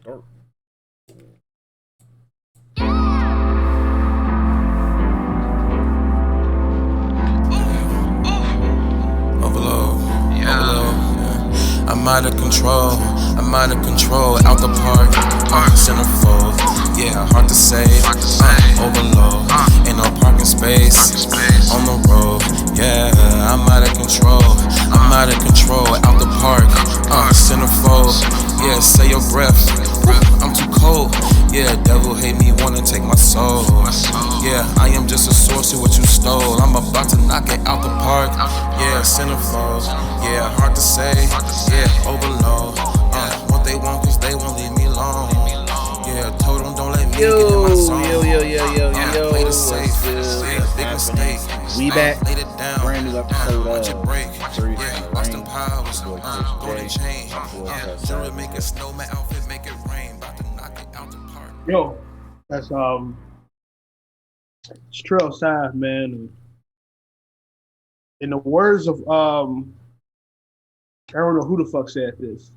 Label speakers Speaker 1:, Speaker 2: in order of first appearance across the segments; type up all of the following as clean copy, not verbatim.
Speaker 1: Start.
Speaker 2: Overload, overload, yeah. I'm out of control, I'm out of control, out the park, centerfold, yeah, hard to say, overload, ain't no parking space, on the road, yeah, I'm out of control, I'm out of control, out the park, centerfold, yeah, say your breath, I'm too cold, yeah, devil hate me, wanna take my soul, yeah, I am just a source of what you stole, I'm about to knock it out the park, yeah, centerfold, yeah, hard to say, yeah, overload, what they want cause they won't leave me alone, yeah, told them don't let me get in my zone, play the safe, yeah, big mistake,
Speaker 1: We back.
Speaker 2: laid it down,
Speaker 1: Brand new episode
Speaker 2: watch it
Speaker 1: of
Speaker 2: break,
Speaker 1: Thirty
Speaker 2: yeah,
Speaker 1: Seconds
Speaker 2: Boston
Speaker 1: Rain.
Speaker 2: Powers,
Speaker 1: Boy Chris
Speaker 2: golden
Speaker 1: J.
Speaker 2: chain,
Speaker 1: Boy
Speaker 2: yeah,
Speaker 1: Trell
Speaker 2: jewelry
Speaker 1: Savage.
Speaker 2: make a snowman outfit, make it rain, about to knock it out the park.
Speaker 3: Yo, that's it's Trell Savage, man. In the words of I don't know who the fuck said this.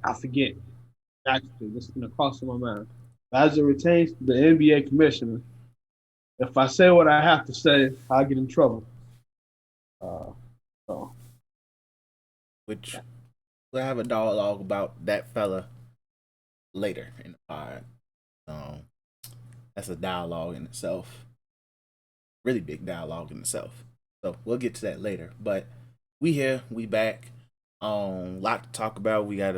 Speaker 3: I forget. Actually, this is gonna cross my mind. As it pertains to the NBA commissioner, if I say what I have to say, I'll get in trouble. So
Speaker 1: Which we'll have a dialogue about that fella later in the pod. That's a dialogue in itself. Really big dialogue in itself. So we'll get to that later. But we here, we back. Lot to talk about. We got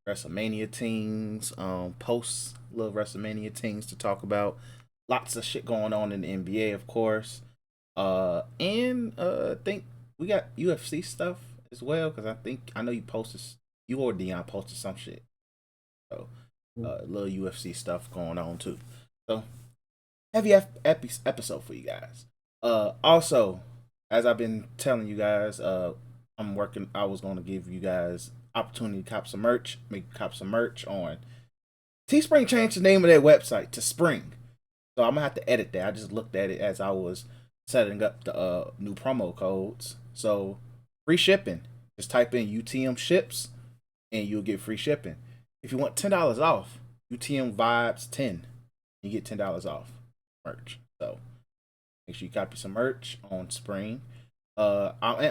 Speaker 1: WrestleMania teams, post little WrestleMania teams to talk about. Lots of shit going on in the NBA, of course. And I think we got UFC stuff as well, because I know you or Dion posted some shit. So little UFC stuff going on too. So heavy episode for you guys. Also, as I've been telling you guys, I was going to give you guys opportunity to cop some merch, on Teespring. Changed the name of their website to Spring, so I'm gonna have to edit that. I just looked at it as I was setting up the new promo codes. So free shipping. Just type in UTM ships, and you'll get free shipping. If you want $10 off, UTM vibes 10, you get $10 off merch. So make sure you copy some merch on Spring. I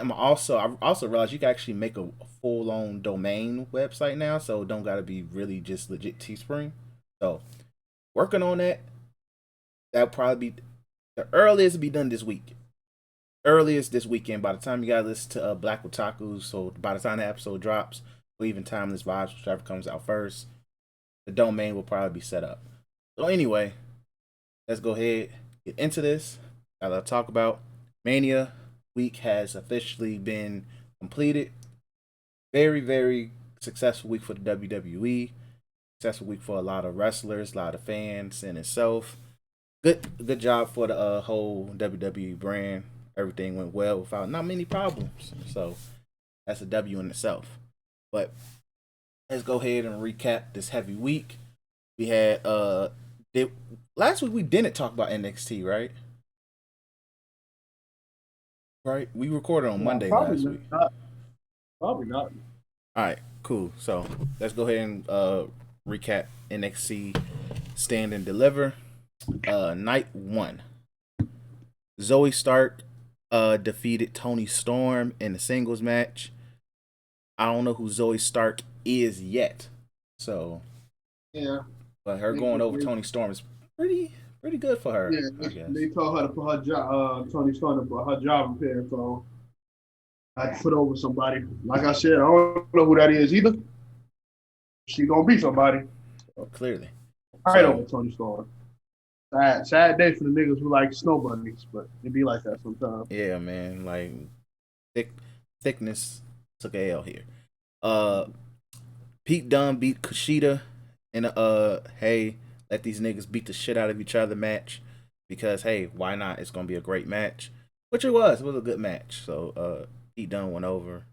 Speaker 1: also realized you can actually make a full on domain website now, so don't gotta be really just legit Teespring. So working on that. That'll probably be the earliest to be done this week. Earliest this weekend. By the time you guys listen to Black Otaku, so by the time the episode drops, or even Timeless Vibes, whichever comes out first, the domain will probably be set up. So anyway, let's go ahead get into this. As I talk about, Mania week has officially been completed. Very, very successful week for the WWE. Successful week for a lot of wrestlers, a lot of fans in itself. Good job for the whole WWE brand. Everything went well without not many problems. So that's a W in itself. But let's go ahead and recap this heavy week. We had last week we didn't talk about NXT, right? Right? We recorded on Monday last week.
Speaker 3: Probably not.
Speaker 1: All right, cool. So let's go ahead and recap NXT Stand and Deliver. Night 1. Zoe Stark defeated Toni Storm in the singles match. I don't know who Zoe Stark is yet. So
Speaker 3: Yeah.
Speaker 1: but her going over Toni Storm is pretty good for her.
Speaker 3: Yeah,
Speaker 1: I guess.
Speaker 3: they told her to put her job, Tony Storm to put her job in there, so I had to put over somebody. Like I said, I don't know who that is either. She gonna be somebody.
Speaker 1: Clearly.
Speaker 3: Right over Tony Storm. Sad day for the niggas who like snow bunnies, but it be like that sometimes.
Speaker 1: Yeah, man. Like thickness took a L here. Pete Dunne beat Kushida in a hey, let these niggas beat the shit out of each other match, because hey, why not? It's gonna be a great match, which it was. It was a good match. So Pete Dunne went over.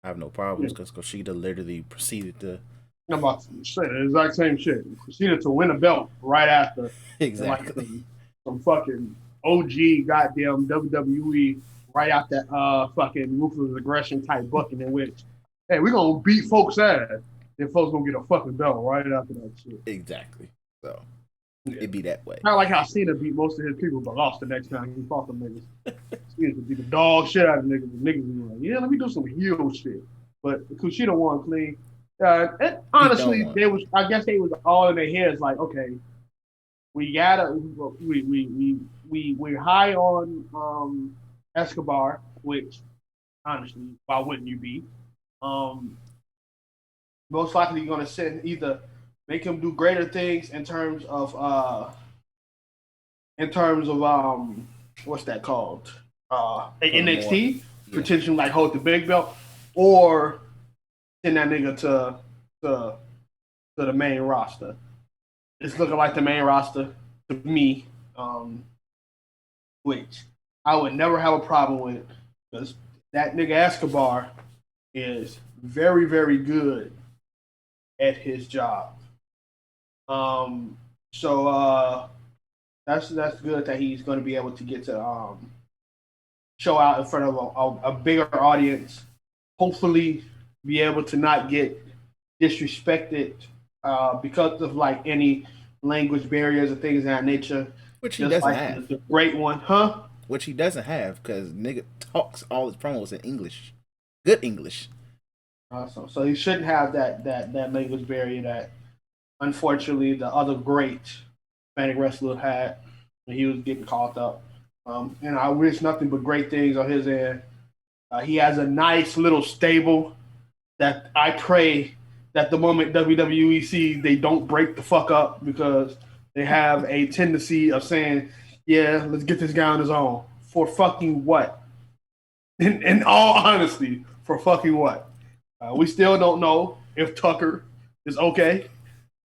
Speaker 1: I have no problems because Kushida literally proceeded to.
Speaker 3: I'm about to say the exact same shit. Proceeded to win a belt right after.
Speaker 1: Exactly.
Speaker 3: Like some fucking OG goddamn WWE right out that fucking ruthless aggression type booking in which, hey, we're gonna beat folks' ass. then folks gonna get a fucking belt right after that shit.
Speaker 1: Exactly. So
Speaker 3: Yeah.
Speaker 1: it'd be that way.
Speaker 3: Not like how Cena beat most of his people, but lost the next time he fought them niggas. Cena beat the dog shit out of niggas. The niggas was like, yeah, let me do some heel shit. But Kushida won clean. And
Speaker 1: He don't
Speaker 3: honestly,
Speaker 1: want.
Speaker 3: they was I guess they was all in their heads like, okay, we gotta we're high on Escobar, which honestly, why wouldn't you be? Um, Most likely you're gonna send either make him do greater things in terms of what's that called?
Speaker 1: Put him more.
Speaker 3: NXT,
Speaker 1: Yeah.
Speaker 3: potentially like hold the big belt, or send that nigga to to the main roster. It's looking like the main roster to me, which I would never have a problem with because that nigga Escobar is very, very good at his job. Um, so that's good that he's going to be able to get to show out in front of a bigger audience. Hopefully, be able to not get disrespected because of like any language barriers or things of that nature.
Speaker 1: Which he
Speaker 3: Just
Speaker 1: doesn't
Speaker 3: like
Speaker 1: have.
Speaker 3: the great one, huh?
Speaker 1: Which he doesn't have because nigga talks all his promos in English. Good English.
Speaker 3: So he shouldn't have that language barrier that unfortunately the other great Hispanic wrestler had when he was getting caught up. And I wish nothing but great things on his end. He has a nice little stable that I pray that the moment WWE sees, they don't break the fuck up because they have a tendency of saying, yeah, let's get this guy on his own. For fucking what? In all honesty, for fucking what? We still don't know if Tucker is okay.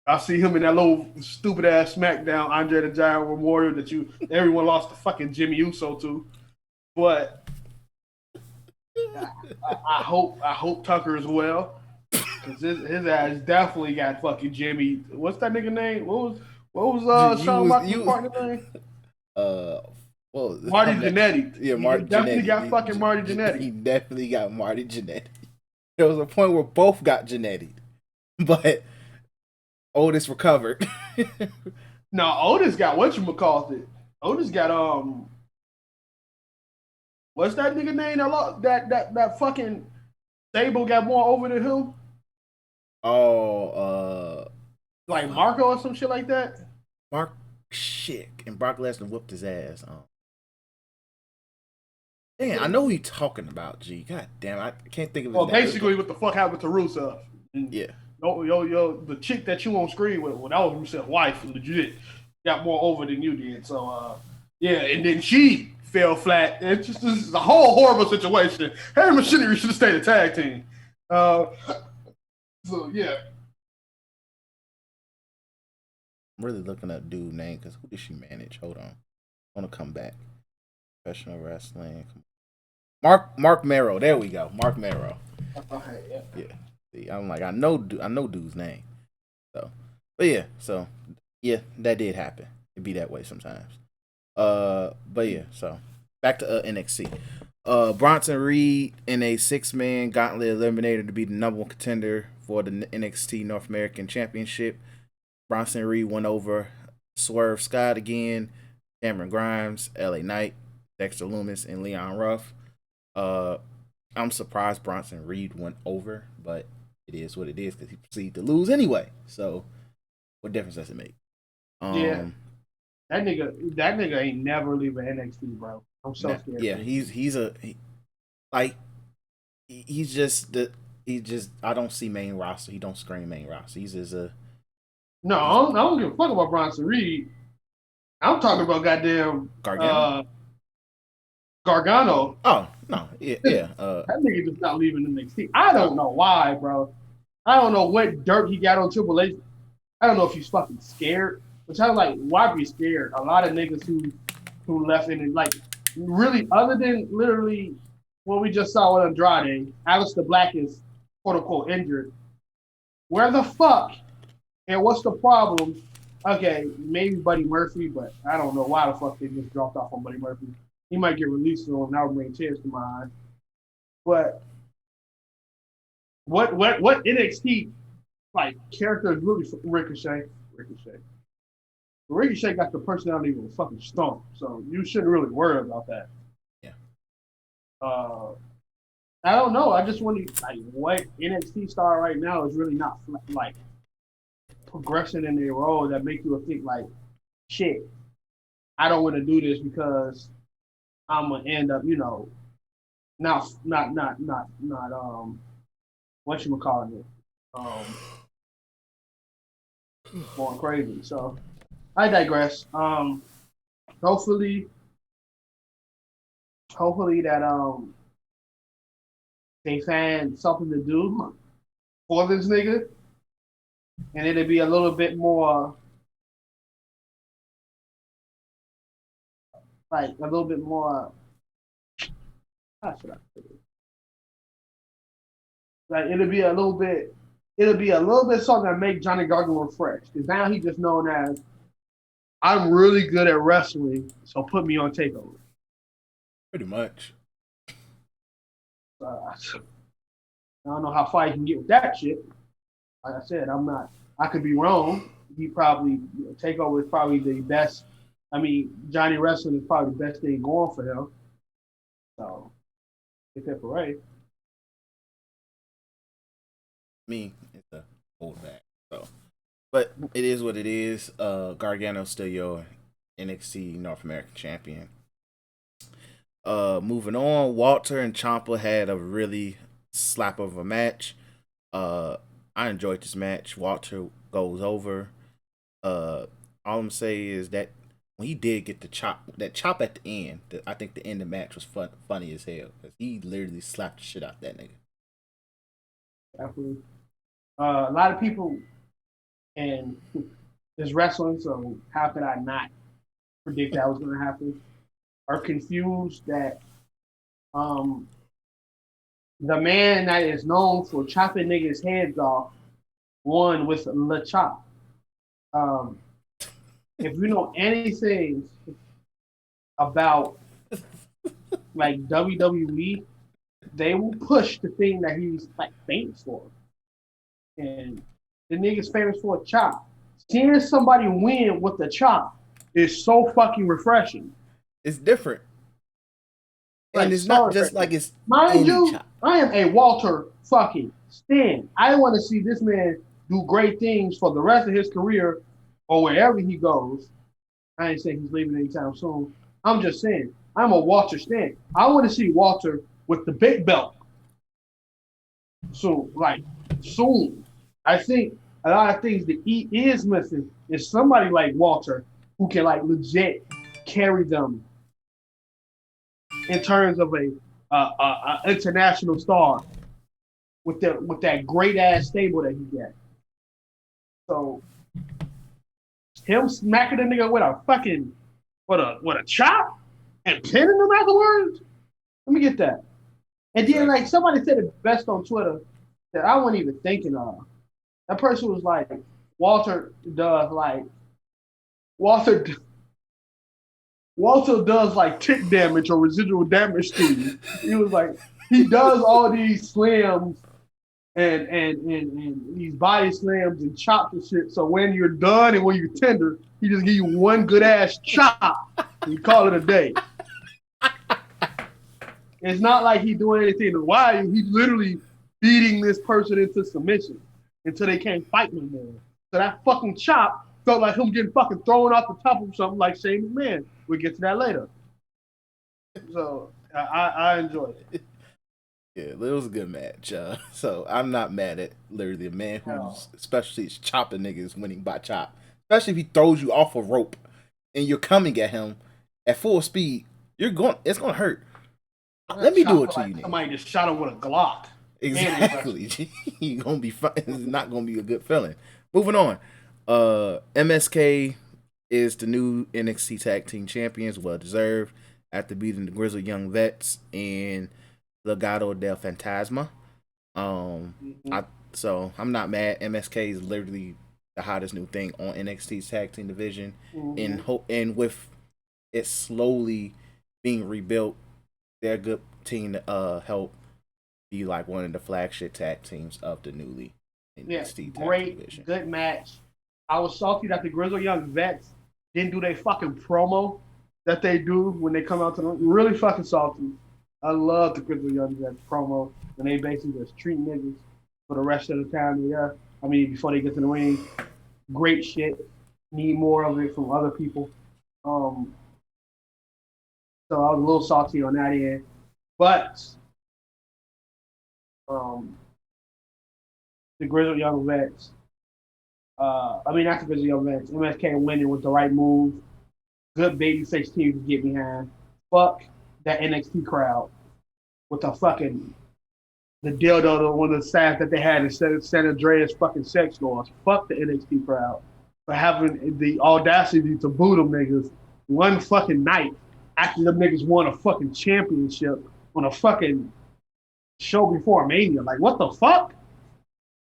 Speaker 3: I see him in that little stupid ass SmackDown Andre the Giant Memorial that everyone lost to fucking Jimmy Uso to. But I hope Tucker is well because his ass definitely got fucking Jimmy. What's that nigga name? What was
Speaker 1: You
Speaker 3: Shawn
Speaker 1: was
Speaker 3: Michaels'
Speaker 1: you.
Speaker 3: partner name?
Speaker 1: Well,
Speaker 3: Marty
Speaker 1: I'm not.
Speaker 3: Jannetty.
Speaker 1: Yeah,
Speaker 3: He
Speaker 1: Marty
Speaker 3: definitely got fucking Marty
Speaker 1: Jannetty.
Speaker 3: Jannetty.
Speaker 1: He definitely got Marty Jannetty. There was a point where both got Jannetty, but Otis recovered.
Speaker 3: No, Otis got whatchamacallit. Otis got what's that nigga name that fucking Sable got more over than him?
Speaker 1: Oh,
Speaker 3: Like
Speaker 1: fuck.
Speaker 3: Marco or some shit like that?
Speaker 1: Mark shit, and Brock Lesnar whooped his ass. Damn, I know who you talking about. G, god damn, I can't think of his
Speaker 3: Well,
Speaker 1: name.
Speaker 3: basically, what the fuck happened to Rusev? And
Speaker 1: Yeah,
Speaker 3: the chick that you on screen with, well, that was Rusev's wife, legit, got more over than you did. So, yeah, and then she fell flat. It's just this is a whole horrible situation. Harry Machinery should have stayed a tag team. Uh, so yeah,
Speaker 1: I'm really looking up dude name because who did she manage? Hold on, I want to come back. Professional wrestling. Mark Marrow. There we go. Mark Marrow.
Speaker 3: okay, yeah.
Speaker 1: Yeah. See, I'm like I know dude's name. So, but yeah. So yeah, that did happen. It be that way sometimes. But yeah. So back to NXT. Bronson Reed in a 6-man gauntlet eliminator to be the number one contender for the NXT North American Championship. Bronson Reed went over Swerve Scott again, Cameron Grimes, LA Knight, Dexter Loomis, and Leon Ruff. Uh, I'm surprised Bronson Reed went over, but it is what it is because he proceeded to lose anyway. So, what difference does it make?
Speaker 3: Yeah, that nigga ain't never leaving NXT, bro. I'm so scared.
Speaker 1: Yeah, like he's just the he just I don't see main roster. He don't scream main roster. He's just a
Speaker 3: No, I don't give a fuck about Bronson Reed. I'm talking about goddamn
Speaker 1: Gargano.
Speaker 3: Gargano.
Speaker 1: Oh no, yeah, yeah.
Speaker 3: That nigga just not leaving NXT. I don't know why, bro. I don't know what dirt he got on Triple H. I don't know if he's fucking scared. Which I'm like, why be scared? A lot of niggas who left in it, like really, other than literally what we just saw with Andrade, Aleister Black is quote unquote injured. Where the fuck and what's the problem? Okay, maybe Buddy Murphy, but I don't know why the fuck they just dropped off on Buddy Murphy. He might get released soon, and that would bring tears to my eyes. But what NXT like character is really Ricochet. Ricochet. Ricochet got the personality of a fucking stomp, so you shouldn't really worry about that.
Speaker 1: Yeah.
Speaker 3: Uh, I don't know. I just want to like what NXT star right now is really not like progressing in their role that make you think like shit. I don't want to do this because I'm gonna end up, not what you calling it, um, going crazy. So I digress. Hopefully, hopefully that they find something to do for this nigga, and it'll be a little bit more like a little bit more. How should I put it? Like it'll be a little bit something that make Johnny Gargano refresh. Because now he's just known as I'm really good at wrestling, so put me on Takeover.
Speaker 1: Pretty much.
Speaker 3: I don't know how far you can get with that shit. Like I said, I'm not. I could be wrong. He probably Takeover is probably the best. I mean, Johnny Wrestling is probably the best thing going for him. So, get that parade.
Speaker 1: Me, it's a old bag. So, but it is what it is. Gargano's still your NXT North American champion. Moving on, Walter and Ciampa had a really slap of a match. I enjoyed this match. Walter goes over. All I'm saying is that when he did get the chop, that chop at the end, I think the end of the match was funny as hell because he literally slapped the shit out that nigga.
Speaker 3: Definitely. A lot of people and is wrestling, so how could I not predict that was going to happen? Are confused that um, the man that is known for chopping niggas' heads off won with Le Chop. Um, if you know anything about like WWE, they will push the thing that he's like famous for, and the nigga's famous for a chop. Seeing somebody win with the chop is so fucking refreshing.
Speaker 1: It's different, and
Speaker 3: Like
Speaker 1: it's
Speaker 3: so
Speaker 1: not just like
Speaker 3: refreshing.
Speaker 1: it's
Speaker 3: Mind
Speaker 1: any
Speaker 3: you,
Speaker 1: chop.
Speaker 3: I am a Walter fucking Stan. I want to see this man do great things for the rest of his career or wherever he goes. I ain't saying he's leaving anytime soon. I'm just saying, I'm a Walter Stan. I want to see Walter with the big belt. So, like, soon. I think a lot of things that he is missing is somebody like Walter who can, like, legit carry them in terms of a international star with that great ass stable that he got. So him smacking the nigga with a fucking with a chop and pinning him afterwards. Let me get that. And then
Speaker 1: Exactly.
Speaker 3: like somebody said it best on Twitter that I wasn't even thinking of. That person was like, Walter does like Walter Walter does like tick damage or residual damage to you. He was like, he does all these slams and these body slams and chops and shit. So when you're done and when you're tender, he just give you one good ass chop and you call it a day. It's not like he doing anything to wire you. He's literally beating this person into submission until they can't fight no more. So that fucking chop felt like him getting fucking thrown off the top of something like Shane McMahon. We'll get to that later. So I enjoyed it.
Speaker 1: Yeah, it was a good match. So I'm not mad at literally a man
Speaker 3: Hell,
Speaker 1: who's especially chopping niggas winning by chop. Especially if he throws you off a rope and you're coming at him at full speed, it's gonna hurt. Let me do
Speaker 3: chop
Speaker 1: it to
Speaker 3: like
Speaker 1: you then.
Speaker 3: somebody just shot him with a Glock.
Speaker 1: Exactly. You're gonna be fine. It's not gonna be a good feeling. Moving on. MSK is the new NXT Tag Team Champions, well deserved, after beating the Grizzled Young Vets and Legado del Fantasma.
Speaker 3: Mm-hmm.
Speaker 1: I so I'm not mad. MSK is literally the hottest new thing on NXT's tag team division,
Speaker 3: Mm-hmm.
Speaker 1: and and with it slowly being rebuilt, they're a good team to help be like one of the flagship tag teams of the new league.
Speaker 3: Yeah,
Speaker 1: NXT tag team
Speaker 3: great,
Speaker 1: division.
Speaker 3: good match. I was salty that the Grizzled Young Vets didn't do their fucking promo that they do when they come out to them. Really fucking salty. I love the Grizzled Young Vets promo when they basically just treat niggas for the rest of the time. Yeah, I mean before they get to the ring, great shit. Need more of it from other people. Um, so I was a little salty on that end, but um, the Grizzled Young Vets. I mean, not the Grizzled Young Vets. MSK winning was the right move. Good babyface team to get behind. Fuck that NXT crowd with the fucking the dildo, one of the staff that they had instead of San Andreas fucking sex dolls. Fuck the NXT crowd for having the audacity to boo them niggas one fucking night after them niggas won a fucking championship on a fucking show before Mania. Like, what the fuck?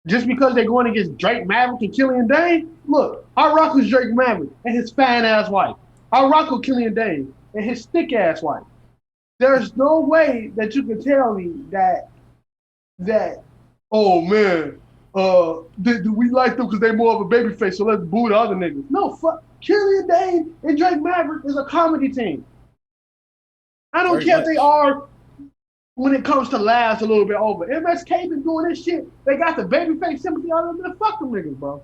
Speaker 3: Just because they're going against Drake Maverick and Killian Dane? Look, I rock with Drake Maverick and his fat ass wife. I rock with Killian Dane and his thick ass wife. There's no way that you can tell me that oh man, do we like them because they more of a baby face, so let's boo the other niggas. No, fuck. Killian Dane and Drake Maverick is a comedy team. I don't
Speaker 1: Very
Speaker 3: care if they
Speaker 1: much.
Speaker 3: are when it comes to laughs a little bit over. MSK been doing this shit. They got the babyface sympathy on them. Fuck them niggas, bro.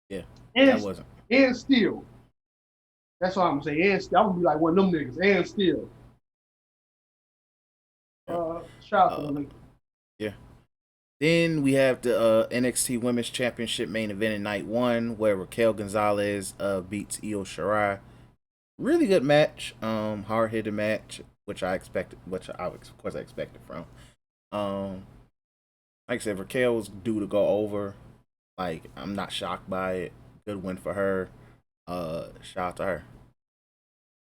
Speaker 1: Yeah, that
Speaker 3: And
Speaker 1: wasn't.
Speaker 3: and still. That's what I'm gonna say. And still, I'm gonna be like one of them niggas. And still.
Speaker 1: Yeah.
Speaker 3: Shout out to them niggas.
Speaker 1: Yeah. Then we have the NXT Women's Championship main event in night one, where Raquel Gonzalez beats Io Shirai. Really good match, hard hitting match, which I expected, which I of course I expected from. Um, like I said, Raquel was due to go over. Like, I'm not shocked by it. Good win for her. Shout out to her,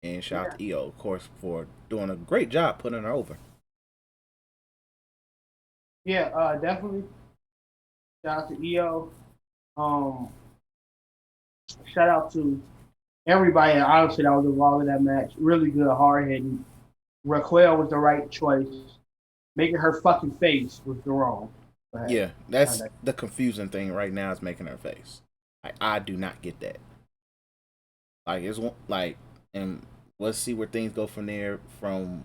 Speaker 1: and shout out to Io, of course, for doing a great job putting her over.
Speaker 3: Yeah, definitely. Shout out to EO. Um, shout out to everybody. Honestly, that was involved in that match. Really good, hard hitting. Raquel was the right choice. Making her fucking face was the wrong.
Speaker 1: Yeah, that's the confusing thing right now is making her face. Like, I do not get that. Like, it's like, and let's see where things go from there. From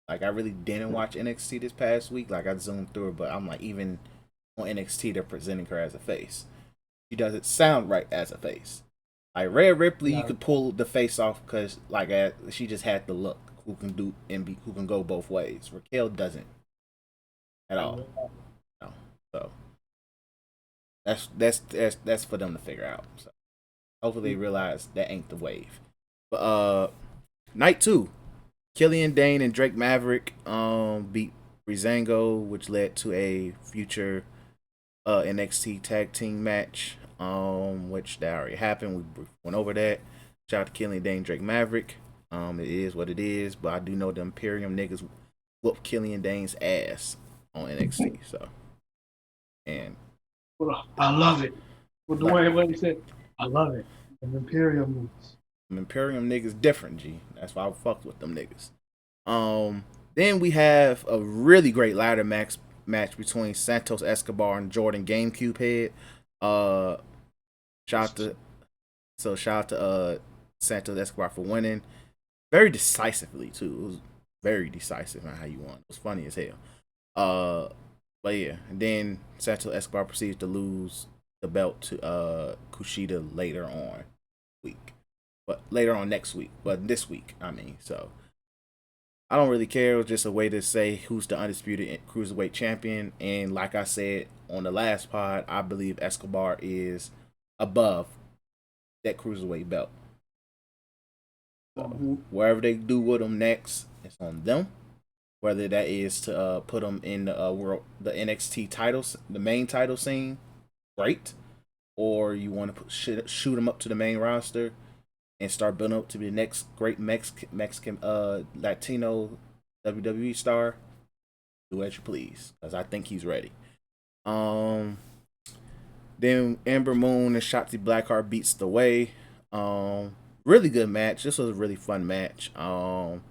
Speaker 1: like, I really didn't watch NXT this past week. Like, I zoomed through it, but I'm like, even on NXT, they're presenting her as a face. She doesn't sound right as a face. Like Rhea Ripley, you could pull the face off because like she just had the look. Who can do and be who can go both ways. Raquel doesn't at all. No. So that's for them to figure out. So hopefully they realize that ain't the wave. But night two, Killian Dane and Drake Maverick beat Breezango, which led to a future NXT tag team match. Which that already happened. We went over that. Shout out to Killian Dane, Drake Maverick. It is what it is, but I do know the Imperium niggas whoop Killian Dane's ass on NXT. So, and
Speaker 3: I love it. With the way he said, I love it. The Imperium moves.
Speaker 1: Imperium niggas different, G. That's why I fucked with them niggas. Then we have a really great ladder match between Santos Escobar and Jordan GameCube Head. Shout out to Santos Escobar for winning. Very decisively too. It was very decisive on how you won. It was funny as hell. But yeah, and then Santos Escobar proceeds to lose the belt to Kushida later on next week. But this week, I mean, so I don't really care. It was just a way to say who's the undisputed cruiserweight champion. And like I said on the last pod, I believe Escobar is above that cruiserweight belt. So wherever they do with them next, it's on them. Whether that is to put them in the NXT titles, the main title scene, great. Or you want to shoot them up to the main roster and start building up to be the next great Mexican Latino WWE star. Do as you please, because I think he's ready. Then Ember Moon and Shotzi Blackheart beats the way. Really good match. This was a really fun match. Not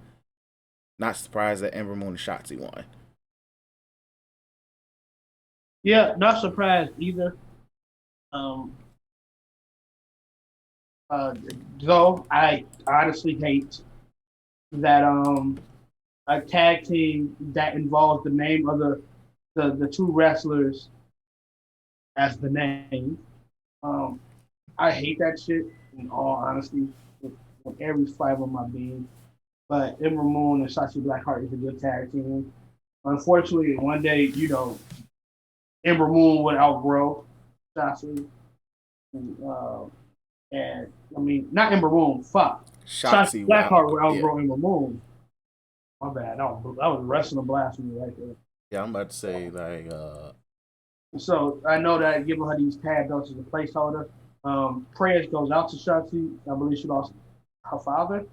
Speaker 1: surprised that Ember Moon and Shotzi won.
Speaker 3: Yeah, not surprised either. Um, uh, though I honestly hate that a tag team that involves the name of the two wrestlers as the name. Um, I hate that shit in all honesty with every fiber of my being. But Ember Moon and Shotzi Blackheart is a good tag team. Unfortunately, one day, Ember Moon would outgrow Shotzi. And, and I mean, not Ember Moon, fuck. Shotzi
Speaker 1: Shotzi will
Speaker 3: Blackheart
Speaker 1: outgo.
Speaker 3: would
Speaker 1: Yeah,
Speaker 3: outgrow Ember Moon. My bad. That was wrestling blasphemy right there.
Speaker 1: yeah. I'm about to say like,
Speaker 3: So I know that giving her these tag belts is a placeholder. Prayers goes out to Shotzi. I believe she lost her father,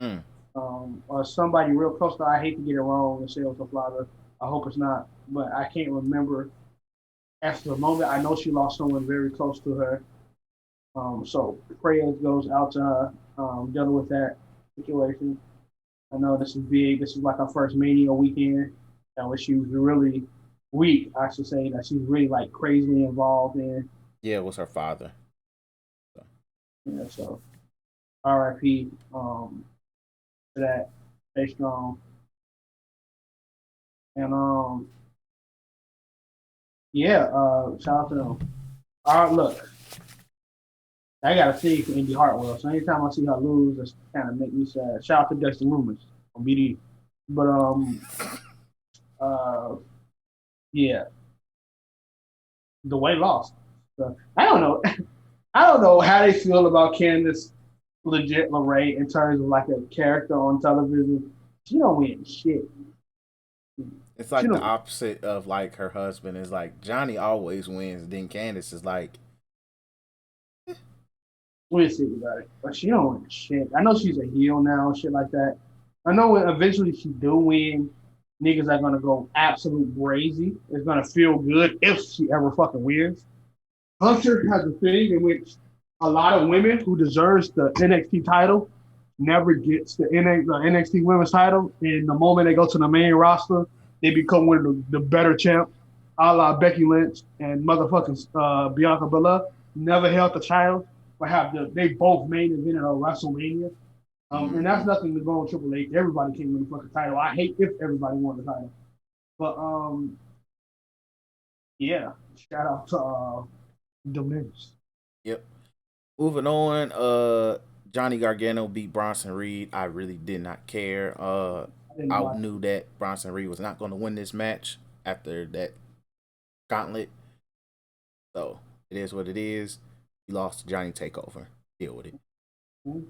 Speaker 1: mm,
Speaker 3: or somebody real close to her. I hate to get it wrong and say it was her father. I hope it's not, but I can't remember after the moment. I know she lost someone very close to her. So prayers goes out to her, dealing with that situation. I know this is big. This is like our first Mania weekend, and when she was really weak, I should say that she's really like crazily involved in.
Speaker 1: yeah, it was her father. So,
Speaker 3: So RIP to that. Stay strong. And yeah, shout out to them. All right, look, I got a thing for Indy Hartwell, so anytime I see her lose, it's kind of make me sad. Shout out to Dexter Loomis on BD. But uh yeah, the way lost. So, I don't know. I don't know how they feel about Candice legit LeRae in terms of like a character on television. She don't win shit.
Speaker 1: it's
Speaker 3: She
Speaker 1: like the
Speaker 3: don't
Speaker 1: opposite of like her husband is like Johnny always wins. Then Candace is like,
Speaker 3: we'll see about it. But she don't win shit. I know she's a heel now, shit like that. I know when eventually she do win, niggas are gonna go absolute crazy. It's gonna feel good if she ever fucking wins. Hunter has a thing in which a lot of women who deserves the NXT title never gets the NXT Women's title. And the moment they go to the main roster, they become one of the better champs, a la Becky Lynch and motherfucking Bianca Belair. Never held the title, but they both main evented at WrestleMania. And that's
Speaker 1: mm-hmm.
Speaker 3: nothing to go on Triple H. Everybody can win the fucking title. I hate if everybody won the title. But yeah, shout out to Dominions.
Speaker 1: Yep. Moving on, Johnny Gargano beat Bronson Reed. I really did not care.
Speaker 3: I didn't
Speaker 1: I
Speaker 3: watch.
Speaker 1: knew that Bronson Reed was not going to win this match after that gauntlet. So it is what it is. He lost to Johnny Takeover. Deal with it.
Speaker 3: We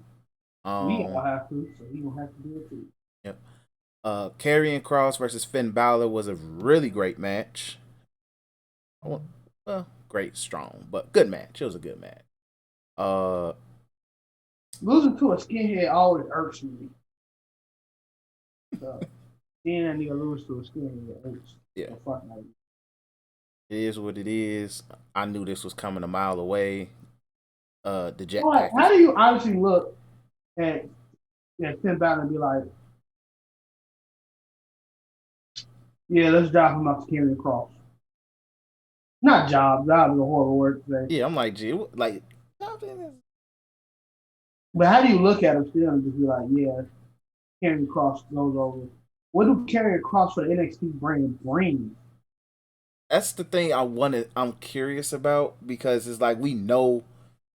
Speaker 3: all
Speaker 1: Um,
Speaker 3: have to, so he gonna have to do it too.
Speaker 1: yep. Karrion Cross versus Finn Balor was a really great match. Well, great, strong, but good match. It was a good match. Uh,
Speaker 3: Losing to a skinhead always irks me. So seeing that nigga lose to a skinhead irks
Speaker 1: yeah,
Speaker 3: the fuck out of me.
Speaker 1: it is what it is. I knew this was coming a mile away. The
Speaker 3: Like,
Speaker 1: jetpack
Speaker 3: how
Speaker 1: is
Speaker 3: do you honestly look at Finn Balor and be like, yeah, let's drop him off to Karrion Cross? Not job. Job is a horrible word today.
Speaker 1: yeah. I'm like, gee, like,
Speaker 3: But how do you look at him still and just be like, yeah, Karrion Cross goes over? What do Karrion Cross for the NXT brand bring?
Speaker 1: that's the thing I'm curious about because it's like we know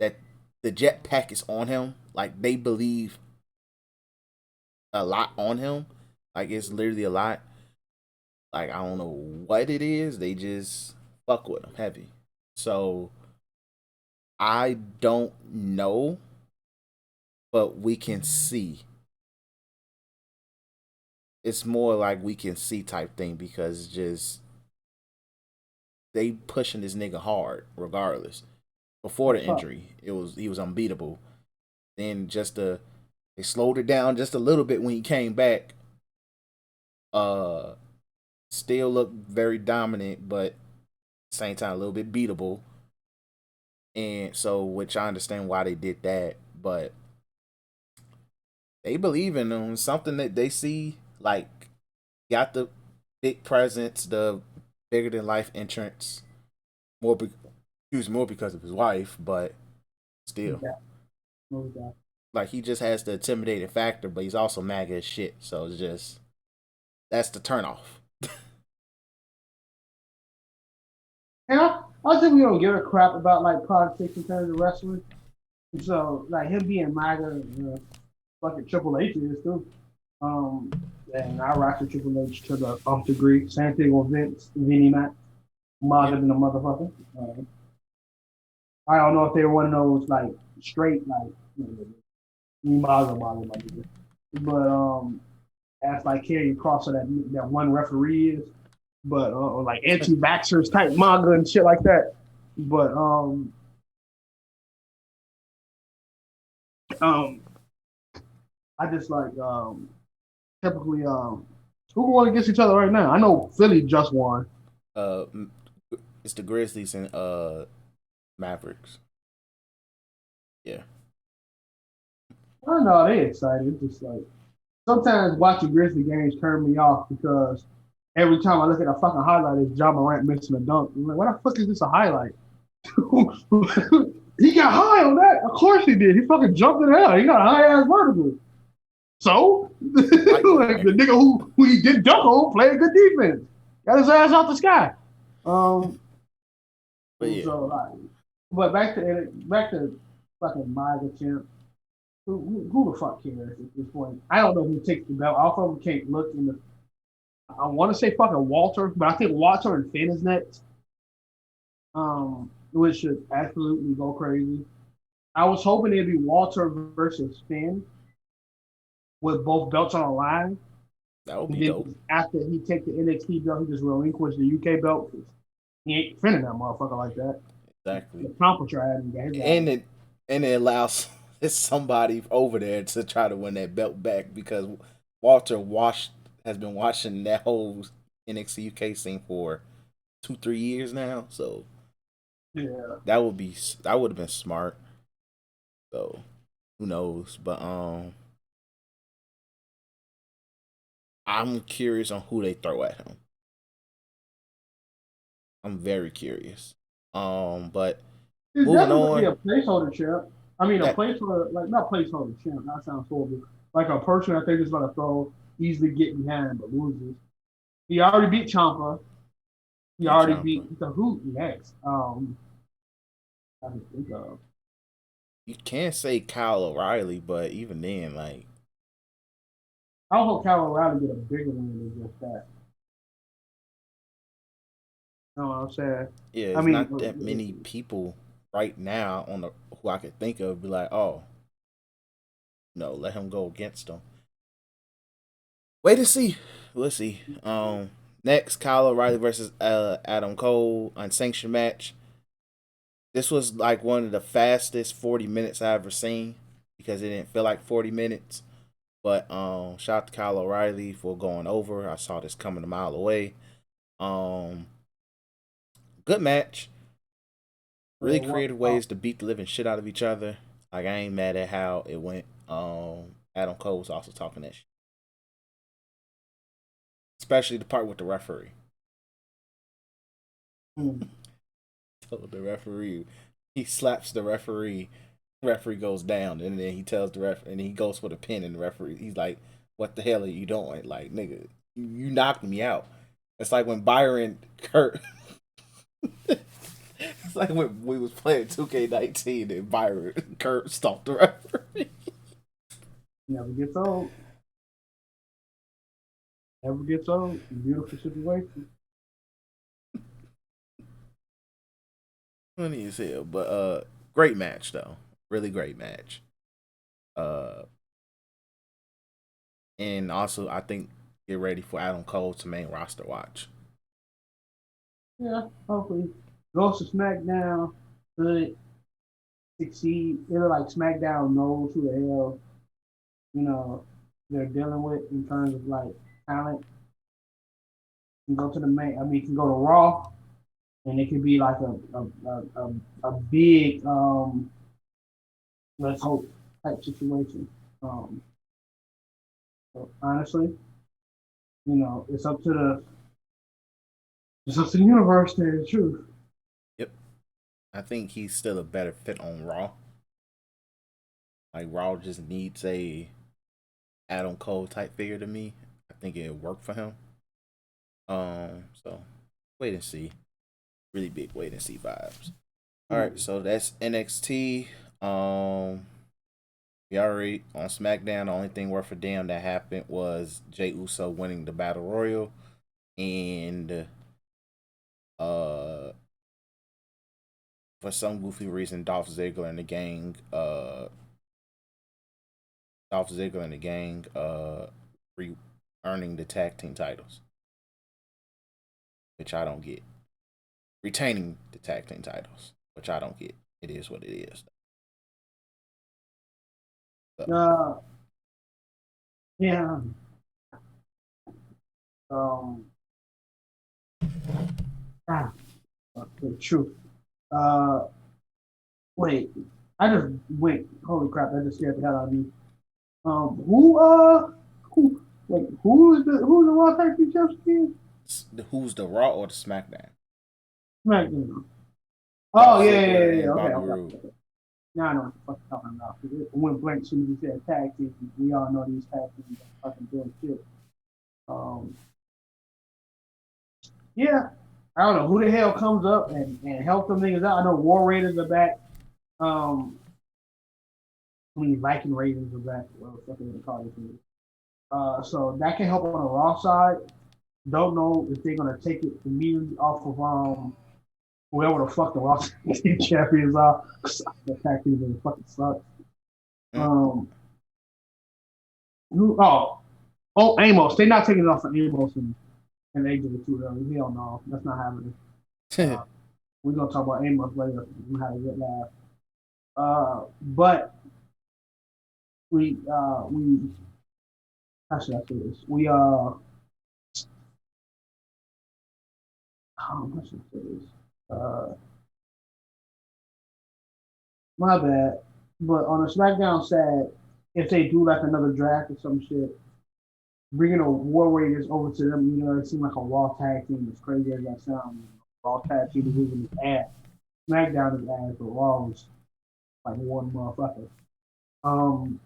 Speaker 1: that the jetpack is on him. Like they believe a lot on him. Like it's literally a lot. Like I don't know what it is. They just fuck with him heavy. So I don't know, but we can see. It's more like we can see type thing because just they pushing this nigga hard regardless. Before the
Speaker 3: Fuck.
Speaker 1: injury, he was unbeatable. Then they slowed it down just a little bit when he came back. Uh, Still looked very dominant, but same time a little bit beatable. And so, which I understand why they did that, but they believe in him. Something that they see, like got the big presence, the bigger than life entrance. More, he was more because of his wife, but still,
Speaker 3: Yeah, no doubt.
Speaker 1: like he just has the intimidating factor, but he's also MAGA as shit. So it's just that's the turnoff.
Speaker 3: And I think we don't give a crap about like politics in terms of wrestling. So like him being MAGA, fucking Triple H is too. Um, and I rock with Triple H to the nth degree. Same thing with Vinny Mac,
Speaker 1: Yeah,
Speaker 3: MAGA than a motherfucker. I don't know if they're one of those like straight like MAGA. But as like carrying across so that one referee is, but like anti-vaxxers type MAGA and shit like that. But um I just like typically who won against each other right now? I know Philly just won.
Speaker 1: uh, it's the Grizzlies and Mavericks. Yeah,
Speaker 3: I know they excited. It's just like sometimes watching Grizzly games turn me off because every time I look at a fucking highlight, it's John Morant missing a dunk. I'm like, what the fuck is this a highlight? He got high on that. Of course he did. He fucking jumped in the air. He got a high ass vertical. So, like the nigga who he did dunk on played good defense. Got his ass out the sky. Um,
Speaker 1: but yeah,
Speaker 3: so like, but back to fucking MAGA champ. Who the fuck cares at this point? I don't know who takes the belt off of him. Can't look in the. I want to say fucking Walter, but I think Walter and Finn is next. Which should absolutely go crazy. I was hoping it'd be Walter versus Finn with both belts on the line.
Speaker 1: that would
Speaker 3: And
Speaker 1: be dope.
Speaker 3: then after he take the NXT belt, he just relinquish the UK belt. He ain't defending that motherfucker like that.
Speaker 1: Exactly,
Speaker 3: The Trump tried and got his
Speaker 1: and
Speaker 3: ass.
Speaker 1: it allows somebody over there to try to win that belt back because Walter has been watching that whole NXT UK scene for 2-3 years now. So
Speaker 3: Yeah.
Speaker 1: that would have been smart. So who knows? But I'm curious on who they throw at him. I'm very curious. But
Speaker 3: It's
Speaker 1: moving
Speaker 3: definitely gonna be
Speaker 1: on,
Speaker 3: a placeholder champ. I mean, a
Speaker 1: that
Speaker 3: placeholder, like not placeholder champ. That sounds horrible. Like a person I think is gonna throw easily get behind but loses. He already beat Champa. He
Speaker 1: yeah,
Speaker 3: already
Speaker 1: Ciampa.
Speaker 3: beat the Hoot next. I can think of.
Speaker 1: You can't say Kyle O'Reilly, but even then, like,
Speaker 3: I hope Kyle O'Reilly get a bigger win than just that. You know what I'm saying?
Speaker 1: yeah,
Speaker 3: I
Speaker 1: it's
Speaker 3: mean,
Speaker 1: not that many people right now on the who I could think of be like, oh, no, let him go against them. Wait to see. We'll see. Next, Kyle O'Reilly versus Adam Cole unsanctioned match. This was like one of the fastest 40 minutes I ever seen because it didn't feel like 40 minutes. But shout out to Kyle O'Reilly for going over. I saw this coming a mile away. Um, good match. Really creative ways to beat the living shit out of each other. Like I ain't mad at how it went. Adam Cole was also talking that shit, especially the part with the referee. So the referee, he slaps the referee. Referee goes down, and then he tells the ref, and he goes for the pin, and the referee, he's like, "What the hell are you doing? Like, nigga, you knocked me out." It's like when Byron Kurt. It's like when we was playing 2K19 and Byron Kurt stopped the referee.
Speaker 3: never gets old. Never gets old. Beautiful situation.
Speaker 1: Funny as hell, but great match though, really great match. Uh, and also I think get ready for Adam Cole to main roster watch.
Speaker 3: Yeah, hopefully. Goes to SmackDown. Could succeed. They're like SmackDown knows who the hell, you know, they're dealing with in terms of like talent. Can go to the main. I mean, can go to Raw, and it could be like a big let's hope type situation. Um, so honestly, it's up to the It's up to the universe, there is truth.
Speaker 1: Yep. I think he's still a better fit on Raw. Like Raw just needs a Adam Cole type figure to me. I think it'll work for him. So wait and see. Really big wait and see vibes. All right, so that's NXT. We already on SmackDown. The only thing worth a damn that happened was Jay Uso winning the Battle Royal, and uh, for some goofy reason, Dolph Ziggler and the gang, earning the tag team titles, which I don't get. Retaining the tag team titles, which I don't get. It is what it is. So,
Speaker 3: Uh, yeah. Um, ah, the truth. Uh, wait. I just wait. Holy crap! That just scared the hell out of me. Who's the Raw Tag Team Champions?
Speaker 1: who's the Raw or the SmackDown?
Speaker 3: SmackDown.
Speaker 1: Dolph
Speaker 3: Oh yeah, yeah, yeah,
Speaker 1: Ziggler
Speaker 3: yeah.
Speaker 1: and
Speaker 3: Okay,
Speaker 1: Bobby
Speaker 3: okay,
Speaker 1: Roode.
Speaker 3: okay. Now I know what the fuck you're talking about. It went blank as soon as you said tag team. We all know these tag teams are fucking doing shit. Um, yeah, I don't know who the hell comes up and help them niggas out. I know War Raiders are back. Um, I mean Viking Raiders are back. What the fuck are they gonna call this? So that can help on the Raw side. Don't know if they're gonna take it immediately off of whoever the fuck the Raw champions are. The tag team really fucking sucks.
Speaker 1: Mm.
Speaker 3: Um, who? Oh, Amos. They're not taking it off of Amos and AJ too early. Hell no, that's not happening. Uh, we're gonna talk about Amos later. We're gonna have a good laugh. But we how should I say this? How should I say this? Uh, my bad. But on the SmackDown side, if they do like another draft or some shit, bringing the War Raiders over to them, it seems like a Raw tag team. As crazy as that sounds, Raw tag team division is ass. SmackDown is ass, but Raw is like one motherfucker. Um,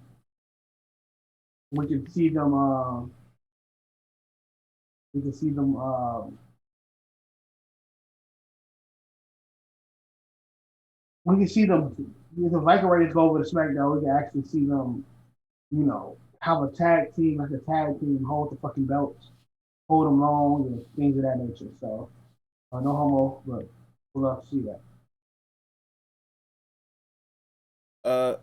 Speaker 3: we can see them. We can see them. We can see them. If the Viking Raiders go over to SmackDown, we can actually see them. Have a tag team like a tag team, hold the fucking belts, hold them long, and things of that nature. So, no homo, but we'd love to see that.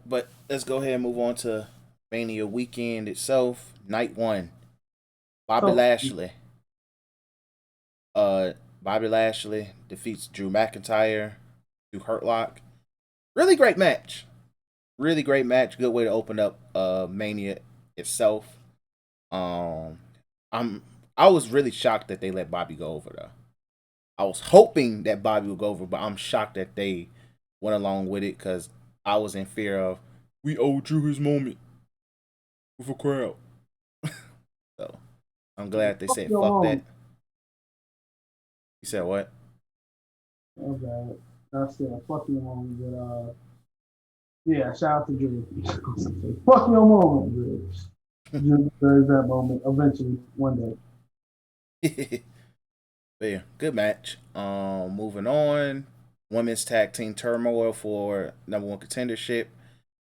Speaker 1: But let's go ahead and move on to Mania weekend itself. Night one. Bobby
Speaker 3: So,
Speaker 1: Lashley. Uh, Bobby Lashley defeats Drew McIntyre through Hurt Lock. Really great match. Really great match. Good way to open up Mania itself. Um, I'm I was really shocked that they let Bobby go over though. I was hoping that Bobby would go over, but I'm shocked that they went along with it because I was in fear of we owe Drew his moment with a crowd. So I'm glad they
Speaker 3: fuck
Speaker 1: said
Speaker 3: your
Speaker 1: fuck that.
Speaker 3: mom.
Speaker 1: You said what?
Speaker 3: Okay, that's it. Fuck your mom. But yeah, shout out to Drew. Fuck your mom, Drew. Drew deserves that moment eventually, one day.
Speaker 1: But yeah, good match. Moving on. Women's tag team turmoil for number one contendership.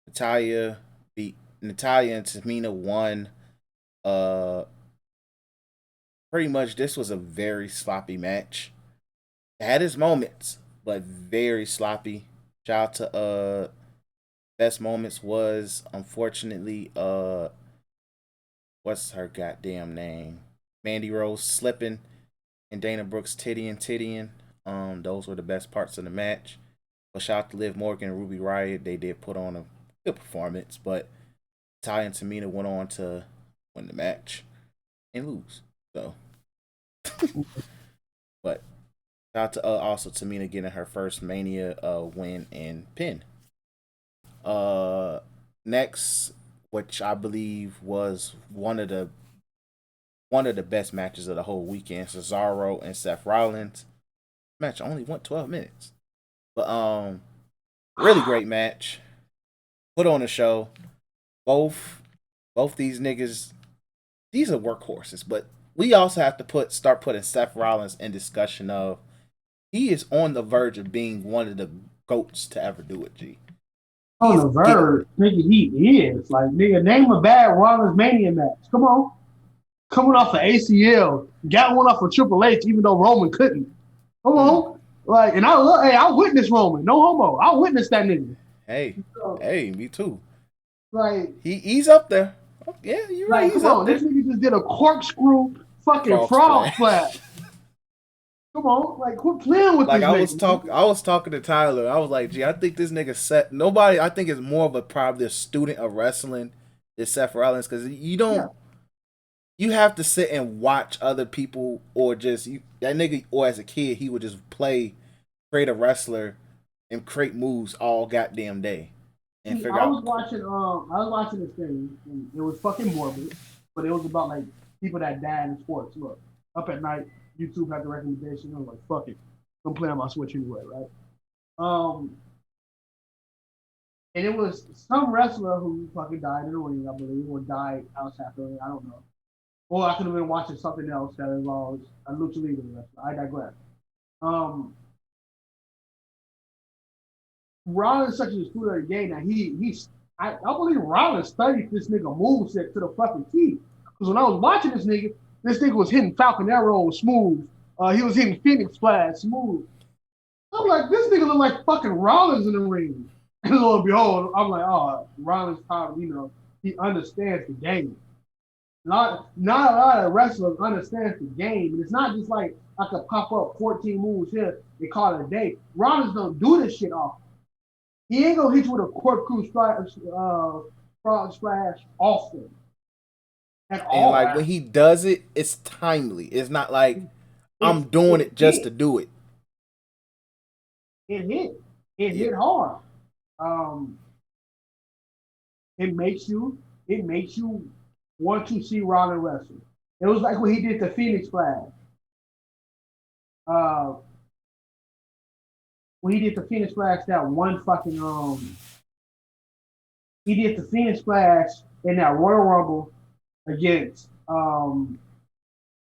Speaker 1: Natalia beat Natalia and Tamina won. Uh, Pretty much this was a very sloppy match. It had its moments, but very sloppy. Shout out to best moments was unfortunately what's her goddamn name? Mandy Rose slipping and Dana Brooks tittying. Those were the best parts of the match. But shout out to Liv Morgan and Ruby Riott. They did put on a good performance, but Ty and Tamina went on to win the match and lose. So, but shout out to also Tamina getting her first Mania win and pin. Uh, Next, which I believe was one of the best matches of the whole weekend. Cesaro and Seth Rollins match only went 12 minutes, but really great match. Put on a show. Both these niggas, these are workhorses, but we also have to start putting Seth Rollins in discussion of he is on the verge of being one of the goats to ever do it. G.
Speaker 3: On the verge, nigga, he is like nigga. Name a bad Rollins Mania match. Come on, coming off of ACL, got one off of Triple H, even though Roman couldn't. Come on, like, and I witnessed Roman, no homo. I witnessed that nigga.
Speaker 1: Hey, me too.
Speaker 3: Like
Speaker 1: he's up there. Oh, yeah, you're right. He's
Speaker 3: come
Speaker 1: up
Speaker 3: on,
Speaker 1: there.
Speaker 3: this nigga just did a corkscrew fucking frog splash. Come on, like quit playing with
Speaker 1: like
Speaker 3: this
Speaker 1: I was talking to Tyler. I was like, gee, I think this nigga set nobody. I think it's more of probably a student of wrestling than Seth Rollins, because you don't. Yeah. You have to sit and watch other people, or just that nigga, or as a kid, he would just create a wrestler, and create moves all goddamn day. And
Speaker 3: See, I was watching this thing, and it was fucking morbid, but it was about like people that died in sports. Look, up at night, YouTube had the recommendation. I was like, fuck it, I'm playing my Switch anyway, right? And it was some wrestler who fucking died in the ring, I believe, or died outside the ring. I don't know. Or I could have been watching something else that involves a lucha libre wrestler. I digress. Rollins is such a student of the game that I believe Rollins studied this nigga moveset to the fucking T. Because when I was watching this nigga was hitting Falcon Arrow smooth. He was hitting Phoenix Splash smooth. I'm like, this nigga look like fucking Rollins in the ring. And lo and behold, I'm like, oh, Rollins probably, he understands the game. Not a lot of wrestlers understand the game. And it's not just like I could pop up 14 moves here and call it a day. Rollins don't do this shit often. He ain't gonna hit you with a corkscrew frog splash often.
Speaker 1: And like when he does it, it's timely. It's not like I'm doing it just to do it.
Speaker 3: It hit. It hit hard. It makes you want to see Rollins wrestle. It was like when he did the Phoenix Splash. When he did the Phoenix Splash, that one fucking he did the Phoenix Splash in that Royal Rumble against Brock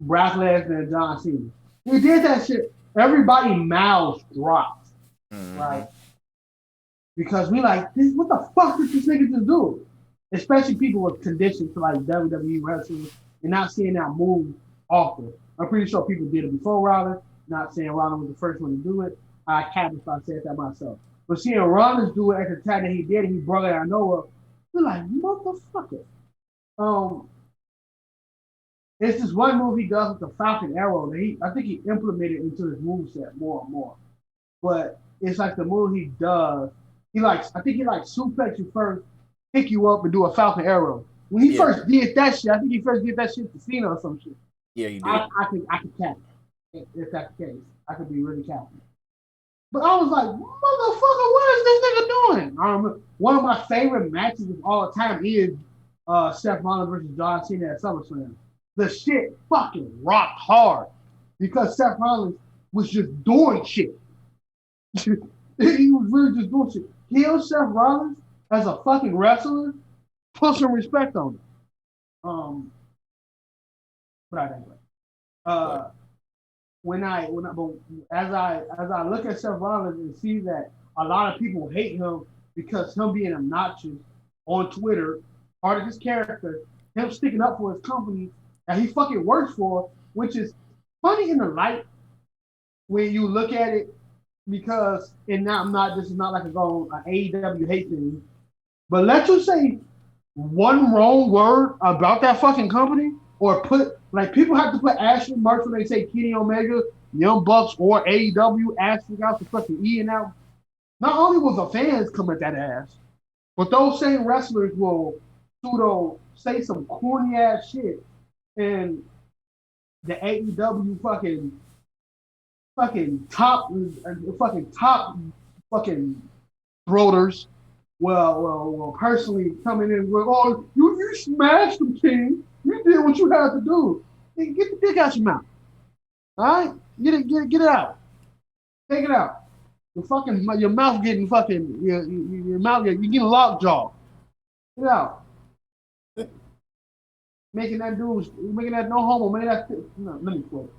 Speaker 3: Lesnar and John Cena. He did that shit. Everybody mouths dropped, right? Because we like, what the fuck did this nigga just do? Especially people with conditioned to like WWE wrestling and not seeing that move often. I'm pretty sure people did it before Rollins. Not saying Rollins was the first one to do it. I can't if I said that myself. But seeing Rollins do it at the time that he did, and he brought it out of nowhere, we're like, motherfucker. It's this one move he does with the Falcon Arrow that I think he implemented into his moveset more and more. But it's like the move he does. I think he suplex you first, pick you up, and do a Falcon Arrow. When he first did that shit, I think he first did that shit to Cena or some shit.
Speaker 1: Yeah, he did.
Speaker 3: I could cap it if that's the case. I could be really capping. But I was like, motherfucker, what is this nigga doing? I remember one of my favorite matches of all time is Seth Rollins versus John Cena at SummerSlam. The shit fucking rocked hard because Seth Rollins was just doing shit. He was really just doing shit. Kill Seth Rollins as a fucking wrestler, put some respect on it. But I digress. As I look at Seth Rollins and see that a lot of people hate him because him being obnoxious on Twitter, part of his character, him sticking up for his company that he fucking works for, which is funny in the light when you look at it, because this is not like an AEW hate thing, but let you say one wrong word about that fucking company, or people have to put asterisk marks when they say Kenny Omega, Young Bucks, or AEW, asterisk out the fucking E and out. Not only will the fans come at that ass, but those same wrestlers will say some corny ass shit, and the AEW fucking top throaters will personally come in and go, oh, you smashed them, King. You did what you had to do. Get the dick out your mouth. All right, get it out. Take it out. Your mouth getting fucking your mouth you're getting lockjaw. Get it out. Making that no homo, making that no, let me quit.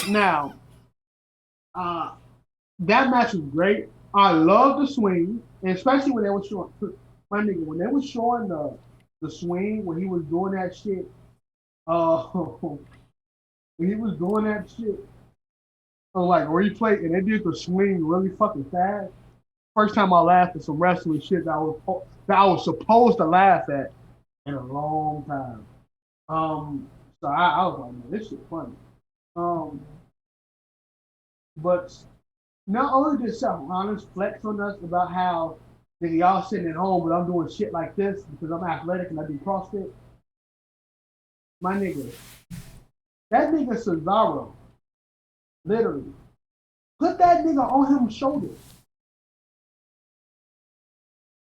Speaker 3: Now, uh, that match was great. I love the swing, and especially when they were showing my nigga when they were showing the swing when he was doing that shit. When he was doing that shit, like replay, and they did the swing really fucking fast. First time I laughed at some wrestling shit that I was supposed to laugh at in a long time. So I was like, man, this shit funny. Um, but not only did Seth Rollins flex on us about how nigga y'all sitting at home, but I'm doing shit like this because I'm athletic and I do CrossFit. My nigga, that nigga Cesaro, literally, put that nigga on his shoulders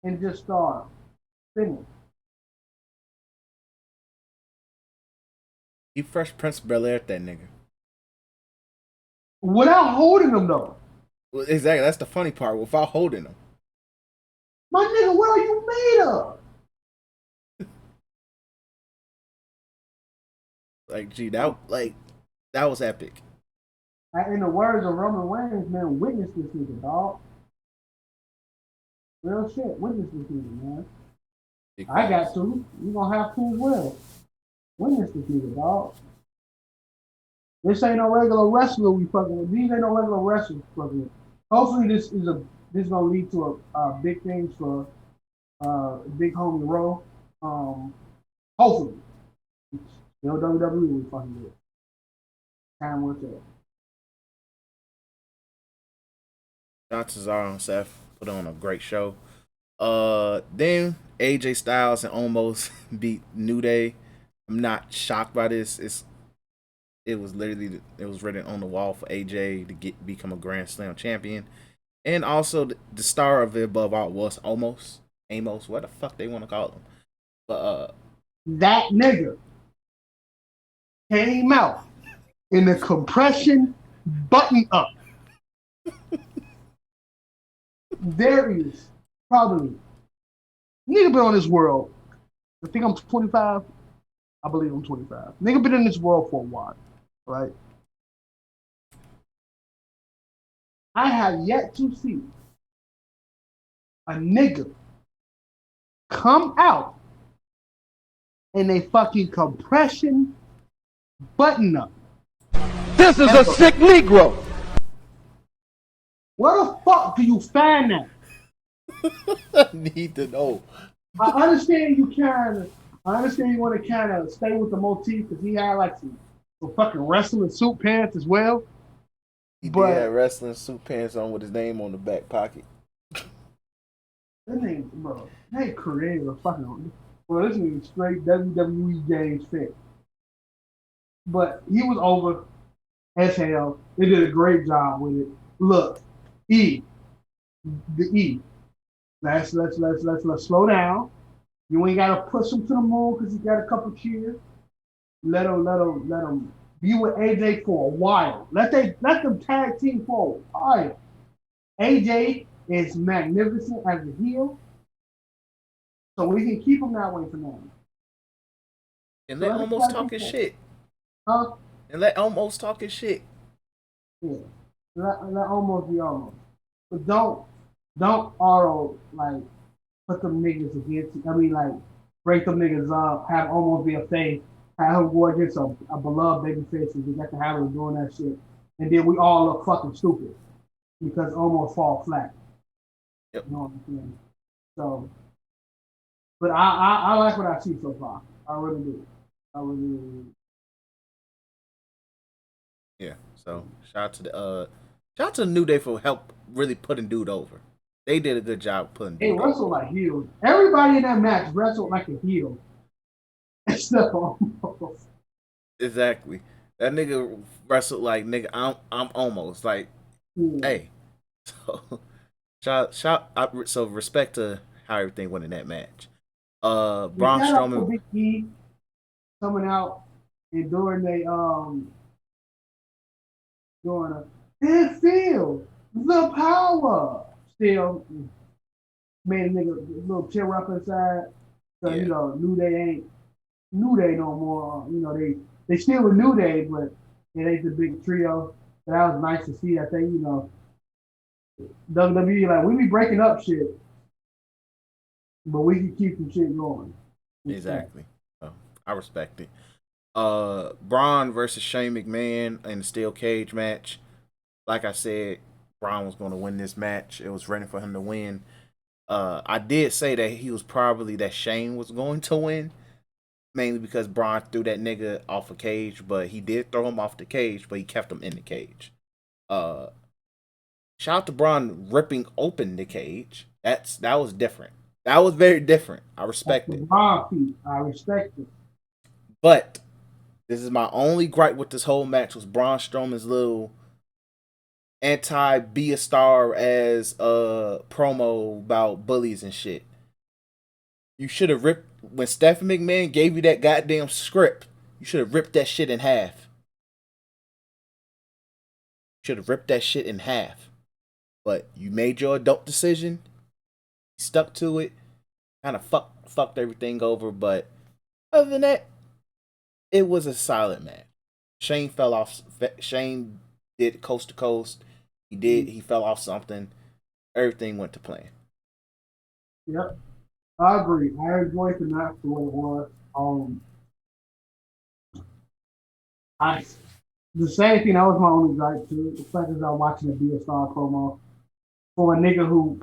Speaker 3: and just start spinning.
Speaker 1: He Fresh Prince of Bel Air that nigga.
Speaker 3: Without holding him though.
Speaker 1: Well, exactly. That's the funny part. Without holding him.
Speaker 3: My nigga, what are you made of?
Speaker 1: Like, gee, that was epic.
Speaker 3: In the words of Roman Reigns, man, witness this nigga, dog. Real shit, witness this nigga, man. I got to. You gonna have to as well. Witness this nigga, dog. This ain't no regular wrestler we fucking with. These ain't no regular wrestlers fucking with. Hopefully, this gonna lead to a big things for big homie Rowe. Hopefully, still WWE we fucking with. Time will tell.
Speaker 1: Shout out to Cesaro and Seth. Put on a great show. Then AJ Styles and almost beat New Day. I'm not shocked by this. It was written on the wall for AJ to become a Grand Slam champion, and also the star of it above all was Amos, what the fuck they want to call him, but
Speaker 3: that nigga came out in the compression button up. There is probably nigga been on this world. I think I'm 25. I believe I'm 25. Nigga been in this world for a while, right? I have yet to see a nigga come out in a fucking compression button up.
Speaker 4: This is a sick Negro.
Speaker 3: Where the fuck do you find that?
Speaker 1: I need to know.
Speaker 3: I understand you want to kind of stay with the motif because he had like some fucking wrestling suit pants as well.
Speaker 1: He did have wrestling suit pants on with his name on the back pocket.
Speaker 3: That name, bro. That ain't creative fucking. Well, this is straight WWE James fit. But he was over as hell. They did a great job with it. Look, the E. Let's slow down. You ain't gotta push him to the moon because he got a couple cheers. Let him be with AJ for a while. Let them tag team for a while. AJ is magnificent as a heel, so we can keep him that way for now.
Speaker 1: And let almost talking shit.
Speaker 3: Huh?
Speaker 1: And let almost talking shit.
Speaker 3: Yeah. Let almost be almost. But don't auto like put them niggas against. I mean, like break them niggas up. Have almost be a face. Have him go against a beloved baby face, and we got to have him doing that shit. And then we all look fucking stupid because almost fall flat.
Speaker 1: Yep.
Speaker 3: You know what I'm saying? So, but I like what I see so far. I really do. I really do.
Speaker 1: Yeah. So shout out to the New Day for help really putting dude over. They did a good job putting dude over.
Speaker 3: They wrestled like heels. Everybody in that match wrestled like a heel. Except almost.
Speaker 1: Exactly. That nigga wrestled like nigga. I'm almost like, hey. So respect to how everything went in that match. Braun Strowman
Speaker 3: Big E coming out and during a and feel the power. Still made a nigga a little tear up inside. So
Speaker 1: Yeah.
Speaker 3: New Day ain't New Day no more. They still with New Day, but it ain't the big trio. But that was nice to see. I think WWE like we be breaking up shit, but we can keep some shit going.
Speaker 1: Exactly. Oh, I respect it. Braun versus Shane McMahon in the steel cage match. Like I said, Braun was going to win this match. It was ready for him to win. I did say that Shane was going to win, mainly because Braun threw that nigga off a cage, but he did throw him off the cage, but he kept him in the cage. Uh, Shout out to Braun ripping open the cage. That was different. That was very different. I respect it.
Speaker 3: I respect it.
Speaker 1: But this is my only gripe with this whole match was Braun Strowman's little anti be a star as promo about bullies and shit. You should have ripped when Stephanie McMahon gave you that goddamn script. You should have ripped that shit in half. Should have ripped that shit in half. But you made your adult decision. Stuck to it. Kind of fucked everything over. But other than that, it was a solid match. Shane fell off. Shane did coast to coast. He fell off something. Everything went to plan.
Speaker 3: Yep, I agree. I enjoyed the match for what it was. I the same thing. That was my only gripe too. The fact is, I was watching the Be a Star promo for a nigga who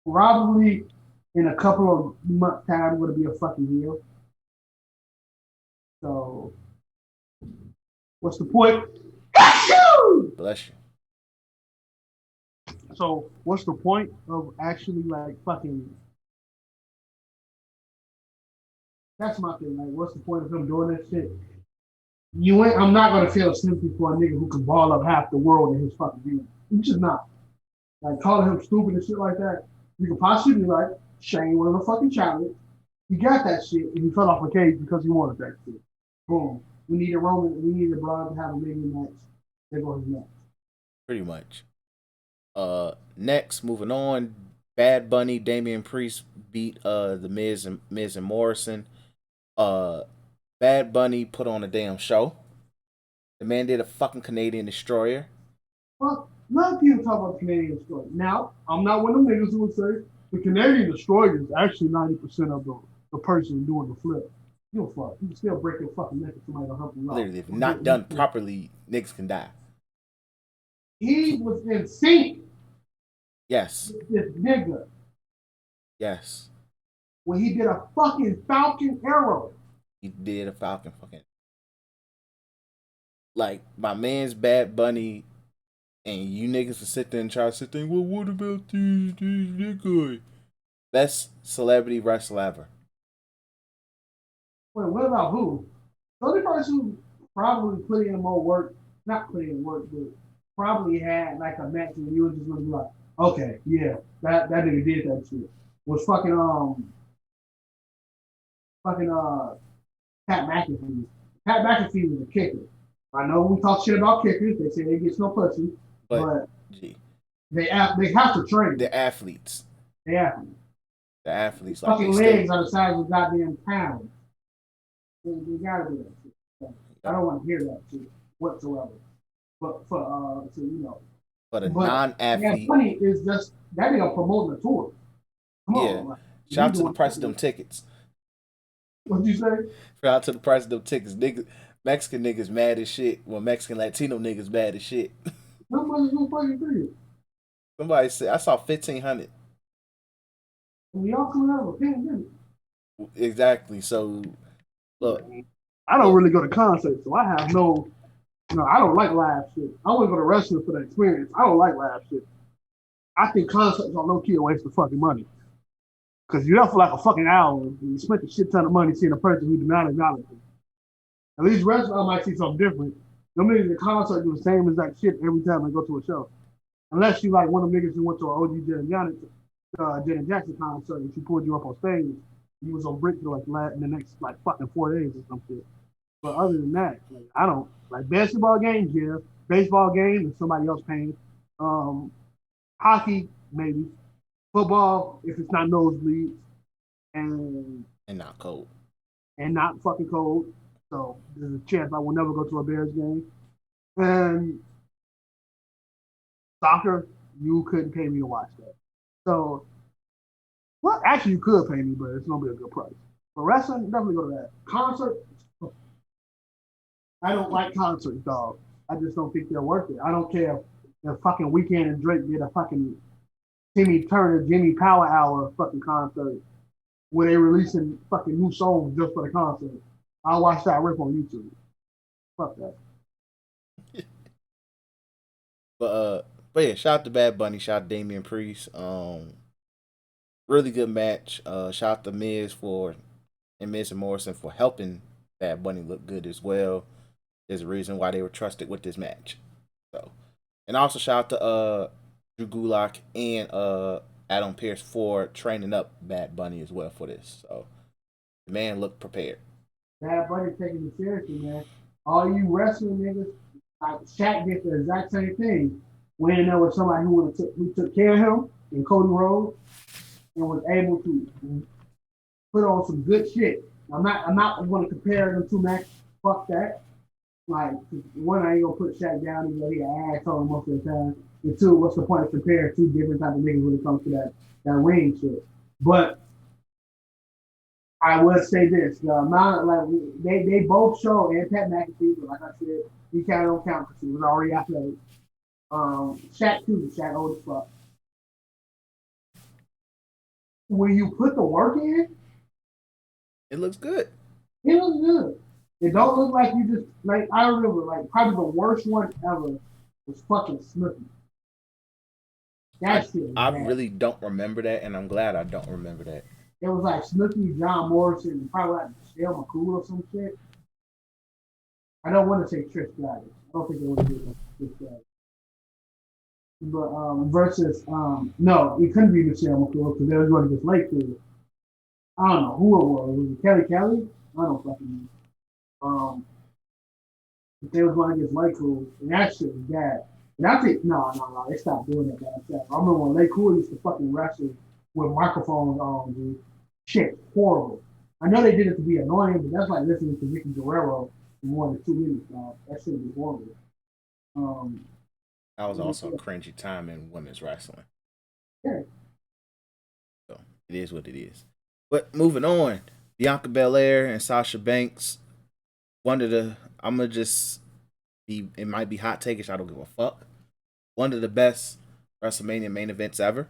Speaker 3: probably in a couple of months' time going to be a fucking heel. So, what's the point?
Speaker 1: Bless you.
Speaker 3: So, what's the point of actually like fucking? That's my thing. Like, what's the point of him doing that shit? I'm not gonna feel sympathy for a nigga who can ball up half the world in his fucking game. You just not. Like calling him stupid and shit like that. You could possibly be like Shane one of the fucking challenge. He got that shit and he fell off a cage because he wanted that shit. Boom. We needed Braun to have a million match. There goes his match.
Speaker 1: Pretty much. Next, moving on, Bad Bunny, Damian Priest beat the Miz and Morrison. Bad Bunny put on a damn show. The man did a fucking Canadian Destroyer.
Speaker 3: Well, a lot of people talk about the Canadian Destroyer. Now, I'm not one of them niggas who would say the Canadian Destroyer is actually 90% of the person doing the flip. You don't fuck. You can still break your fucking neck if somebody don't help you out.
Speaker 1: Literally, if not done properly, niggas can die.
Speaker 3: He was in sync.
Speaker 1: Yes.
Speaker 3: This nigga.
Speaker 1: Yes.
Speaker 3: When he did a fucking Falcon Arrow.
Speaker 1: He did a Falcon fucking. Like, my man's Bad Bunny, and you niggas will sit there and try to sit there, well, what about this guy? Best celebrity wrestler ever.
Speaker 3: Wait, what about who? The only person who probably put in more work, not put in work, but probably had like a match and you were just gonna be like, okay, yeah, that nigga did that shit. Was Pat McAfee. Pat McAfee was a kicker. I know we talk shit about kickers. They say they get no pussy, but they have to train.
Speaker 1: They're athletes.
Speaker 3: They athletes.
Speaker 1: The athletes.
Speaker 3: Like fucking legs are the size of goddamn pounds. They gotta do that shit. So I don't want to hear that shit whatsoever. But for
Speaker 1: But a non-athlete.
Speaker 3: Yeah, funny is just that nigga promoting the tour. Come on. Like,
Speaker 1: shout out to the price of them tickets.
Speaker 3: What'd you say?
Speaker 1: Shout out to the price of them tickets. Niggas, Mexican niggas mad as shit. Well, Mexican Latino niggas mad as shit.
Speaker 3: How much is no fucking ticket?
Speaker 1: Somebody said I saw 1,500.
Speaker 3: We all coming out of a pandemic.
Speaker 1: Exactly. So look,
Speaker 3: I don't really go to concerts, so I have no. I don't like live shit. I wouldn't go to wrestling for the experience. I don't like live shit. I think concerts are low key a waste of fucking money. Because you're there for like a fucking hour and you spent a shit ton of money seeing a person who do not acknowledge you. At least wrestling, I might see something different. Them niggas in concert do the same exact shit every time they go to a show. Unless you like one of them niggas who went to an OG Janet Jackson concert and she pulled you up on stage. You was on brick for like in the next like fucking 4 days or some shit. But other than that, like, I don't like basketball games. Yeah, baseball game if somebody else paying. Um, Hockey maybe. Football if it's not nosebleeds and
Speaker 1: And not cold.
Speaker 3: not fucking cold. So there's a chance I will never go to a Bears game. And soccer, you couldn't pay me to watch that. So, well, actually, you could pay me, but it's gonna be a good price. But wrestling, definitely go to that. Concert, I don't like concerts, dog. I just don't think they're worth it. I don't care if fucking Weekend and Drake did a fucking Timmy Turner, Jimmy Power Hour fucking concert where they releasing fucking new songs just for the concert. I'll watch that rip on YouTube. Fuck that.
Speaker 1: But yeah, shout out to Bad Bunny, shout out to Damian Priest. Really good match. Shout out to Miz and Morrison for helping Bad Bunny look good as well. There's a reason why they were trusted with this match. So, and also shout out to Drew Gulak and Adam Pearce for training up Bad Bunny as well for this. So the man looked prepared.
Speaker 3: Bad Bunny taking it seriously, man. All you wrestling niggas, like Shaq did the exact same thing. Went in there with somebody who took care of him in Cody Rhodes and was able to put on some good shit. I'm not going to compare them two matches. Fuck that. Like one, I ain't gonna put Shaq down even though he an asshole most of the time. And two, what's the point of comparing two different type of niggas when it comes to that ring shit? But I will say this: the amount like they both show and Pat McAfee, but like I said, he kind of don't count because he was already athletic. Shaq too, Shaq old as fuck. When you put the work in,
Speaker 1: It looks good.
Speaker 3: it looks good. It don't look like you just like I remember like probably the worst one ever was fucking Snooki. That shit was
Speaker 1: I
Speaker 3: bad.
Speaker 1: really don't remember that, and I'm glad I don't remember that.
Speaker 3: It was like Snooki, John Morrison, and probably like Michelle McCool or some shit. I don't want to say Trish Stratus. I don't think it would be Trish Stratus. But versus no, it couldn't be Michelle McCool because they were going against Lake Crew. I don't know who it was. Was it Kelly Kelly? I don't fucking know. But they was going against Lake Crew, and that shit was bad. And I think no, they stopped doing that bad stuff. I remember when Lake Crew used to fucking wrestle with microphones on, dude. Shit, horrible. I know they did it to be annoying, but that's like listening to Vicky Guerrero for more than 2 minutes. That shit would be horrible.
Speaker 1: That was also a cringy time in women's wrestling.
Speaker 3: Yeah.
Speaker 1: So it is what it is. But moving on, Bianca Belair and Sasha Banks. One of the I'm gonna just be it might be hot takish. I don't give a fuck. One of the best WrestleMania main events ever.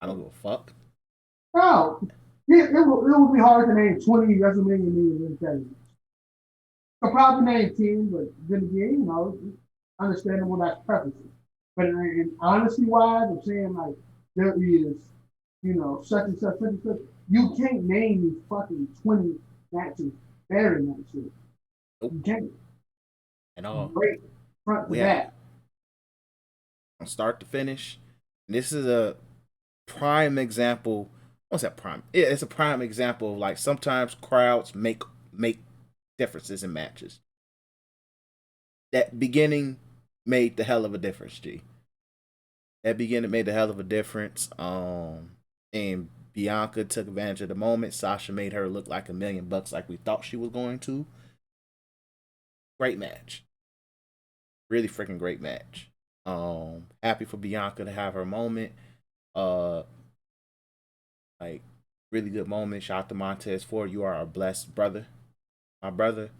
Speaker 1: I don't give a fuck.
Speaker 3: Oh, it would be hard to name 20 WrestleMania main events. I could probably name 10, but then again, you know, understandable that's preferences. But in honesty wise, I'm saying like there is, you know, such and such. You can't name these fucking 20 matches better than that shit.
Speaker 1: Nope.
Speaker 3: You can't.
Speaker 1: At all.
Speaker 3: Great front to back.
Speaker 1: From start to finish. And this is a prime example. What's that prime? Yeah, it's a prime example of like sometimes crowds make differences in matches. That beginning made the hell of a difference, G. That beginning made the hell of a difference. And Bianca took advantage of the moment. Sasha made her look like $1,000,000 like we thought she was going to. Great match. Really freaking great match. Happy for Bianca to have her moment. Like really good moment. Shout out to Montez Ford. You are a blessed brother. My brother.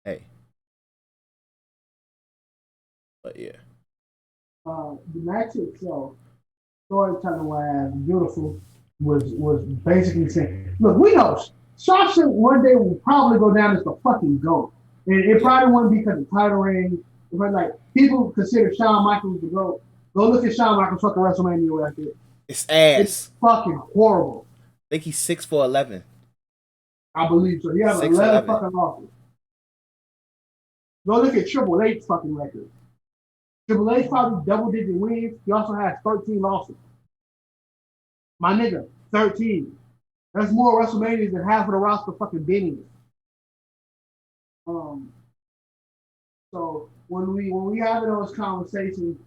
Speaker 1: Hey. But yeah.
Speaker 3: The match itself, storytelling wise, beautiful, was basically saying, look, we know Sasha one day will probably go down as the fucking GOAT. And it probably wouldn't be because of title reign. But like people consider Shawn Michaels the GOAT. Go look at Shawn Michaels fucking WrestleMania record.
Speaker 1: It's ass.
Speaker 3: It's fucking horrible.
Speaker 1: I think he's 6'11".
Speaker 3: I believe so. He has 11 fucking losses. Go look at Triple H's fucking record. Triple H probably double-digit wins. He also has 13 losses. My nigga, 13. That's more WrestleManias than half of the roster fucking been in. So when we having those conversations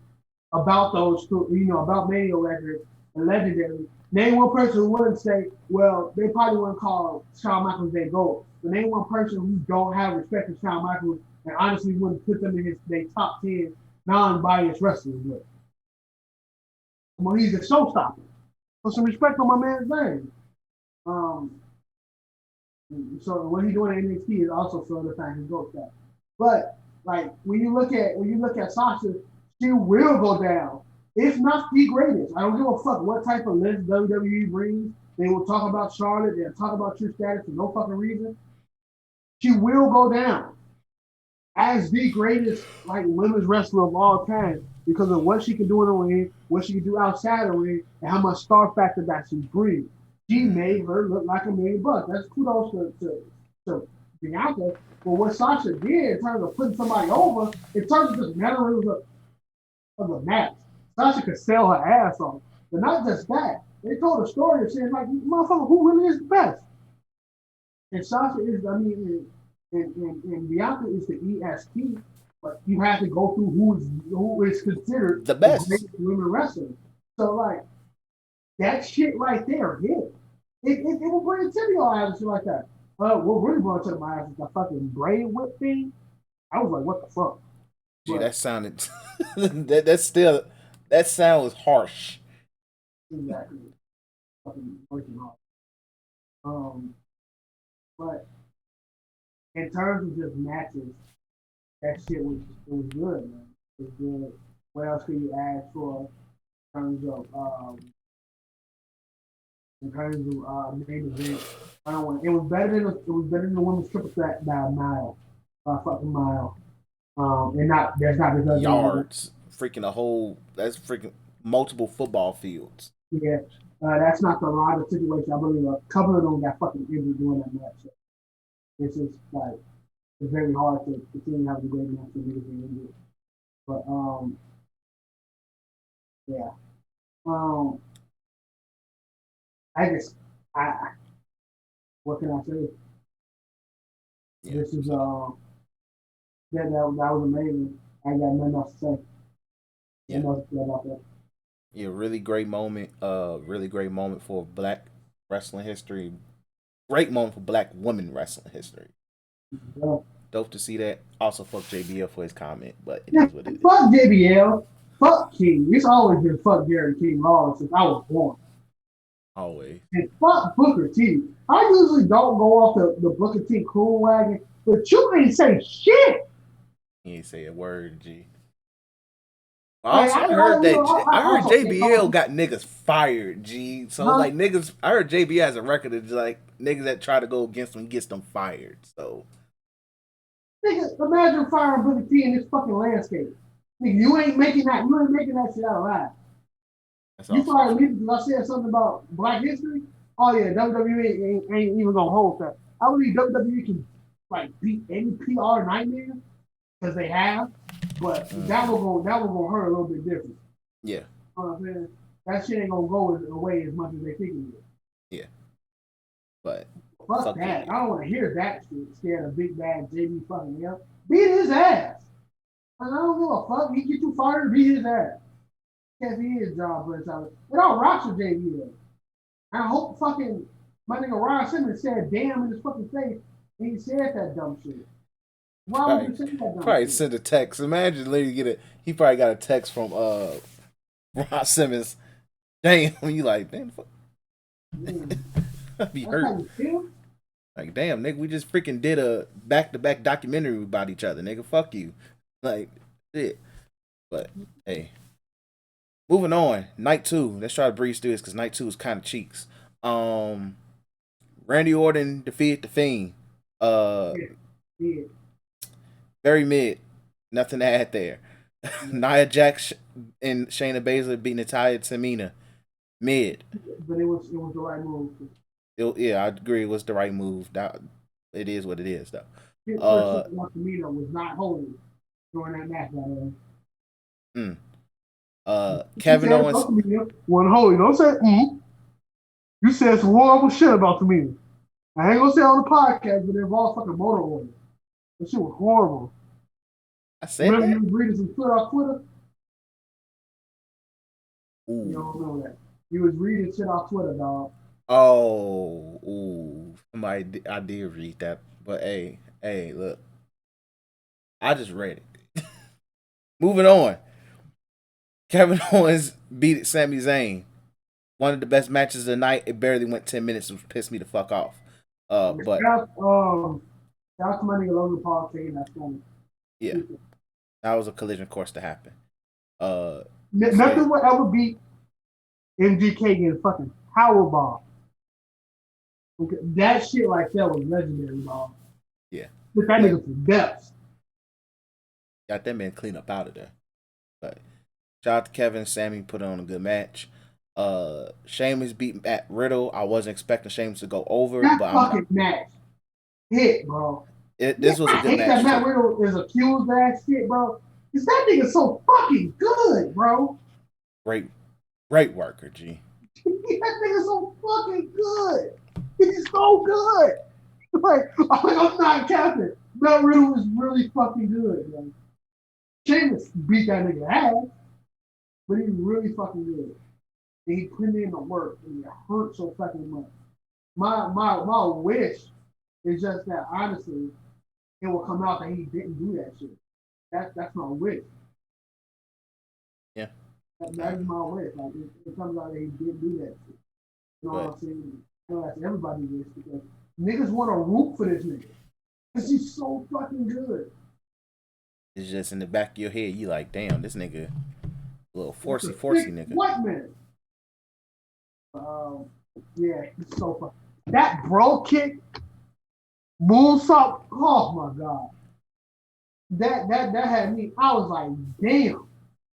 Speaker 3: about those two, about Mania records and Legendary, name one person who wouldn't say, well, they probably wouldn't call Shawn Michaels their GOAT. But name one person who don't have respect for Shawn Michaels and honestly wouldn't put them in their top 10 non-biased wrestlers with. Well, he's a showstopper. Put some respect on my man's name. So what he's doing in NXT is also solidifying his GOAT status. But like when you look at Sasha, she will go down. If not the greatest. I don't give a fuck what type of list WWE brings. They will talk about Charlotte. They'll talk about Trish Stratus for no fucking reason. She will go down as the greatest like women's wrestler of all time because of what she can do in the ring, what she can do outside the ring, and how much star factor that she brings. She made her look like $1,000,000. That's kudos to Bianca. But what Sasha did in terms of putting somebody over, in terms of just mannerisms of the match, Sasha could sell her ass off. But not just that. They told a story of saying, like, motherfucker, who really is the best? And Sasha is, and Bianca is the EST, but you have to go through who is considered
Speaker 1: the best
Speaker 3: women wrestler. So, like, that shit right there, it will bring attention to our ass shit like that. What really brought to my ass is the fucking brain whip thing. I was like, what the fuck?
Speaker 1: Gee, that sounded that sound was harsh.
Speaker 3: Exactly. Fucking working hard. But in terms of just matches, that shit was good, man. It was good. What else could you ask for in terms of main event? I don't want. It was better than the women's triple threat by a mile, fucking mile. And not that's not because
Speaker 1: yards, freaking a whole. That's freaking multiple football fields.
Speaker 3: Yeah, that's not the lot of situation. I believe a couple of them got fucking injured during that match. So it's just like it's very hard to continue having a great match and niggas being injured. But yeah. I what can I say?
Speaker 1: Yeah,
Speaker 3: This is that was amazing. I got nothing else to say.
Speaker 1: Yeah.
Speaker 3: Nothing else to say about that.
Speaker 1: Yeah, really great moment. Really great moment for Black wrestling history. Great moment for Black women wrestling history.
Speaker 3: Yeah.
Speaker 1: Dope to see that. Also, fuck JBL for his comment, but it is what it is.
Speaker 3: Fuck JBL. Fuck King. It's always been fuck Gary King Law since I was born.
Speaker 1: Always.
Speaker 3: And fuck Booker T. I usually don't go off the Booker T cool wagon, but you ain't say shit.
Speaker 1: He ain't say a word, G. Also, I heard JBL got niggas fired, G. So like niggas, I heard JBL has a record of like niggas that try to go against him, he gets them fired. So,
Speaker 3: nigga, imagine firing Booker T in this fucking landscape. Nigga, you ain't making that shit out alive. You fired me because I said something about Black history. Oh yeah, WWE ain't even gonna hold that. I believe WWE can like beat any PR nightmare because they have. But that will go hurt a little bit different.
Speaker 1: Yeah.
Speaker 3: You know what I'm saying? That shit ain't gonna go away as much as they think it will.
Speaker 1: Yeah. But
Speaker 3: fuck that. I don't want to hear that shit. Scared of big bad JB fucking hell. Beat his ass. And I don't give a fuck. He get you fired to beat his ass. Can't see his job for himself. It all rocks with JB. I hope fucking my nigga Ron Simmons said damn in his fucking face and he said that dumb shit. Why would you say that dumb
Speaker 1: probably
Speaker 3: shit?
Speaker 1: send a text. Imagine lady he probably got a text from Ron Simmons. Damn, you like, damn fuck. Be hurt. Like, damn, nigga, we just freaking did a back-to-back documentary about each other, nigga. Fuck you. Like, shit. But, hey. Moving on. Night 2. Let's try to breeze through this because Night 2 is kind of cheeks. Randy Orton defeated The Fiend. Very mid. Nothing to add there. Nia Jax and Shayna Baszler beating Natalya and Tamina. Mid.
Speaker 3: But it was the right move.
Speaker 1: Yeah, I agree. It was the right move. It is what it is, though.
Speaker 3: Tamina was not holy during that match.
Speaker 1: Kevin Owens.
Speaker 3: One holy. Don't say You said some horrible shit about Tamina. I ain't gonna say it on the podcast, but it involved fucking motor oil. That shit was horrible.
Speaker 1: I said
Speaker 3: Remember
Speaker 1: that.
Speaker 3: you was reading some shit off Twitter?
Speaker 1: Ooh.
Speaker 3: You don't know that. You was reading shit off Twitter, dog.
Speaker 1: Oh, ooh. I did read that, but hey, look, I just read it. Moving on. Kevin Owens beat Sami Zayn. One of the best matches of the night. It barely went 10 minutes, which pissed me the fuck off. But
Speaker 3: That's my nigga Logan Paul taking that phone.
Speaker 1: yeah, that was a collision course to happen.
Speaker 3: Nothing will ever beat MGK getting fucking powerbomb. Okay, that shit like that was legendary, dog.
Speaker 1: Yeah,
Speaker 3: Put that nigga to depths.
Speaker 1: Got that man clean up out of there. But shout out to Kevin. Sammy put on a good match. Sheamus beat Matt Riddle. I wasn't expecting Sheamus to go over,
Speaker 3: That
Speaker 1: but
Speaker 3: fucking match hit, bro.
Speaker 1: This was a good match.
Speaker 3: I hate that Matt Riddle is accused of that shit, bro. Cause that nigga so fucking good, bro.
Speaker 1: Great worker, G.
Speaker 3: That nigga so fucking good. He's so good. Like I'm not capping. Matt Riddle is really fucking good, man. Sheamus beat that nigga ass, but he's really fucking good. And he put in the work, and it hurt so fucking much. My wish is just that honestly, it will come out that he didn't do that shit. That's my wish.
Speaker 1: Yeah.
Speaker 3: That is my wish. Like it comes out that he didn't do that shit. You know what I'm saying? You know, that's everybody's wish because niggas want to root for this nigga. Cause he's so fucking good.
Speaker 1: It's just in the back of your head, you like, damn, this nigga, a little forcey nigga.
Speaker 3: What man? Yeah, he's so fucking. That bro kick, moonsault. Oh my god, that had me. I was like, damn.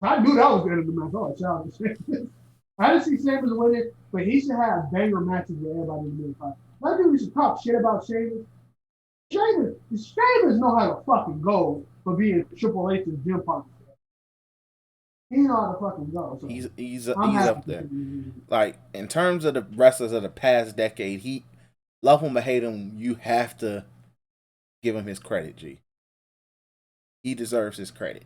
Speaker 3: I knew that was the end of the match. Oh, shout out to Sheamus. I didn't see Sheamus winning, but he should have banger matches with everybody in the fight. I think we should talk shit about Sheamus. Sheamus know how to fucking go for being Triple H's gym partner. He know how to fucking go. So
Speaker 1: He's up there. Like in terms of the wrestlers of the past decade, he love him or hate him, you have to give him his credit, G. He deserves his credit.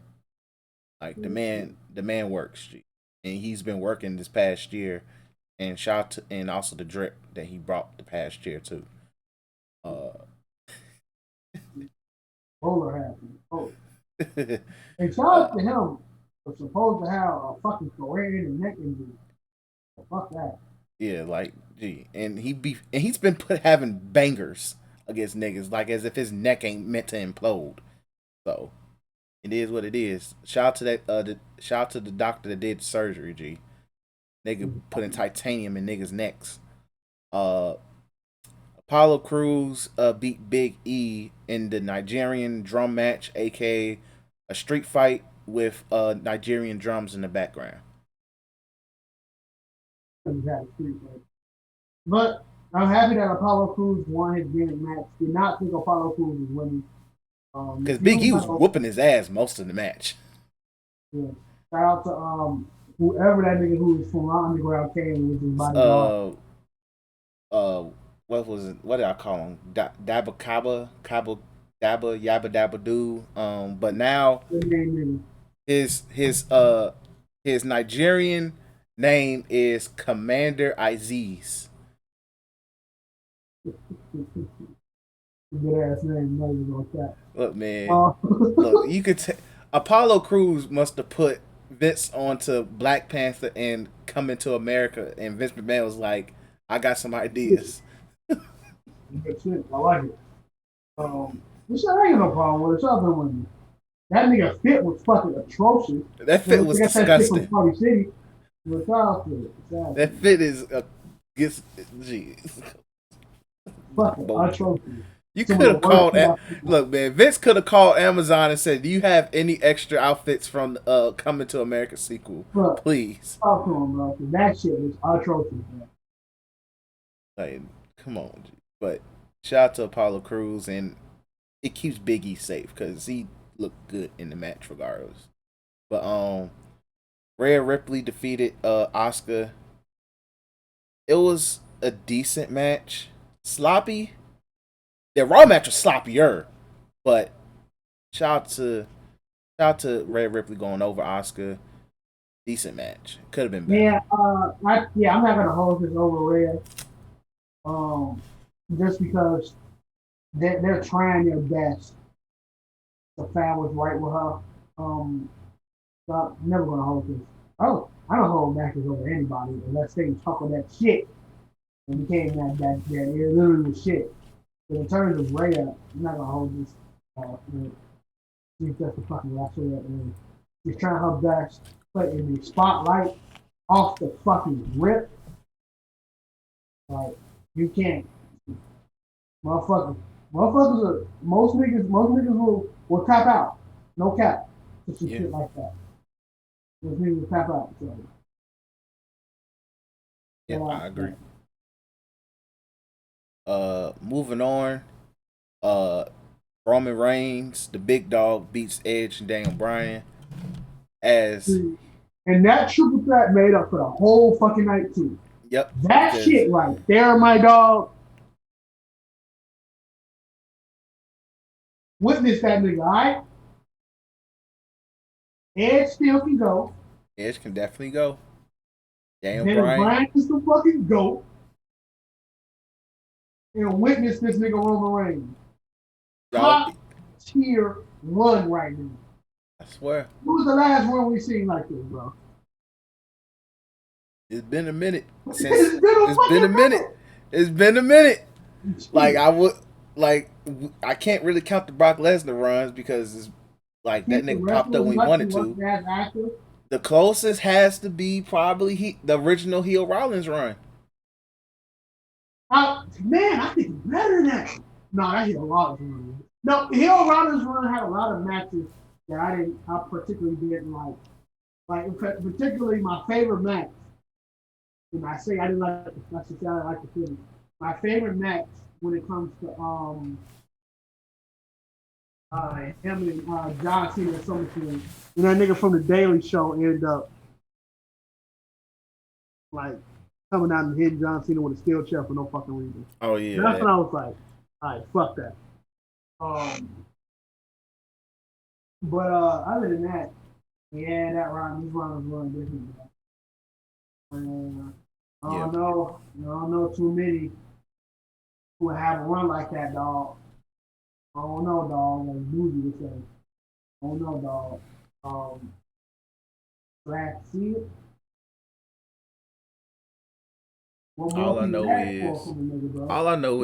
Speaker 1: Like the man works, G, and he's been working this past year, and and also the drip that he brought the past year too.
Speaker 3: Bowler happened. Oh. And shout out to him for supposed to have a fucking career in the neck injury. So fuck that.
Speaker 1: Yeah, like G, and he's been having bangers against niggas, like as if his neck ain't meant to implode. So it is what it is. Shout out to that. Shout out to the doctor that did the surgery, G. Nigga putting titanium in niggas' necks. Apollo Crews beat Big E in the Nigerian drum match, aka a street fight with Nigerian drums in the background.
Speaker 3: But I'm happy that Apollo Crews won his gimmick match. Did not think Apollo Crews was winning.
Speaker 1: Because Big E was whooping his ass most of the match.
Speaker 3: Yeah. Shout out to whoever that nigga who was from Underground came with his body.
Speaker 1: What was it? What did I call him? Dabba Dabba Yabba Dabba Doo. But now his Nigerian name is Commander Aziz.
Speaker 3: Good ass name, not even like that.
Speaker 1: Look, man. Look, you could Apollo Crews must have put Vince onto Black Panther and Coming to America, and Vince McMahon was like, "I got some ideas."
Speaker 3: Good shit. I like it. This shit ain't no problem with it. Y'all been winning. That nigga fit was fucking atrocious.
Speaker 1: That fit was disgusting. That fit is
Speaker 3: fucking atrocious.
Speaker 1: You could have called. Look, man, Vince could have called Amazon and said, "Do you have any extra outfits from Coming to America sequel, please?"
Speaker 3: Talk to him, bro. That shit was atrocious, man.
Speaker 1: Like, come on, but shout out to Apollo Crews, and it keeps Big E safe because he looked good in the match regardless. But Rhea Ripley defeated Asuka. It was a decent match. Sloppy. The Raw match was sloppier, but shout out to Rhea Ripley going over Oscar. Decent match. Could have been better.
Speaker 5: Yeah, I'm not gonna hold this over Red. Just because they're trying their best. The fan was right with her. So I'm never gonna hold this. Oh, I don't hold matches over anybody unless they talk that shit and became that literally shit. But in terms of Rhea, I'm not gonna hold this. She's just a fucking wrestler and she's trying her best, put in the spotlight off the fucking rip. Like you can't, motherfuckers. Motherfuckers are most niggas will tap out. No cap. To some shit like that. Most niggas will tap out. So.
Speaker 1: Yeah, I agree. Moving on. Roman Reigns, the big dog, beats Edge and Daniel Bryan.
Speaker 5: And that triple threat made up for the whole fucking night too.
Speaker 1: Yep.
Speaker 5: That shit right there, my dog. Witness that nigga, alright? Edge still can go.
Speaker 1: Edge can definitely go.
Speaker 5: Daniel Bryan is the fucking GOAT. And witness this nigga Roman Reigns. Top tier run right now.
Speaker 1: I swear.
Speaker 5: Who was the last one we seen like this, bro?
Speaker 1: It's been a minute. It's been a minute. Like I can't really count the Brock Lesnar runs because it's like that nigga popped up when he wanted to. The closest has to be probably the original heel Rollins run.
Speaker 5: Man, I think better than that. No, that heel Rollins run. No, heel Rollins run had a lot of matches that I particularly didn't like. Like particularly my favorite match. And I say I didn't like I should say I like the finish. My favorite match when it comes to him and John Cena at SummerSlam. And that nigga from the Daily Show ended up like coming out and hitting John Cena with a steel chair for no fucking reason.
Speaker 1: Oh yeah.
Speaker 5: And that's when I was like, alright, fuck that. But other than that, yeah, that Rollins run different. I don't know too many who would have a run like that, dog. I don't know, dog. Like Boozy would say. I don't know, dog. Glad to see it.
Speaker 1: All I know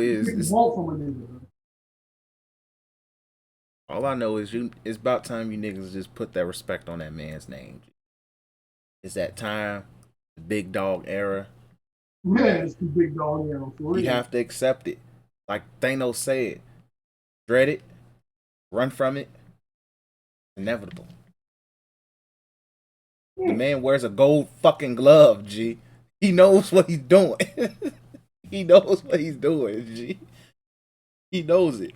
Speaker 1: is it's about time you niggas just put that respect on that man's name. It's that time, the big dog era.
Speaker 5: Yeah, it's the big dog era.
Speaker 1: You have to accept it. Like Thanos said, dread it, run from it, inevitable. The man wears a gold fucking glove, G. He knows what he's doing. He knows what he's doing, G. He knows it.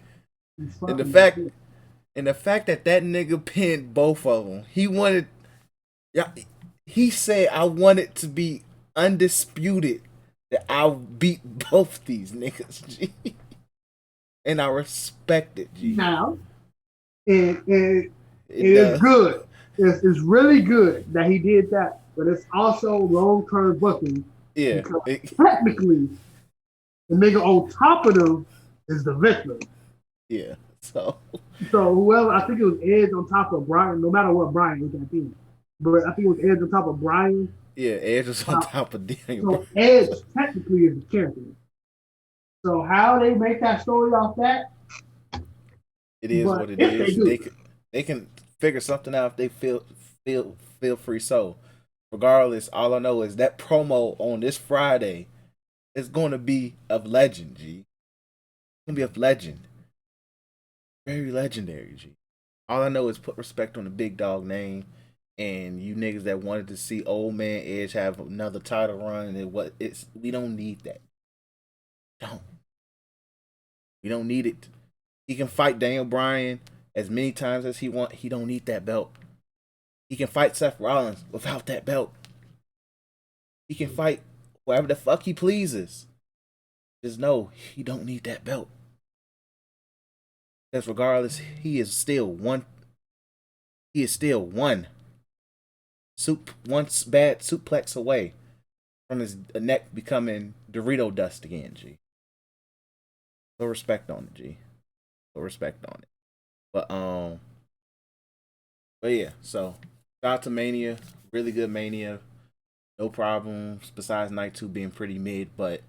Speaker 1: And the fact that nigga pinned both of them, he said, I want it to be undisputed that I'll beat both these niggas, G. And I respect it, G.
Speaker 5: Now, it is good. It's really good that he did that, but it's also long-term booking.
Speaker 1: Yeah.
Speaker 5: Technically, the nigga on top of them is the victim.
Speaker 1: Yeah. So
Speaker 5: whoever, I think it was Edge on top of Bryan, no matter what Bryan was that team. But I think it was Edge on top of Bryan.
Speaker 1: Yeah, Edge was on top of Daniel.
Speaker 5: So Edge technically is the champion. So how they make that story off that?
Speaker 1: It is what it is. They can figure something out if they feel free. So regardless, all I know is that promo on this Friday is going to be of legend, G. It's going to be of legend. Very legendary, G. All I know is put respect on the big dog name. And you niggas that wanted to see old man Edge have another title run, we don't need that. We don't need it. He can fight Daniel Bryan as many times as he wants. He don't need that belt. He can fight Seth Rollins without that belt. He can fight whoever the fuck he pleases just know he don't need that belt. Because regardless, he is still one bad suplex away from his neck becoming Dorito dust again, G. No respect on it, G. No respect on it. But but yeah, so shout out to Mania. Really good Mania. No problems besides night two being pretty mid, but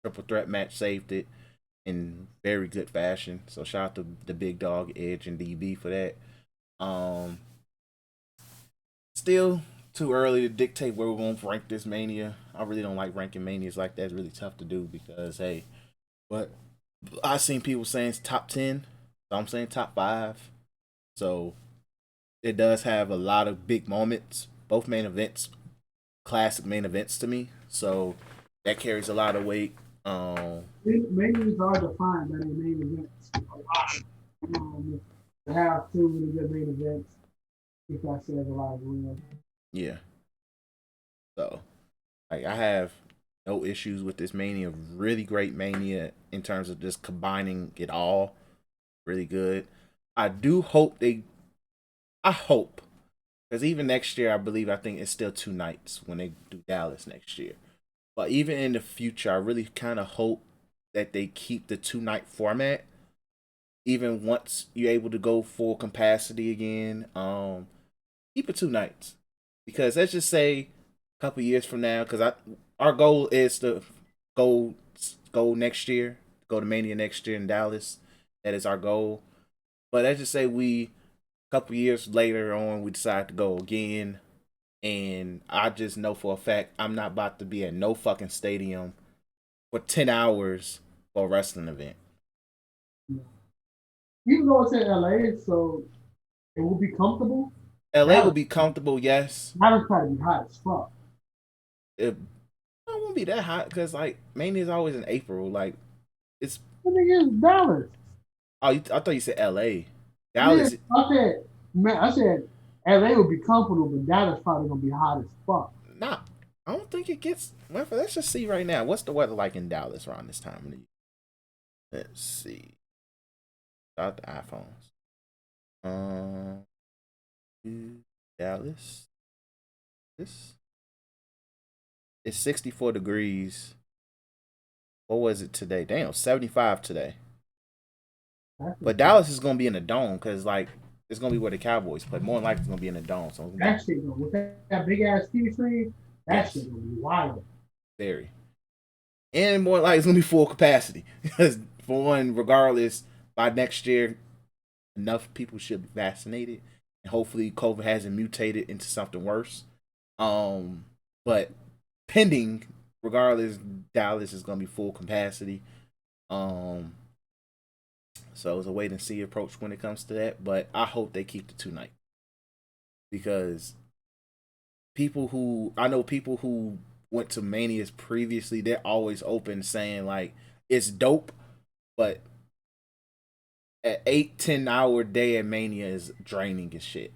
Speaker 1: triple threat match saved it in very good fashion. So shout out to the big dog Edge and DB for that. Um Still too early to dictate where we're going to rank this Mania. I really don't like ranking Manias like that. It's really tough to do because hey, but I've seen people saying it's top 10. So I'm saying top 5. So it does have a lot of big moments. Both main events, classic main events to me. So that carries a lot of weight.
Speaker 5: Maybe it's hard to find that in main events. A lot. To have two really good main events, I think that says a lot as well.
Speaker 1: Yeah. So like I have no issues with this Mania. Really great Mania in terms of just combining it all. Really good. I do hope they. I hope because even next year, I think it's still 2 nights when they do Dallas next year. But even in the future, I really kind of hope that they keep the 2 night format. Even once you're able to go full capacity again, keep it 2 nights because let's just say a couple years from now, because our goal is to go go next year, go to Mania next year in Dallas. That is our goal. But let's just say we a couple years later on we decide to go again, and I just know for a fact I'm not about to be at no fucking stadium for 10 hours for a wrestling event.
Speaker 5: Even though it's in LA, so it will be comfortable.
Speaker 1: LA will
Speaker 5: Dallas,
Speaker 1: be comfortable, yes.
Speaker 5: Dallas probably be hot as fuck.
Speaker 1: It won't be that hot because like Mania is always in April. Like it's
Speaker 5: The thing is Dallas.
Speaker 1: I thought you said LA.
Speaker 5: Yeah,
Speaker 1: Dallas,
Speaker 5: I said LA will be comfortable, but Dallas probably gonna be hot as fuck.
Speaker 1: nah. I don't think it gets. Let's just see right now. What's the weather like in Dallas around this time of the year? Let's see. Out the iPhones. Um, Dallas. This it's 64 degrees. What was it today? Damn, 75 today. But Dallas is gonna be in the dome because like it's gonna be where the Cowboys play. More than likely, it's gonna be in the dome. So
Speaker 5: That shit gonna with that big ass TV screen, that
Speaker 1: yes,
Speaker 5: shit gonna be wild.
Speaker 1: very. And more like it's gonna be full capacity because for one, regardless, by next year, enough people should be vaccinated, and hopefully COVID hasn't mutated into something worse. But pending, regardless, Dallas is gonna be full capacity. Um, so it's a wait and see approach when it comes to that. But I hope they keep the 2 night because people who went to Manias previously, they're always open saying like it's dope, but an 8-10 hour day at Mania is draining as shit.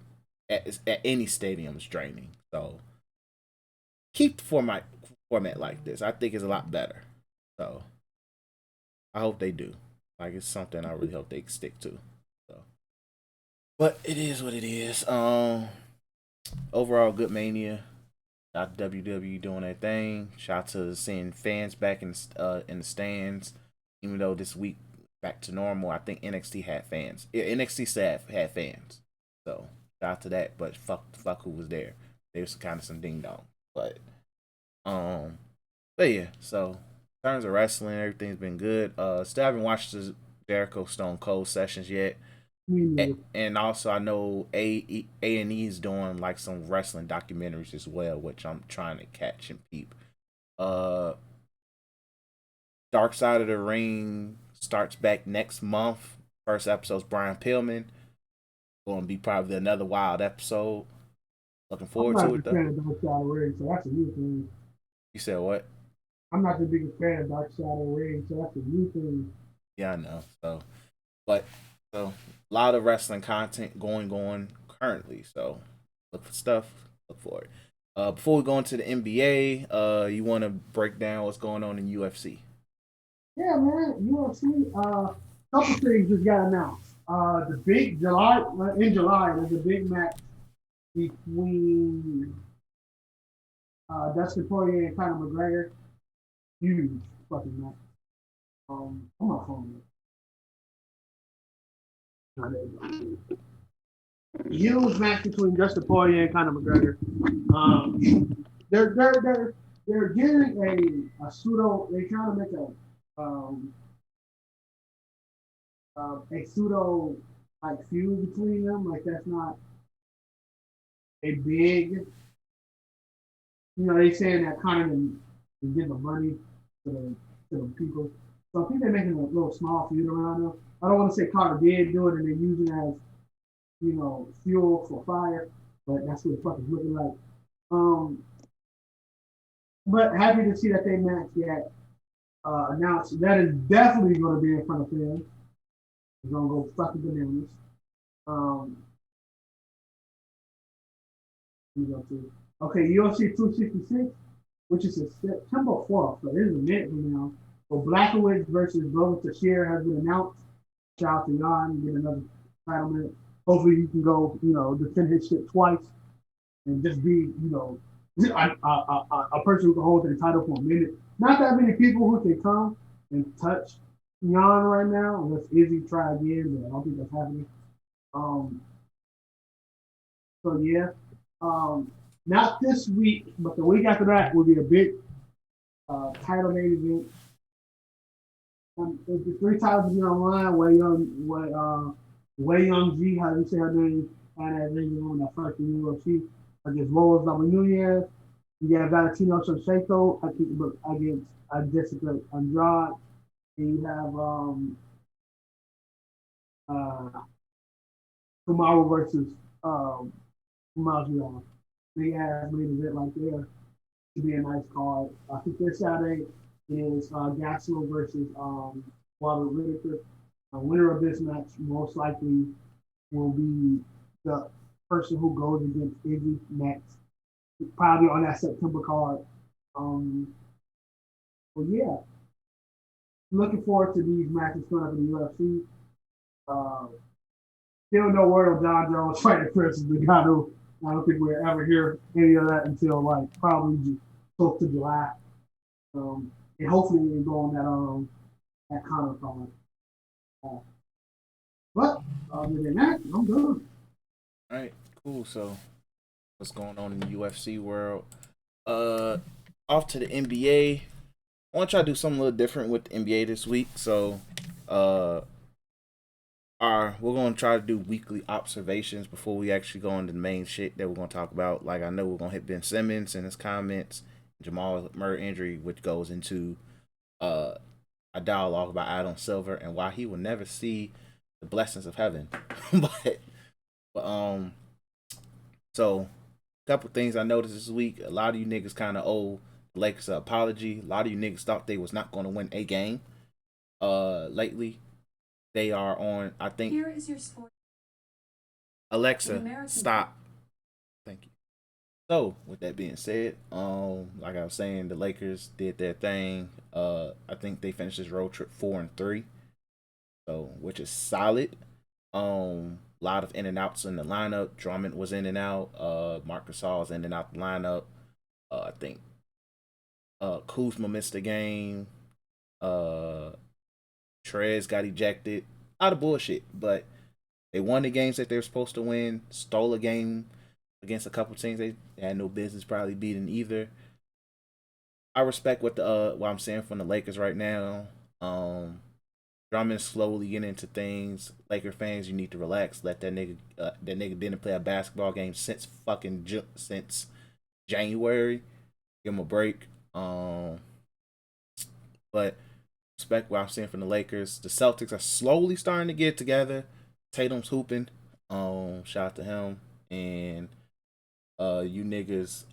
Speaker 1: At any stadium is draining. So keep the format like this. I think it's a lot better. So I hope they do. Like it's something I really hope they stick to. So, but it is what it is. Overall good Mania. Shout out to WWE doing their thing. Shout out to seeing fans back in the stands. Even though this week back to normal, I think NXT had fans. Yeah, NXT staff had fans. So shout out to that. But fuck who was there. There was kind of some ding dong. Um, but yeah. So in terms of wrestling, everything's been good. Still haven't watched the Jericho Stone Cold sessions yet. And also, I know A&E is doing like some wrestling documentaries as well, which I'm trying to catch and peep. Uh, Dark Side of the Ring starts back next month. First episode's Brian Pillman. Going to be probably another wild episode. Looking
Speaker 5: I'm
Speaker 1: forward
Speaker 5: not
Speaker 1: to
Speaker 5: a
Speaker 1: it
Speaker 5: big
Speaker 1: though.
Speaker 5: fan of Dark Side of the Ring, so that's a new thing.
Speaker 1: You said what?
Speaker 5: I'm not the biggest fan of Dark Side of the Ring, so that's a new thing.
Speaker 1: Yeah, I know. But so a lot of wrestling content going on currently. So look for stuff. Look for it. Before we go into the NBA, you want to break down what's going on in UFC?
Speaker 5: Yeah, man, UFC. Couple things just got announced. The big July in July, there's a big match between Dustin Poirier and Conor McGregor. Huge fucking match. I'm not phone. Huge match between Dustin Poirier and Conor McGregor. They're they're they're they're getting a pseudo. They're trying to make a pseudo like feud between them. Like that's not a big. They saying that Conor is giving the money to the people. So I think they're making a little small feud around them. I don't want to say Conor did do it and they're using it as fuel for fire, but that's what the fuck is looking like. Um, but happy to see that they match yet announced. That is definitely going to be in front of fans. It's going to go fucking bananas. Um, okay, UFC 266, which is September 4th, so this is a minute from now. So Blackowitz versus Glover Teixeira has been announced. Shout out to Jan, get another title minute. Hopefully he can go, defend his shit twice and just be, a person who can hold the title for a minute. Not that many people who can come and touch Jan right now, unless Izzy try again, but I don't think that's happening. Um, so yeah, not this week, but the week after that will be a big title main event. If the three titles get online, Wei Young G, how do you say her name? And that name on that first in UFC against Rose Namajunas. You got Valentino Shevchenko, I think, against Jessica Andrade. And you have uh, Kamaru versus Masvidal. Big ass main event like there to be a nice card. I think this Saturday is Gastelum versus Wilder Whitaker. The winner of this match most likely will be the person who goes against Izzy next, probably on that September card. But yeah, looking forward to these matches coming up in the UFC. Uh, Still no word on John Jones fighting Chris Ngannou. I don't think we'll ever hear any of that until like probably close to July. And hopefully we go on that Connor card. Uh, but other than that, I'm done.
Speaker 1: All right, cool. So, what's going on in the UFC world? Uh, Off to the NBA. I want to try to do something a little different with the NBA this week. So, uh, we're gonna try to do weekly observations before we actually go into the main shit that we're gonna talk about. Like I know we're gonna hit Ben Simmons and his comments, Jamal Murray injury, which goes into uh a dialogue about Adam Silver and why he will never see the blessings of heaven. but but so a couple things I noticed this week. A lot of you niggas kind of owe the Lakers an apology. A lot of you niggas thought they was not going to win a game. Lately they are on. I think. Here is your sport. Alexa, stop. Thank you. So, with that being said, like I was saying, the Lakers did their thing. I think they finished this road trip 4-3, so which is solid. A lot of in and outs in the lineup. Drummond was in and out. Marcus Gasol was in and out the lineup. I think Kuzma missed the game. Uh, Trez got ejected. A lot of bullshit, but they won the games that they were supposed to win. Stole a game against a couple teams they had no business probably beating either. I respect what I'm saying from the Lakers right now. Drummond slowly getting into things. Laker fans, you need to relax. Let that nigga didn't play a basketball game since January. Give him a break. But respect what I'm saying from the Lakers. The Celtics are slowly starting to get together. Tatum's hooping. Shout out to him. And you niggas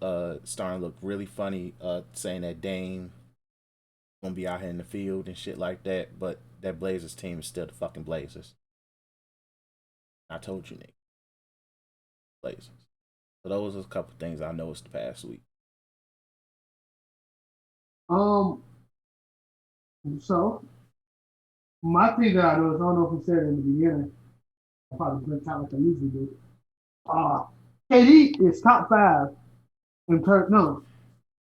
Speaker 1: starting to look really funny saying that Dame gonna be out here in the field and shit like that, but that Blazers team is still the fucking Blazers. I told you niggas. Blazers. So those are a couple things I noticed the past week.
Speaker 5: Um, so My thing that I know is I don't know if we said it in the beginning. I probably blinked out like I usually do. Uh, KD is top five in no,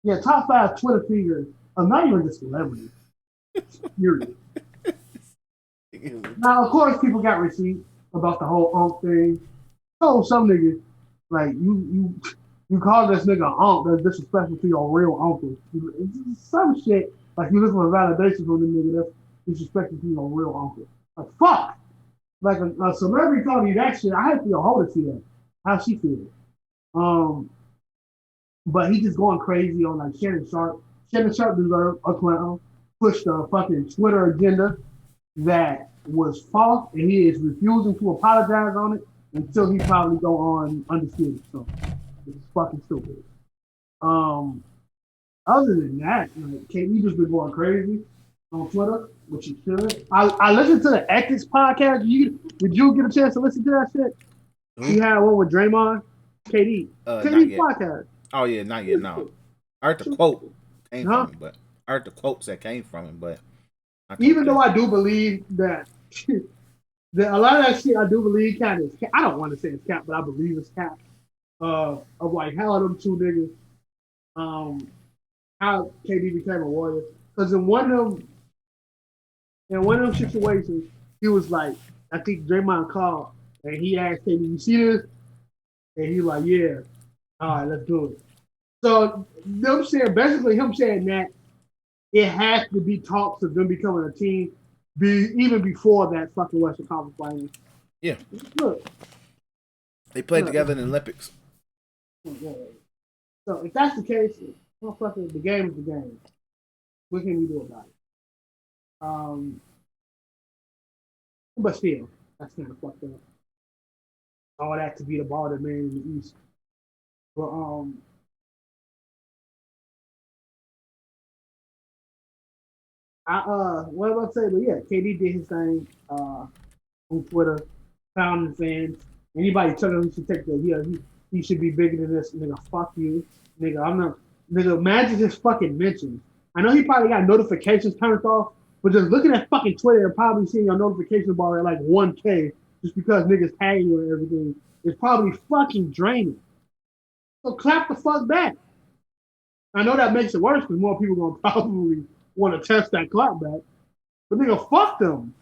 Speaker 5: yeah, top five Twitter figures. Not even just celebrities. Period. Now, of course, people got receipts about the whole Unk thing. Oh, some niggas like you call this nigga Unk that's disrespectful to your real uncle. Some shit like you listen for validation from the nigga that's disrespectful to your real uncle. Like fuck. Like a celebrity calling you that shit. I have to feel hold to see that. How she feels. Um, but he just going crazy on like Shannon Sharp. Shannon Sharp deserved a clown. Pushed a fucking Twitter agenda that was false, and he is refusing to apologize on it until he probably go on undisputed. So it's fucking stupid. Um, Other than that, like, KD just been going crazy on Twitter, which you should. I listened to the Ethics podcast. Did you get a chance to listen to that shit?
Speaker 1: Who?
Speaker 5: You had one with Draymond, KD,
Speaker 1: Not
Speaker 5: KD
Speaker 1: yet.
Speaker 5: podcast.
Speaker 1: Oh yeah, not yet. No, I heard the quote came
Speaker 5: Huh?
Speaker 1: from him, but I heard the quotes that came from him, but
Speaker 5: Even though I do believe that, that a lot of that shit I do believe kind of I don't want to say it's cap, but I believe it's cap. Of like how them two niggas, how KD became a warrior. Because in one of them situations, he was like, I think Draymond called and he asked KD, "You see this?" And he like, "Yeah, all right, let's do it." So them saying basically him saying that it has to be talks of them becoming a team, even before that fucking Western Conference Finals.
Speaker 1: Yeah,
Speaker 5: Look,
Speaker 1: they played
Speaker 5: look,
Speaker 1: together in the Olympics.
Speaker 5: so if that's the case, motherfucker, the game is the game. What can we do about it? But still, that's kind of fucked up. All that to be the ball man in the East. But what am I say? But yeah, KD did his thing on Twitter, found the fans. Anybody telling him he should take he should be bigger than this, nigga. Fuck you, nigga. I'm not, nigga. Imagine his fucking mentions. I know he probably got notifications turned off, but just looking at fucking Twitter and probably seeing your notification bar at like 1K just because niggas tagging you and everything is probably fucking draining. So clap the fuck back. I know that makes it worse because more people gonna probably want to test that clap back. But nigga, fuck them.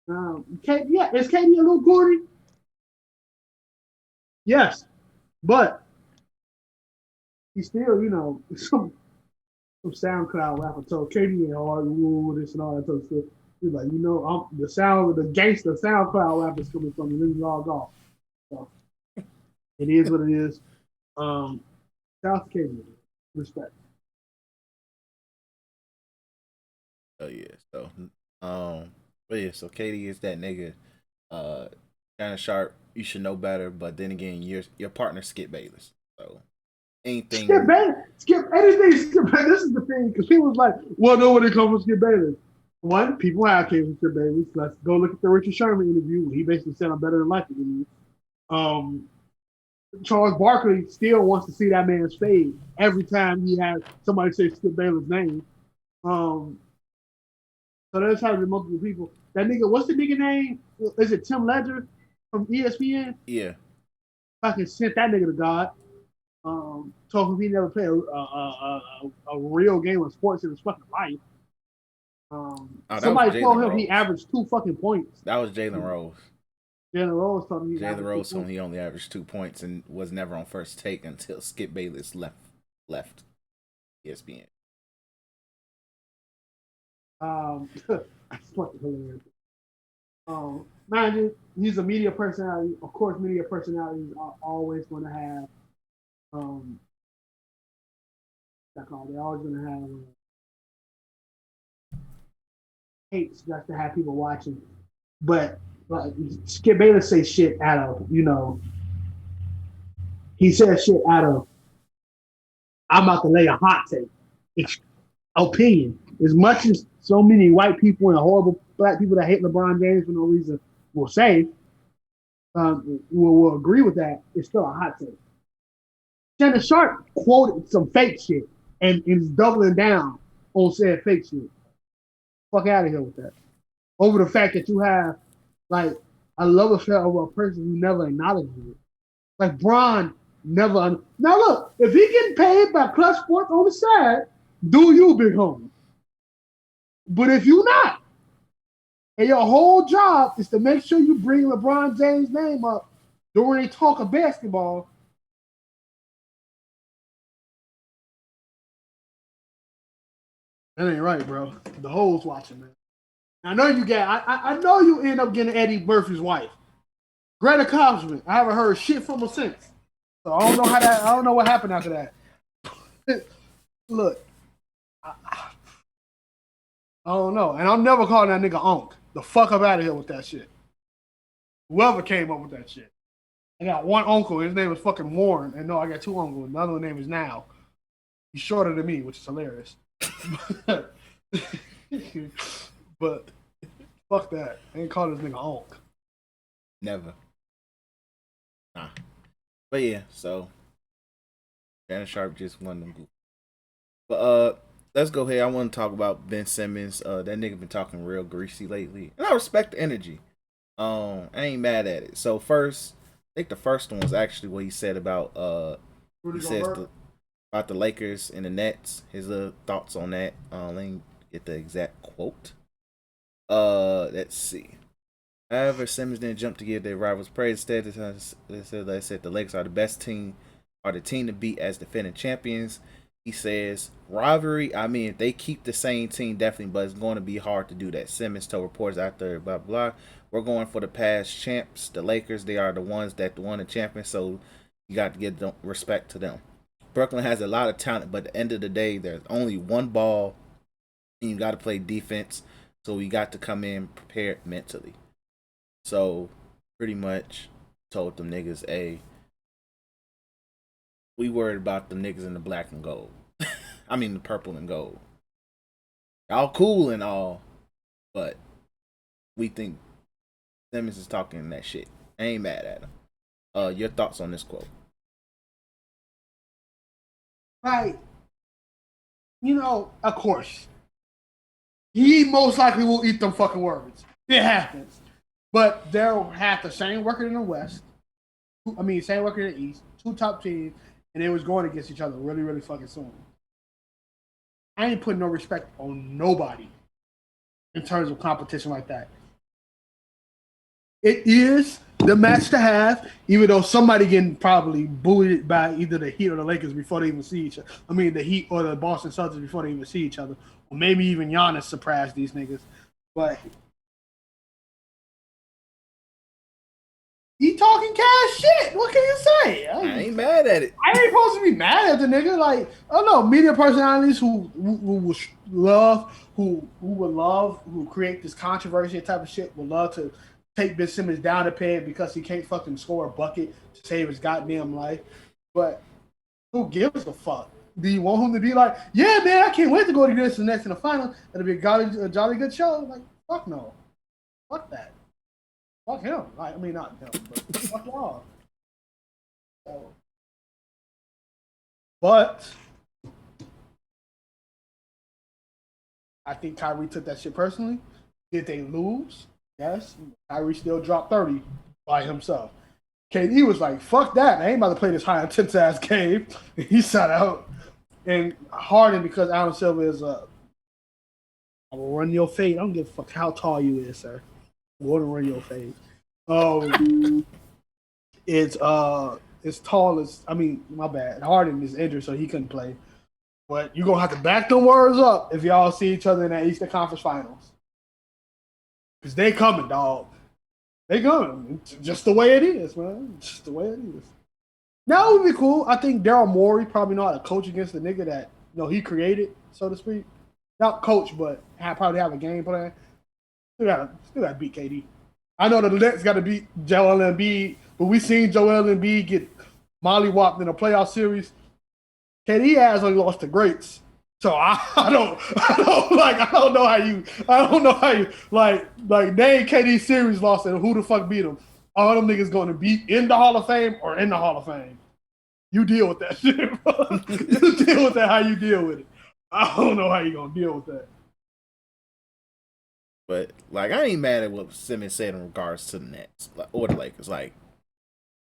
Speaker 5: Is KD a little corny? Yes, but he's still, some SoundCloud rapper told KD ain't hard, this and all that type of stuff. He's like, the gangster SoundCloud rappers coming from the niggas all gone. So it is what it is. South KD, respect.
Speaker 1: Oh yeah, so but yeah, so Katie is that nigga, kind of sharp. You should know better, but then again, your partner Skip Bayless, so anything.
Speaker 5: Skip anything. Skip Bayless. This is the thing because people was like, "Well, no, when it comes to Skip Bayless, one, people have came from Skip Bayless. Let's go look at the Richard Sherman interview where he basically said, "I'm better than life than you." Charles Barkley still wants to see that man's fade every time he has somebody say Skip Bayless' name. So there's having multiple people. That nigga, what's the nigga name? Is it Tim Ledger from ESPN?
Speaker 1: Yeah.
Speaker 5: Fucking sent that nigga to God. Told him he never played a real game of sports in his fucking life. Somebody told him he averaged 2 fucking points.
Speaker 1: That was Jalen Rose.
Speaker 5: Jalen Rose told me
Speaker 1: Jalen Rose told me he only averaged 2 points and was never on first take until Skip Bayless left ESPN.
Speaker 5: That's fucking hilarious. Mind you, he's a media personality. Of course, media personalities are always going to have, they're always going to have hates just to have people watching. But like, Skip Bayless say shit out of, he says shit out of, I'm about to lay a hot take. It's opinion. As much as so many white people and horrible black people that hate LeBron James for no reason will say, will agree with that, it's still a hot take. Shannon Sharp quoted some fake shit and is doubling down on said fake shit. Fuck out of here with that. over the fact that you have like a love affair over a person who never acknowledges it. Like Braun never. Now look, if he getting paid by Clutch Sports on the side, do you, big homie? But if you not, and your whole job is to make sure you bring LeBron James' name up during a talk of basketball, that ain't right, bro. The hoes watching, man. I know you get. I know you end up getting Eddie Murphy's wife. Great accomplishment. I haven't heard shit from her since. So I don't know how that. I don't know what happened after that. Look, I don't know, and I'm never calling that nigga Unc. The fuck up out of here with that shit. Whoever came up with that shit. I got one uncle. His name is fucking Warren, and no, I got two uncles. Another name is Now. He's shorter than me, which is hilarious. But fuck that. I ain't call this nigga Unc.
Speaker 1: Never. Nah. But yeah, so Shannon Sharp just won them. But let's go ahead. I want to talk about Ben Simmons. That nigga been talking real greasy lately, and I respect the energy. I ain't mad at it. So first, I think the first one was actually what he said about he says about the Lakers and the Nets. His thoughts on that. Let me get the exact quote. Let's see. However, Simmons didn't jump to give their rivals praise. Instead, they said the Lakers are the best team, are the team to beat as defending champions. He says, rivalry, I mean, if they keep the same team, definitely, but it's going to be hard to do that. Simmons told reporters after blah, blah, blah. We're going for the past champs, the Lakers. They are the ones that won the champions, so you got to give them respect to them. Brooklyn has a lot of talent, but at the end of the day, there's only one ball, and you got to play defense, so you got to come in prepared mentally. So, pretty much told them niggas, hey, we worried about them niggas in the black and gold. I mean, the purple and gold. Y'all cool and all, but we think Simmons is talking that shit. I ain't mad at him. Your thoughts on this quote?
Speaker 5: Right. You know, of course. He most likely will eat them fucking words. It happens. But they'll have the same record in the West. Same record in the East. Two top teams. And they was going against each other really, really fucking soon. I ain't putting no respect on nobody in terms of competition like that. It is the match to have, even though somebody getting probably booted by either the Heat or the Lakers before they even see each other. I mean, the Heat or the Boston Celtics before they even see each other. Or maybe even Giannis surprised these niggas. But he talking cash shit. What can you say?
Speaker 1: I ain't mad at it.
Speaker 5: I ain't supposed to be mad at the nigga. Like, I don't know, media personalities who would love, who would love, who create this controversy type of shit, would love to take Ben Simmons down the peg because he can't fucking score a bucket to save his goddamn life. But who gives a fuck? Do you want him to be like, yeah, man, I can't wait to go to this and next in the final. It'll be a jolly good show. Like, fuck no. Fuck that. Fuck him. Like, I mean, not him, but fuck y'all. So, but I think Kyrie took that shit personally. Did they lose? Yes. Kyrie still dropped 30 by himself. KD was like, fuck that. I ain't about to play this high intense ass game. He sat out. And Harden, because Adam Silver is I will run your fade. I don't give a fuck how tall you is, sir. I'm going to run your fade. It's tall as, my bad. Harden is injured, so he couldn't play. But you're going to have to back them words up if y'all see each other in that Eastern Conference Finals. Because they coming, dog. They coming. It's just the way it is, man. Just the way it is. Now it would be cool. I think Daryl Morey probably know how to coach against the nigga that he created, so to speak. Not coach, but probably have a game plan. Still got to beat KD. I know the Nets got to beat Joel Embiid, but we seen Joel Embiid get mollywopped in a playoff series. KD has only lost to greats, so I don't know how you name KD series lost and who the fuck beat him. All them niggas going to be in the Hall of Fame or in the Hall of Fame. You deal with that shit, bro. You deal with that how you deal with it. I don't know how you gonna deal with that.
Speaker 1: But like, I ain't mad at what Simmons said in regards to the Nets or the Lakers. Like,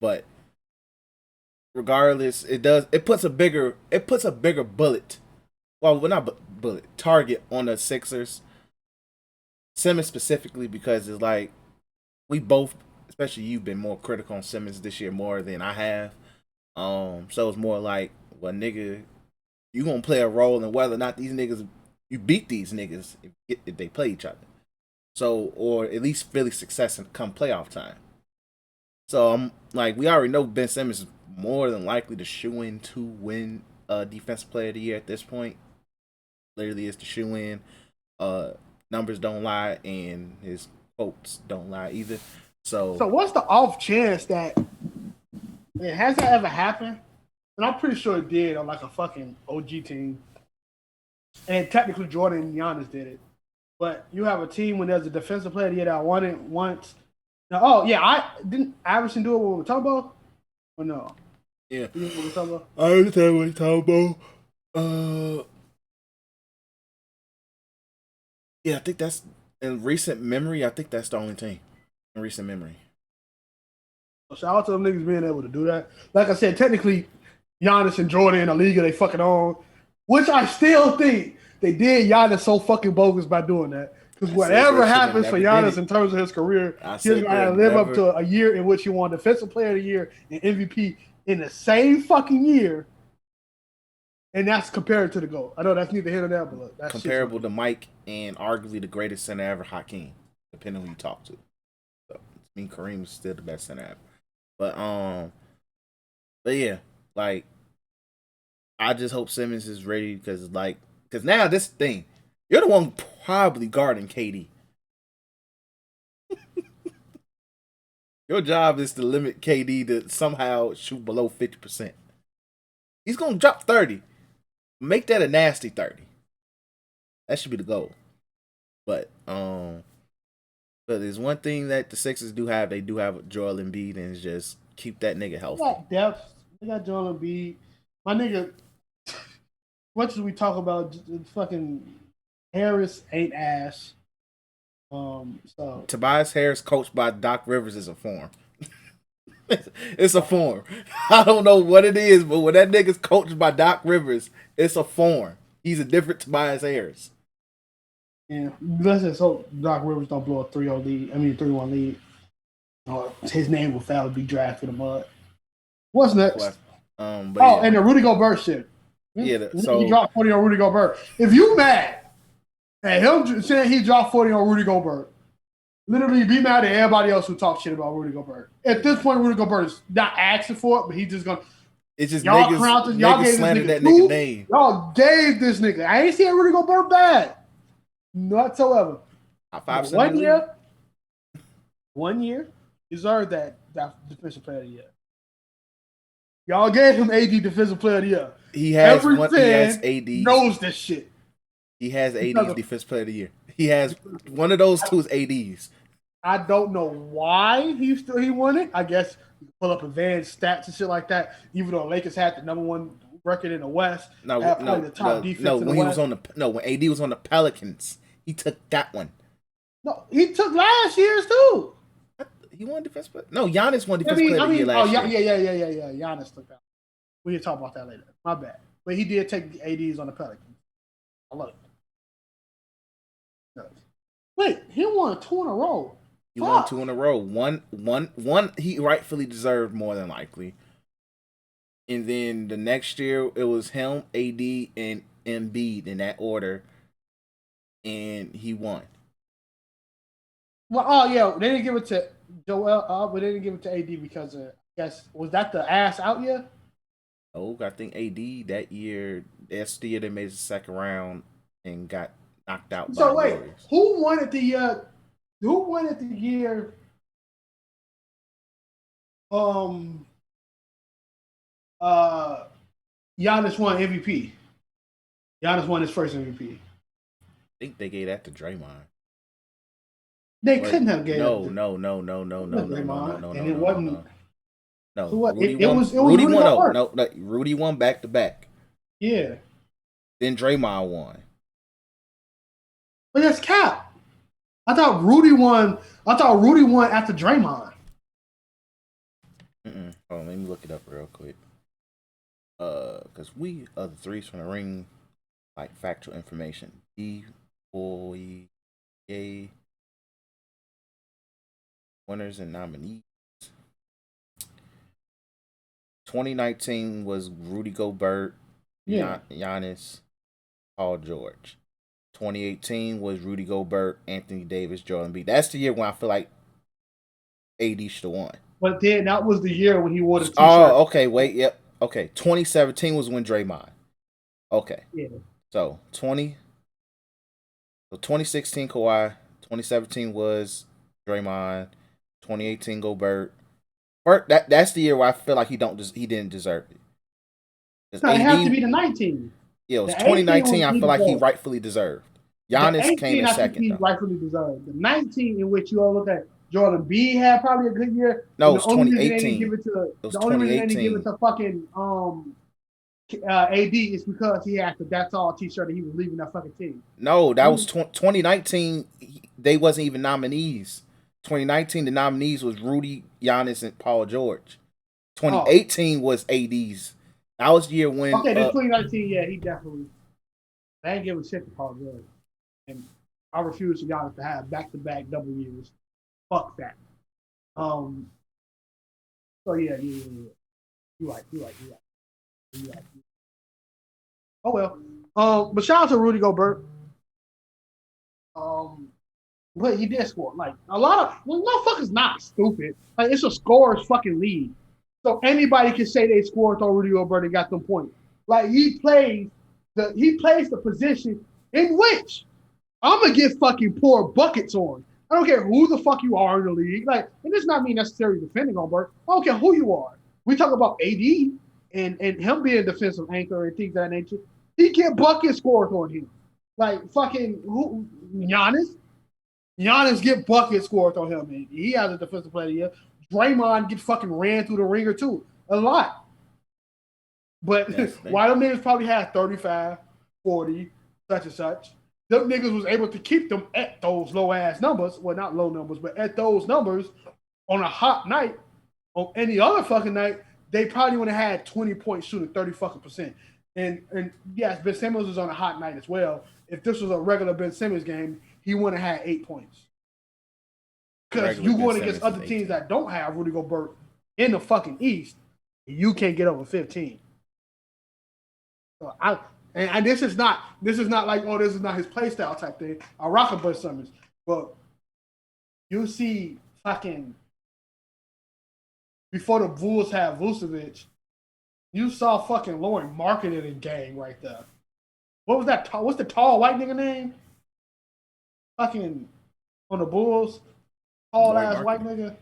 Speaker 1: but regardless, it puts a bigger bullet. Well, not bullet target on the Sixers. Simmons specifically because it's like we both, especially you've been more critical on Simmons this year more than I have. So it's more like, well, nigga, you gonna play a role in whether or not these niggas you beat these niggas if they play each other. So, or at least really success and come playoff time. So I'm like, we already know Ben Simmons is more than likely to shoe in to win Defensive Player of the Year at this point. Literally, is the shoe in. Numbers don't lie, and his quotes don't lie either. So
Speaker 5: what's the off chance that has that ever happened? And I'm pretty sure it did on like a fucking OG team. And technically Jordan and Giannis did it. But you have a team when there's a defensive player of the year that won it once. Now, I didn't Iverson do it with Mutombo? Or no?
Speaker 1: Yeah.
Speaker 5: You did it with Mutombo?
Speaker 1: I understand what you're talking about. Yeah, I think that's in recent memory. I think that's the only team in recent memory.
Speaker 5: Shout out to them niggas being able to do that. Like I said, technically, Giannis and Jordan in the league, they fucking on. Which I still think they did Giannis so fucking bogus by doing that. Because whatever happens for Giannis in terms of his career, he's going to live up to a year in which he won Defensive Player of the Year and MVP in the same fucking year. And that's compared to the GOAT. I know that's neither here nor there, but look, that's
Speaker 1: comparable to Mike and arguably the greatest center ever, Hakeem, depending on who you talk to. So, I mean, Kareem is still the best center ever. But yeah, like, I just hope Simmons is ready because now this thing, you're the one probably guarding KD. Your job is to limit KD to somehow shoot below 50%. He's gonna drop 30. Make that a nasty 30. That should be the goal. But there's one thing that the Sixers do have. They do have Joel Embiid, and it's just keep that nigga healthy.
Speaker 5: They got depth. They got Joel Embiid. My nigga, much as we talk about fucking Harris ain't ass. So
Speaker 1: Tobias Harris, coached by Doc Rivers, is a form. It's a form. I don't know what it is, but when that nigga's coached by Doc Rivers, it's a form. He's a different Tobias Harris.
Speaker 5: Yeah, let's just hope Doc Rivers don't blow a 3-0 lead. I mean, 3-1 lead. Or his name will foul be drafted in the mud. What's next? And the Rudy Gobert shit.
Speaker 1: Yeah,
Speaker 5: he dropped 40 on Rudy Gobert. If you mad at him saying he dropped 40 on Rudy Gobert, literally be mad at everybody else who talks shit about Rudy Gobert. At this point, Rudy Gobert is not asking for it, but he's just gonna.
Speaker 1: It's just
Speaker 5: y'all
Speaker 1: niggas slandered that nigga name.
Speaker 5: Y'all gave this nigga. I ain't seen Rudy Gobert bad, whatsoever. One year, deserved that defensive player of the year. Y'all gave him AD defensive player of the year.
Speaker 1: He has AD.
Speaker 5: Knows this shit.
Speaker 1: He has AD's defensive player of the year. He has one of those two is AD's.
Speaker 5: I don't know why he won it. I guess you pull up advanced stats and shit like that. Even though Lakers had the number one record in the West,
Speaker 1: when AD was on the Pelicans, he took that one.
Speaker 5: No, he took last year's too.
Speaker 1: He won defense player. No, Giannis won defense player of the year last year.
Speaker 5: Yeah. Giannis took that. We can talk about that later. My bad. But he did take the ADs on the Pelicans. I love it. Wait, he won 2 in a row.
Speaker 1: He won 2 in a row. One he rightfully deserved more than likely. And then the next year it was him, AD, and Embiid in that order. And he won.
Speaker 5: Well, they didn't give it to Joel, but they didn't give it to AD because I guess was that the ass out year?
Speaker 1: Oh, I think AD that year, that's the year they made the second round and got knocked out by the Warriors.
Speaker 5: Who won it the year? Giannis won MVP. Giannis won his first MVP.
Speaker 1: I think they gave that to Draymond.
Speaker 5: They couldn't have gave
Speaker 1: no.
Speaker 5: And
Speaker 1: it
Speaker 5: wasn't.
Speaker 1: No,
Speaker 5: so what?
Speaker 1: Rudy
Speaker 5: it
Speaker 1: won.
Speaker 5: was
Speaker 1: Rudy won. No, Rudy won back to back.
Speaker 5: Yeah.
Speaker 1: Then Draymond won.
Speaker 5: But that's cap. I thought Rudy won. I thought Rudy won after Draymond.
Speaker 1: Hold on, let me look it up real quick. Because we are the threes from the ring, like factual information. D boy, A winners and nominees. 2019 was Rudy Gobert,
Speaker 5: Yeah.
Speaker 1: Giannis, Paul George. 2018 was Rudy Gobert, Anthony Davis, Jordan B. That's the year when I feel like AD should have won.
Speaker 5: But then that was the year when he wore the T-shirt.
Speaker 1: Oh, okay, wait, yep, okay. 2017 was when Draymond. Okay,
Speaker 5: Yeah.
Speaker 1: so 2016 Kawhi, 2017 was Draymond, 2018 Gobert. That's the year where I feel like he didn't deserve it.
Speaker 5: No, it has to be the 19.
Speaker 1: Yeah, it was
Speaker 5: The 18
Speaker 1: 2019. I
Speaker 5: was
Speaker 1: feel like he
Speaker 5: deserved.
Speaker 1: rightfully deserved.
Speaker 5: The
Speaker 1: Giannis came
Speaker 5: 18,
Speaker 1: in
Speaker 5: I think
Speaker 1: second
Speaker 5: he
Speaker 1: though.
Speaker 5: rightfully deserved. The 19, in which you all look at Jordan B had probably a good year.
Speaker 1: No,
Speaker 5: and
Speaker 1: it was 2018.
Speaker 5: The only reason they didn't give it to fucking AD is because he had the "That's All" T-shirt and he was leaving that fucking team.
Speaker 1: No, that was 2019. They wasn't even nominees. 2019, the nominees was Rudy, Giannis, and Paul George. 2018 was AD's. That was the year when.
Speaker 5: Okay, then 2019, yeah, he definitely. They ain't giving shit to Paul George, and I refuse to Giannis to have back-to-back double years. Fuck that. So yeah. You right. Oh well. But shout out to Rudy Gobert. But he did score. Like a lot of motherfuckers not stupid. Like it's a scorer's fucking league. So anybody can say they scored on Rudy Gobert and got them points. Like he plays the position in which I'm gonna get fucking poor buckets on. I don't care who the fuck you are in the league. Like, and this not me necessarily defending on Burke. I don't care who you are. We talk about AD and him being a defensive anchor and things of that nature. He get bucket scores on him. Like fucking Giannis. Giannis get bucket scores on him. And he has a defensive player of the year. Draymond get fucking ran through the ringer too. A lot. But why them niggas probably had 35, 40, such and such. Them niggas was able to keep them at those low ass numbers. Well, not low numbers, but at those numbers on a hot night. On any other fucking night, they probably would have had 20 points shooting 30 fucking percent. And yes, Ben Simmons was on a hot night as well. If this was a regular Ben Simmons game, he wouldn't have had 8 points. Because you going against other teams that don't have Rudy Gobert in the fucking East, you can't get over 15. So and this is not like, oh, this is not his play style type thing. I rock a Ben Simmons, but you see fucking before the Bulls had Vucevic, you saw fucking Lauren marketing in gang right there. What was that? What's the tall white nigga name? Fucking on the Bulls, tall ass white nigga.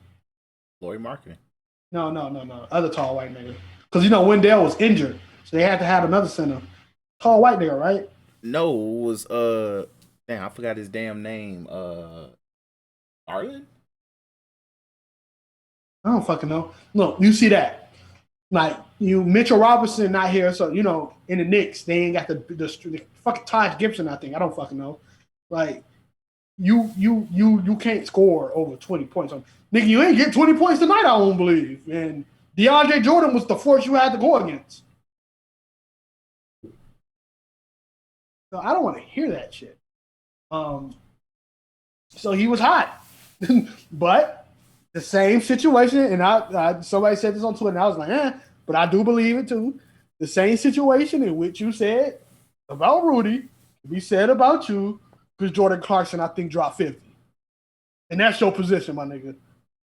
Speaker 1: Laurie marketing.
Speaker 5: No. Other tall white nigga. Because Wendell was injured, so they had to have another center. Tall white nigga, right?
Speaker 1: No, it was damn, I forgot his damn name. Garland?
Speaker 5: I don't fucking know. Look, you see that. Like, Mitchell Robinson not here, so, in the Knicks, they ain't got the fucking Taj Gibson, I think. I don't fucking know. Like, you can't score over 20 points. Nigga, you ain't get 20 points tonight, I don't believe. And DeAndre Jordan was the force you had to go against. So I don't want to hear that shit. So he was hot. But the same situation, and I somebody said this on Twitter, and I was like, but I do believe it too. The same situation in which you said about Rudy, we said about you, because Jordan Clarkson, I think, dropped 50. And that's your position, my nigga.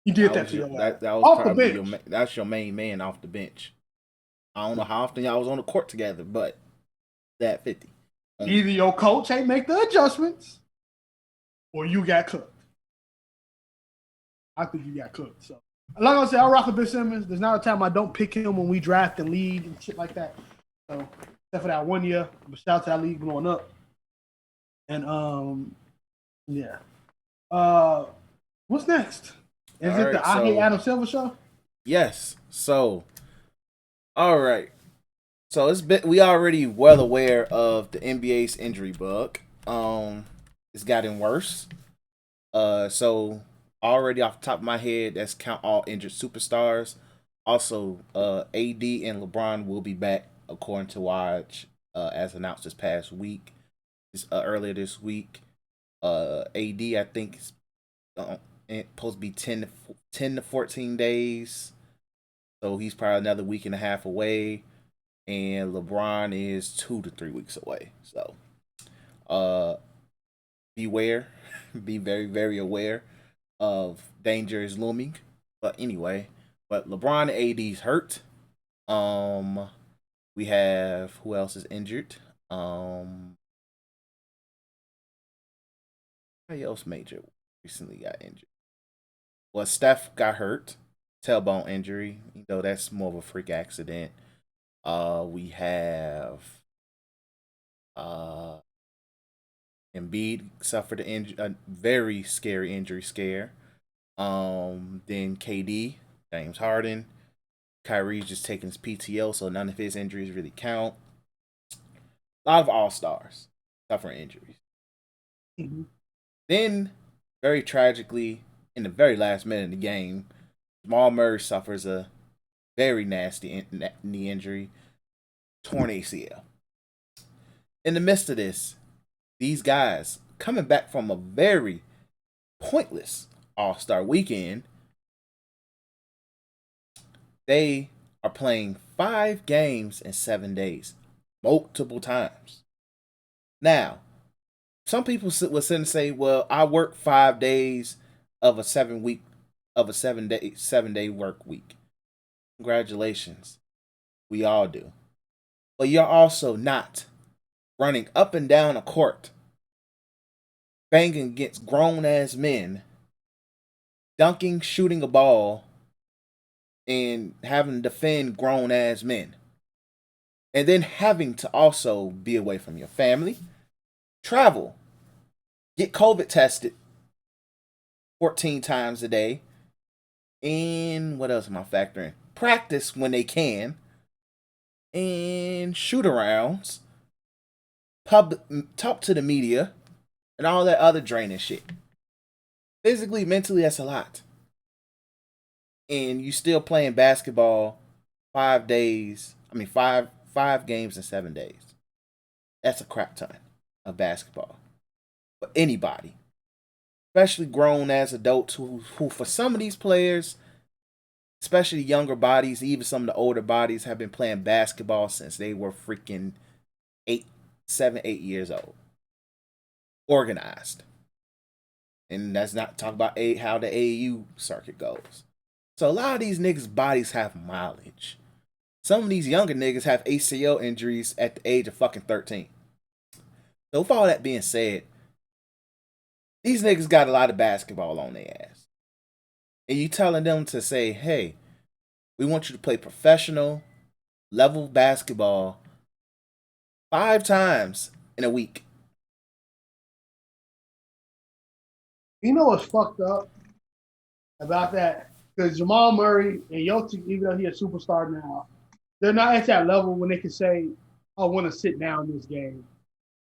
Speaker 5: You did that to your ass.
Speaker 1: That was
Speaker 5: off
Speaker 1: probably
Speaker 5: the bench.
Speaker 1: that's your main man off the bench. I don't know how often y'all was on the court together, but that 50.
Speaker 5: Either your coach ain't make the adjustments, or you got cooked. I think you got cooked. So, like I said, I rock with Ben Simmons. There's not a time I don't pick him when we draft and league and shit like that. So, except for that 1 year, but shout out to that league blowing up. And yeah. What's next? Is it the I Hate Adam Silver show?
Speaker 1: Yes. So, all right. So we already well aware of the NBA's injury bug. It's gotten worse. So already off the top of my head, that's count all injured superstars. Also, AD and LeBron will be back according to Watch, as announced this past week, earlier this week. AD, I think, is supposed to be 10 to 14 days. So he's probably another week and a half away. And LeBron is 2 to 3 weeks away. So beware. Be very, very aware of danger is looming. But anyway, but LeBron and AD's hurt. We have who else is injured? Who else major recently got injured? Well, Steph got hurt, tailbone injury. Though that's more of a freak accident. We have uh Embiid suffered a very scary injury scare. Then KD, James Harden, Kyrie's just taking his PTO, so none of his injuries really count. A lot of all stars suffering injuries.
Speaker 5: Mm-hmm.
Speaker 1: Then, very tragically, in the very last minute of the game, Jamal Murray suffers a very nasty knee injury, torn ACL. In the midst of this, these guys coming back from a very pointless All-Star weekend, they are playing 5 games in 7 days, multiple times. Now, some people would sit and say, "Well, I work 5 days of a 7 day work week." Congratulations, we all do. But you're also not running up and down a court, banging against grown ass men, dunking, shooting a ball, and having to defend grown ass men. And then having to also be away from your family, travel, get COVID tested 14 times a day, and what else am I factoring? Practice when they can, and shoot arounds, talk to the media, and all that other draining shit. Physically, mentally, that's a lot. And you still playing basketball 5 days. I mean, five games in 7 days. That's a crap ton of basketball for anybody, especially grown as adults who for some of these players, especially younger bodies, even some of the older bodies, have been playing basketball since they were freaking 8 years old. Organized. And that's not talk about how the AAU circuit goes. So a lot of these niggas' bodies have mileage. Some of these younger niggas have ACL injuries at the age of fucking 13. So with all that being said, these niggas got a lot of basketball on their ass. And you telling them to say, hey, we want you to play professional level basketball 5 times in a week.
Speaker 5: You know what's fucked up about that? Because Jamal Murray and Jokic, even though he's a superstar now, they're not at that level when they can say, "I want to sit down this game."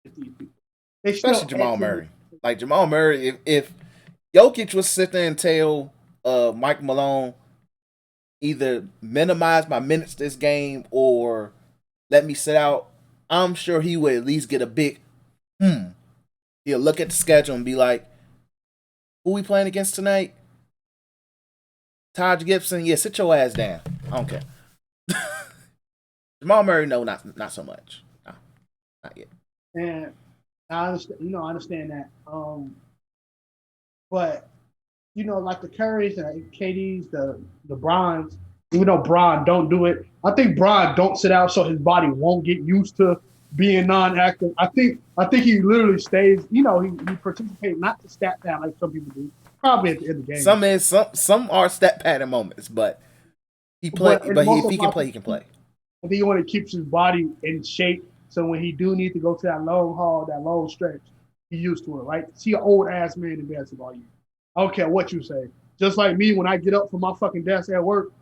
Speaker 5: They
Speaker 1: Especially
Speaker 5: still
Speaker 1: Jamal Murray. Like Jamal Murray, if Jokic was sitting there and tell Mike Malone, either minimize my minutes this game or let me sit out, I'm sure he would at least get a big He'll look at the schedule and be like, who we playing against tonight? Taj Gibson? Yeah, sit your ass down. I don't care. Jamal Murray, no, not so much. No, not yet.
Speaker 5: And I understand, I understand that. But like the Currys and KDs, the Brons, even though Bron don't do it, I think Bron don't sit out so his body won't get used to being non-active. I think he literally stays. He participates not to stat pad like some people do. Probably at the end of the game.
Speaker 1: Some are stat padding moments, but he play. But if he can play, he can play.
Speaker 5: I think he want to keep his body in shape, so when he do need to go to that long haul, that long stretch, he's used to it. Right? See an old ass man in basketball. I don't care what you say. Just like me, when I get up from my fucking desk at work,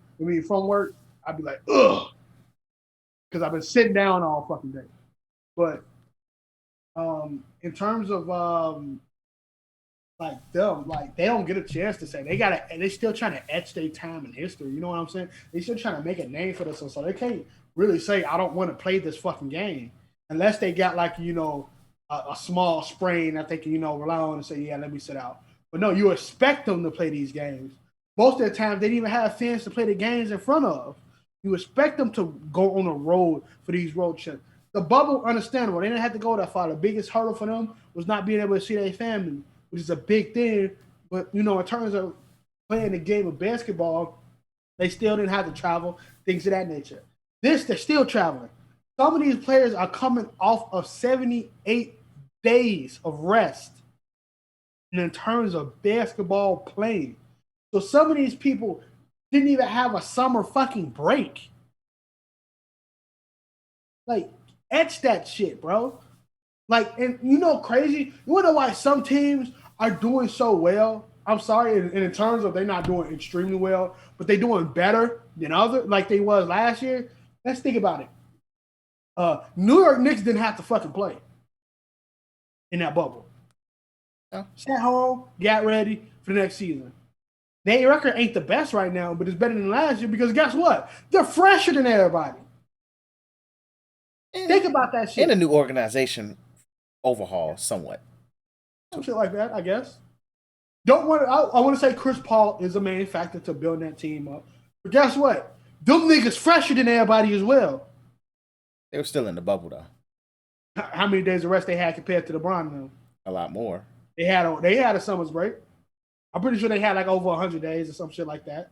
Speaker 5: from work, I'd be like, ugh, because I've been sitting down all fucking day. But in terms of like them, like they don't get a chance to say they gotta. And they still trying to etch their time in history. You know what I'm saying? They still trying to make a name for themselves, so they can't really say I don't want to play this fucking game unless they got like a small sprain that they can rely on and say yeah let me sit out. But no, you expect them to play these games. Most of the time, they didn't even have fans to play the games in front of. You expect them to go on the road for these road trips. The bubble, understandable. They didn't have to go that far. The biggest hurdle for them was not being able to see their family, which is a big thing. But in terms of playing the game of basketball, they still didn't have to travel, things of that nature. This, they're still traveling. Some of these players are coming off of 78 days of rest in terms of basketball playing. So some of these people didn't even have a summer fucking break. Like, etch that shit, bro. Like, and crazy. You wanna know why some teams are doing so well? I'm sorry, and in terms of they're not doing extremely well, but they're doing better than other like they was last year. Let's think about it. New York Knicks didn't have to fucking play in that bubble.
Speaker 1: Oh.
Speaker 5: Sat home, got ready for the next season. Their record ain't the best right now, but it's better than last year because guess what? They're fresher than everybody. Think about that shit.
Speaker 1: And a new organization overhaul somewhat.
Speaker 5: Some shit like that, I guess. Don't want. I want to say Chris Paul is a main factor to building that team up. But guess what? Them niggas fresher than everybody as well.
Speaker 1: They were still in the bubble though.
Speaker 5: How many days of rest they had compared to LeBron though?
Speaker 1: A lot more.
Speaker 5: They had a summer's break. I'm pretty sure they had like over 100 days or some shit like that.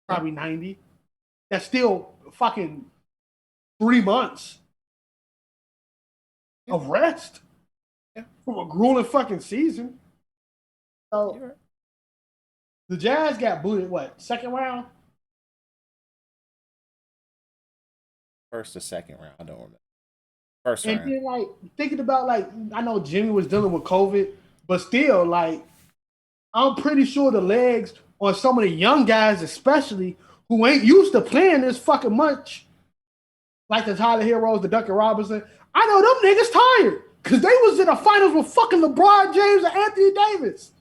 Speaker 5: Probably 90. That's still fucking 3 months of rest from a grueling fucking season. So the Jazz got booted, what, second round?
Speaker 1: First or second round, I don't remember. First
Speaker 5: and
Speaker 1: round.
Speaker 5: then like thinking about like I know Jimmy was dealing with COVID, but still like I'm pretty sure the legs on some of the young guys, especially who ain't used to playing this fucking much, like the Tyler Heroes, the Duncan Robinson. I know them niggas tired because they was in the finals with fucking LeBron James and Anthony Davis.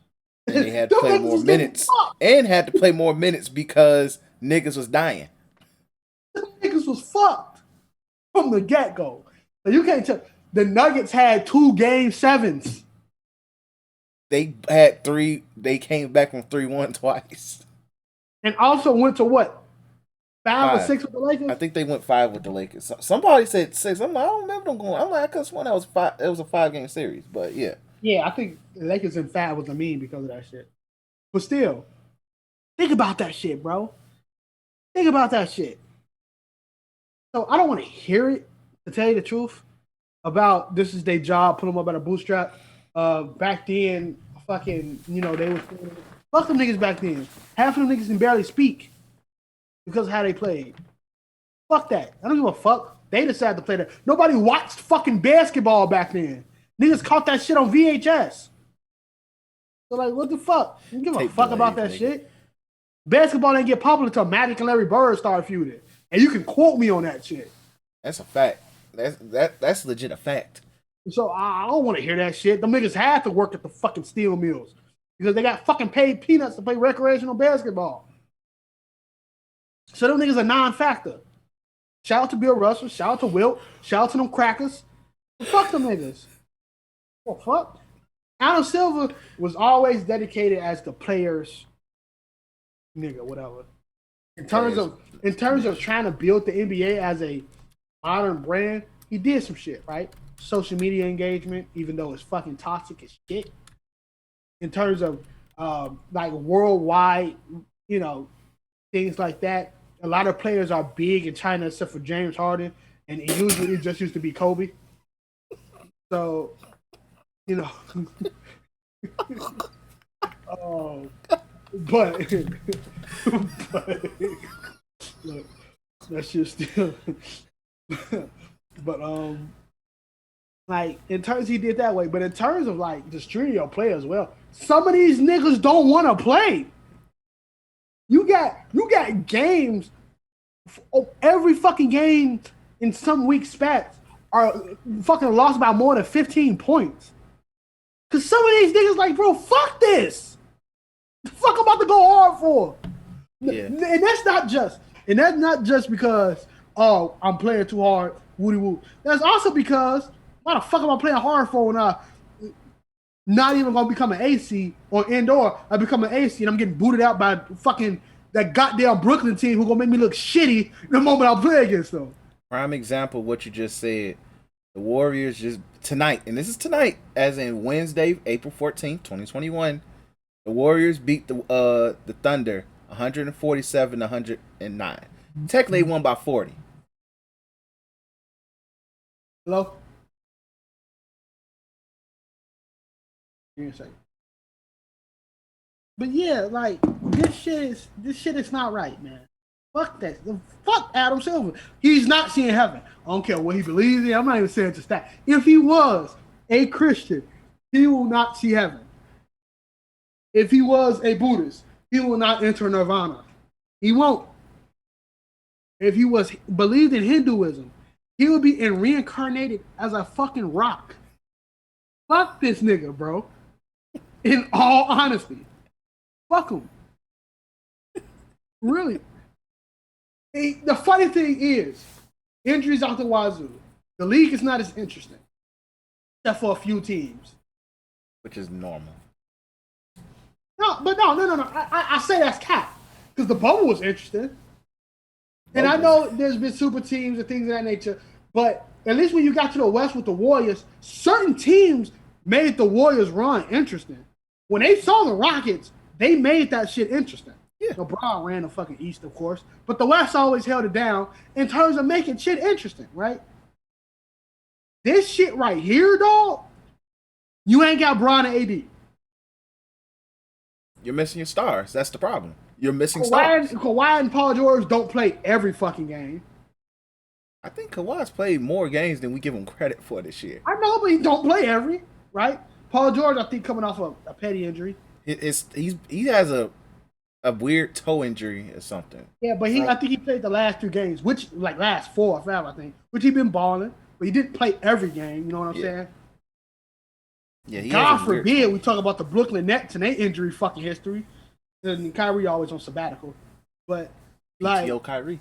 Speaker 1: And they had to play more minutes and had to play more minutes because niggas was dying.
Speaker 5: Them niggas was fucked from the get go. So you can't tell. The Nuggets had 2 game 7s.
Speaker 1: They had 3. They came back from 3-1 twice.
Speaker 5: And also went to what? 5 or 6 with the Lakers?
Speaker 1: I think they went 5 with the Lakers. Somebody said 6. I'm like, I don't remember them going. I'm like, I could have sworn that was 5. It was a 5-game series, but yeah.
Speaker 5: Yeah, I think the Lakers in 5 was a mean because of that shit. But still, think about that shit, bro. Think about that shit. So I don't want to hear it, to tell you the truth, about this is their job, put them up at a bootstrap. Back then, fucking, they was fuck them niggas back then. Half of them niggas can barely speak because of how they played. Fuck that. I don't give a fuck. They decided to play that. Nobody watched fucking basketball back then. Niggas caught that shit on VHS. So like, what the fuck? You give a fuck about that shit? Basketball didn't get popular until Magic and Larry Bird started feuding. And you can quote me on that shit.
Speaker 1: That's a fact. That's legit a fact.
Speaker 5: So I don't want to hear that shit. Them niggas had to work at the fucking steel mills because they got fucking paid peanuts to play recreational basketball. So them niggas are non-factor. Shout out to Bill Russell. Shout out to Wilt. Shout out to them crackers. Fuck them niggas. What fuck? Adam Silver was always dedicated as the players, nigga, whatever. In terms of trying to build the NBA as a modern brand, he did some shit, right? Social media engagement, even though it's fucking toxic as shit. In terms of like worldwide, things like that. A lot of players are big in China, except for James Harden, and usually it just used to be Kobe. So, but look, that's just still. But like in terms he did that way, but in terms of like just treating your play as well, some of these niggas don't want to play. You got games. Every fucking game in some weak spats are fucking lost by more than 15 points. Cause some of these niggas like, bro, fuck this. The fuck I'm about to go hard for.
Speaker 1: Yeah.
Speaker 5: And that's not just because I'm playing too hard, woody woo. That's also because why the fuck am I playing hard for when I not even gonna become an AC or indoor? I become an AC and I'm getting booted out by fucking that goddamn Brooklyn team who gonna make me look shitty the moment I play against them.
Speaker 1: Prime example of what you just said. The Warriors just tonight, and this is tonight, as in Wednesday, April 14th, 2021. The Warriors beat the Thunder 147-109. Technically won by 40.
Speaker 5: Hello? Give me a second. But yeah, like this shit is not right, man. Fuck that. Fuck Adam Silver. He's not seeing heaven. I don't care what he believes in. I'm not even saying just that. If he was a Christian, he will not see heaven. If he was a Buddhist, he will not enter nirvana. He won't. If he was believed in Hinduism, he would be reincarnated as a fucking rock. Fuck this nigga, bro. In all honesty. Fuck him. Really. The funny thing is, injuries out the wazoo. The league is not as interesting. Except for a few teams.
Speaker 1: Which is normal.
Speaker 5: No. I say that's cap. Because the bubble was interesting. And I know there's been super teams and things of that nature. But at least when you got to the West with the Warriors, certain teams made the Warriors run interesting. When they saw the Rockets, they made that shit interesting.
Speaker 1: Yeah.
Speaker 5: LeBron ran the fucking East, of course. But the West always held it down in terms of making shit interesting, right? This shit right here, dog, you ain't got Bron and AD.
Speaker 1: You're missing your stars. That's the problem. You're missing stars.
Speaker 5: Kawhi and Paul George don't play every fucking game.
Speaker 1: I think Kawhi's played more games than we give him credit for this year.
Speaker 5: I know, but he don't play every, right? Paul George, I think, coming off a petty injury.
Speaker 1: He has a weird toe injury or something.
Speaker 5: Yeah, but I think he played the last 2 games, which like last 4 or 5, I think, which he been balling, but he didn't play every game. You know what I'm saying?
Speaker 1: Yeah.
Speaker 5: God forbid we talk about the Brooklyn Nets and their injury fucking history. And Kyrie always on sabbatical, but like,
Speaker 1: PTO Kyrie.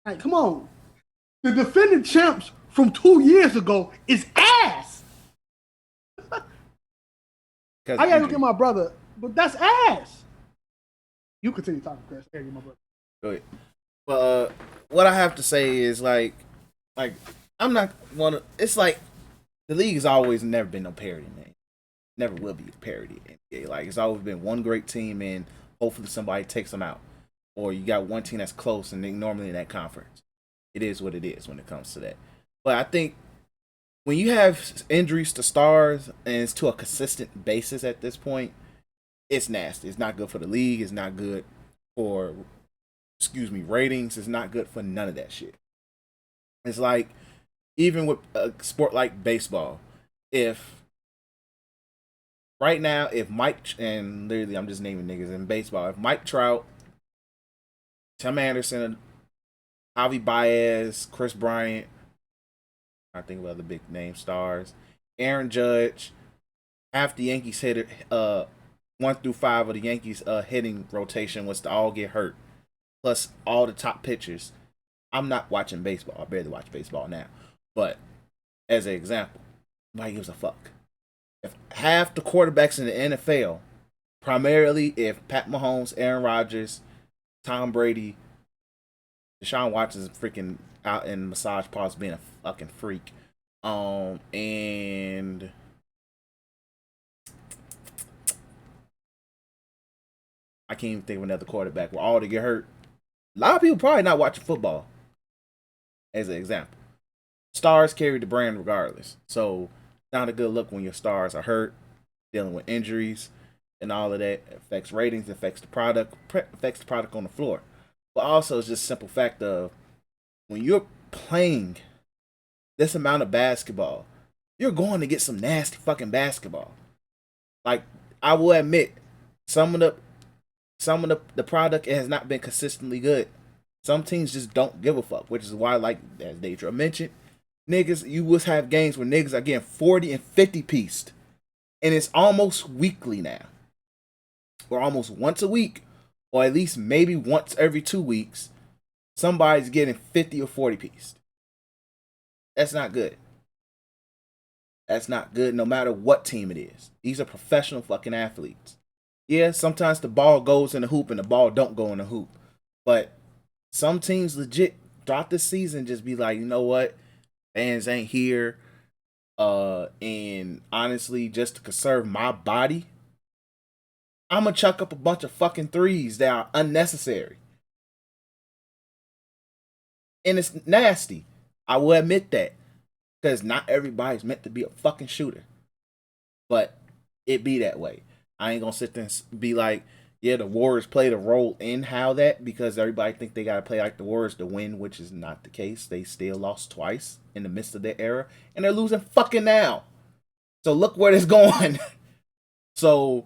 Speaker 5: Like, come on, the defending champs from 2 years ago is ass. I gotta go get my brother, but that's ass. You continue talking, Chris. I gotta get my brother.
Speaker 1: Go ahead. But what I have to say is like I'm not one of. It's like the league has always never been no parity, man. Never will be parity in NBA. Like it's always been one great team, and hopefully somebody takes them out, or you got one team that's close, and they normally in that conference. It is what it is when it comes to that. But I think when you have injuries to stars and it's to a consistent basis at this point, it's nasty. It's not good for the league. It's not good for, ratings. It's not good for none of that shit. It's like, even with a sport like baseball, if Mike, and literally I'm just naming niggas in baseball, if Mike Trout, Tim Anderson, Javi Baez, Chris Bryant, I think of other big name stars, Aaron Judge, half the Yankees hitter, 1 through 5 of the Yankees hitting rotation was to all get hurt, plus all the top pitchers. I'm not watching baseball. I barely watch baseball now, but as an example, nobody gives a fuck. If half the quarterbacks in the NFL, primarily if Pat Mahomes, Aaron Rodgers, Tom Brady, Deshaun Watson's freaking out in massage parlors being a fucking freak. And I can't even think of another quarterback where all to get hurt. A lot of people probably not watching football, as an example. Stars carry the brand regardless. So not a good look when your stars are hurt, dealing with injuries, and all of that. It affects ratings, affects the product on the floor. But also it's just a simple fact of when you're playing this amount of basketball, you're going to get some nasty fucking basketball. Like, I will admit, some of the product has not been consistently good. Some teams just don't give a fuck, which is why, like as Deidre mentioned, niggas, you will have games where niggas are getting 40 and 50 pieced. And it's almost weekly now. Or almost once a week. Or at least maybe once every 2 weeks. Somebody's getting 50 or 40 pieced. That's not good. That's not good no matter what team it is. These are professional fucking athletes. Yeah, sometimes the ball goes in the hoop and the ball don't go in the hoop. But some teams legit throughout the season just be like, you know what? Fans ain't here. And honestly, just to conserve my body, I'm gonna chuck up a bunch of fucking threes that are unnecessary. And it's nasty. I will admit that. Because not everybody's meant to be a fucking shooter. But it be that way. I ain't gonna sit there and be like, yeah, the Warriors played a role in how that, because everybody think they gotta play like the Warriors to win, which is not the case. They still lost twice in the midst of their era, and they're losing fucking now. So look where it's going. So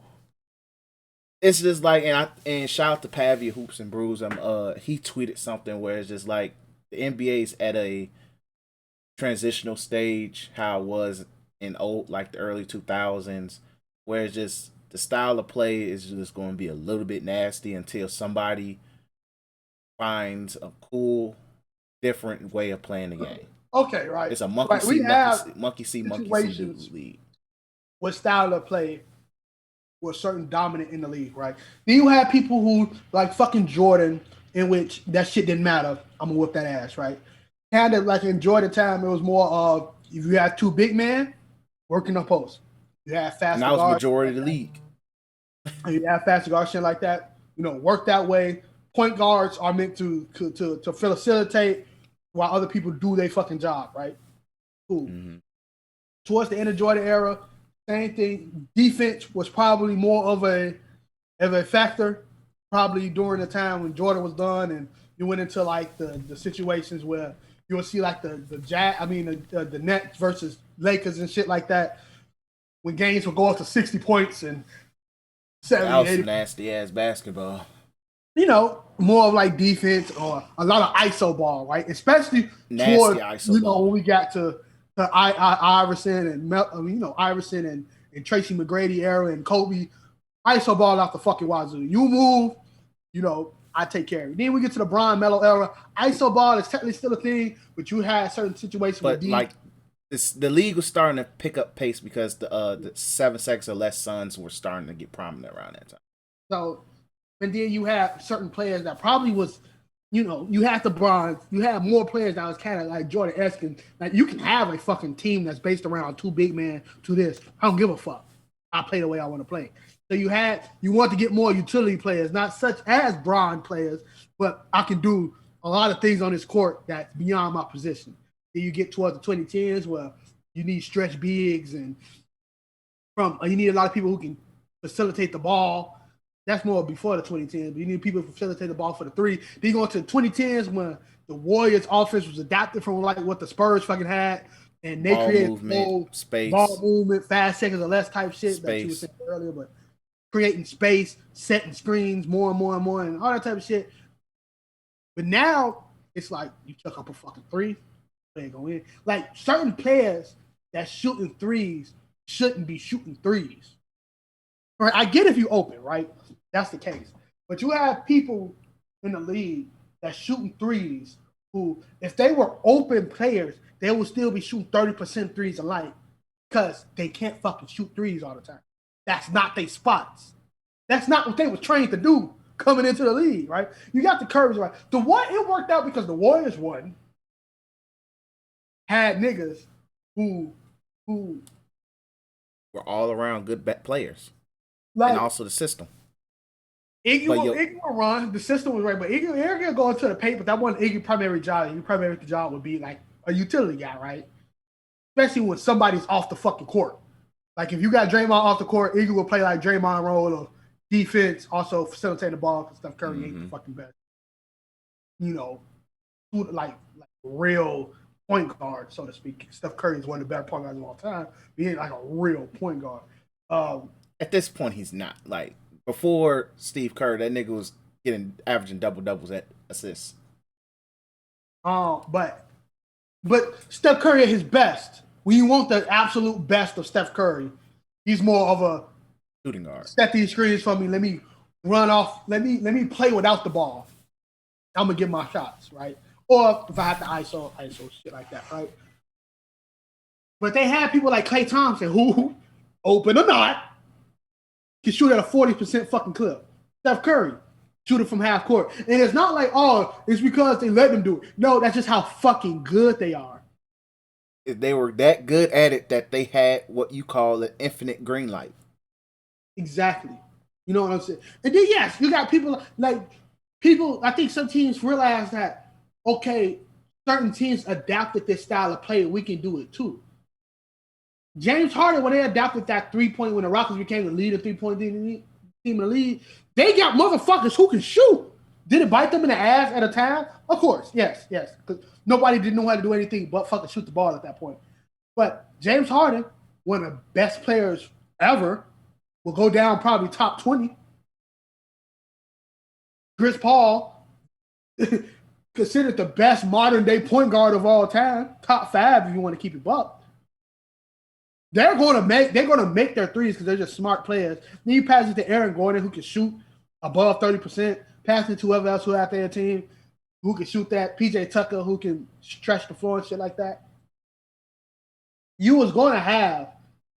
Speaker 1: it's just like, and shout out to Pavia Hoops and Brews. He tweeted something where it's just like the NBA's at a transitional stage, how it was in the early 2000s, where it's just the style of play is just going to be a little bit nasty until somebody finds a cool, different way of playing the game.
Speaker 3: Okay, right.
Speaker 1: It's a monkey
Speaker 3: right.
Speaker 1: see, monkey see
Speaker 3: situations
Speaker 1: league.
Speaker 3: What style of play was certain dominant in the league, right? Then you have people who like fucking Jordan, in which that shit didn't matter. I'm gonna whip that ass, right? Kind of like in Jordan time, it was more of if you have two big men working the post, you have faster
Speaker 1: And that was
Speaker 3: guards,
Speaker 1: majority of the league.
Speaker 3: and you have faster guards, shit like that. Work that way. Point guards are meant to facilitate while other people do their fucking job, right? Cool.
Speaker 1: Mm-hmm.
Speaker 3: Towards the end of Jordan era, same thing. Defense was probably more of a factor, probably during the time when Jordan was done, and you went into like the situations where you will see like the Nets versus Lakers and shit like that, when games would go up to 60 points and 70,
Speaker 1: That was
Speaker 3: 80.
Speaker 1: some nasty ass basketball.
Speaker 3: More of like defense or a lot of ISO ball, right? Especially
Speaker 1: Nasty
Speaker 3: toward
Speaker 1: ISO ball.
Speaker 3: when we got to Iverson and Iverson and Tracy McGrady era and Kobe, ISO ball out the fucking wazoo. You move, I take care of it. Then we get to the Bron Melo era. ISO ball is technically still a thing, but you had certain situations.
Speaker 1: But like the league was starting to pick up pace because the 7 seconds or less Suns were starting to get prominent around that time.
Speaker 3: So, and then you have certain players that probably was, you have the Bronze, you have more players that was kind of like Jordan-esque. Like you can have a fucking team that's based around two big men to this. I don't give a fuck. I play the way I want to play. So you want to get more utility players, not such as Bron players, but I can do a lot of things on this court that's beyond my position. Then you get towards the 2010s where you need stretch bigs and you need a lot of people who can facilitate the ball. That's more before the 2010s, but you need people to facilitate the ball for the three. Then you go to the 2010s when the Warriors offense was adapted from like what the Spurs fucking had, and they created
Speaker 1: space,
Speaker 3: ball movement, 5 seconds or less type shit
Speaker 1: space.
Speaker 3: that you were saying earlier, but creating space, setting screens more and more and more, and all that type of shit. But now it's like you chuck up a fucking three, they go in. Like certain players that shooting threes shouldn't be shooting threes. Right? I get if you open, right? That's the case. But you have people in the league that shooting threes who, if they were open players, they would still be shooting 30% threes a night because they can't fucking shoot threes all the time. That's not their spots. That's not what they were trained to do coming into the league, right? You got the curves right. It worked out because the Warriors had niggas who
Speaker 1: were all around good players,
Speaker 3: like,
Speaker 1: and also the system.
Speaker 3: Iggy will run. The system was right, but Iggy will go into the paint, but that wasn't Iggy's primary job. His primary job would be like a utility guy, right? Especially when somebody's off the fucking court. Like if you got Draymond off the court, Iggy will play like Draymond role of defense, also facilitate the ball because Steph Curry ain't the fucking best. Like real point guard, so to speak. Steph Curry is one of the better point guards of all time. He ain't like a real point guard.
Speaker 1: At this point, he's not. Like before Steve Kerr, that nigga was averaging double doubles at assists.
Speaker 3: But
Speaker 5: But Steph Curry at his best, when you want the absolute best of Steph Curry, he's more of a
Speaker 1: shooting guard.
Speaker 5: set these screens for me. Let me run off. Let me play without the ball. I'm gonna get my shots, right? Or if I have to ISO shit like that, right? But they have people like Klay Thompson who, open or not, can shoot at a 40% fucking clip. Steph Curry, shoot it from half court. And it's not like, oh, it's because they let them do it. No, that's just how fucking good they are.
Speaker 1: They were that good at it that they had what you call an infinite green light.
Speaker 5: Exactly. You know what I'm saying? And then, yes, you got people like, I think some teams realize that, okay, certain teams adapted this style of play, we can do it too. James Harden, when they adapted that 3-point, when the Rockets became the leader 3-point team in the league, they got motherfuckers who can shoot. Did it bite them in the ass at a time? Of course, yes. Because nobody didn't know how to do anything but fucking shoot the ball at that point. But James Harden, one of the best players ever, will go down probably top 20. Chris Paul, considered the best modern day point guard of all time, top 5 if you want to keep it buck. They're going to make their threes because they're just smart players. Then you pass it to Aaron Gordon, who can shoot above 30%. Pass it to whoever else who out their team who can shoot that. PJ Tucker, who can stretch the floor and shit like that. You was going to have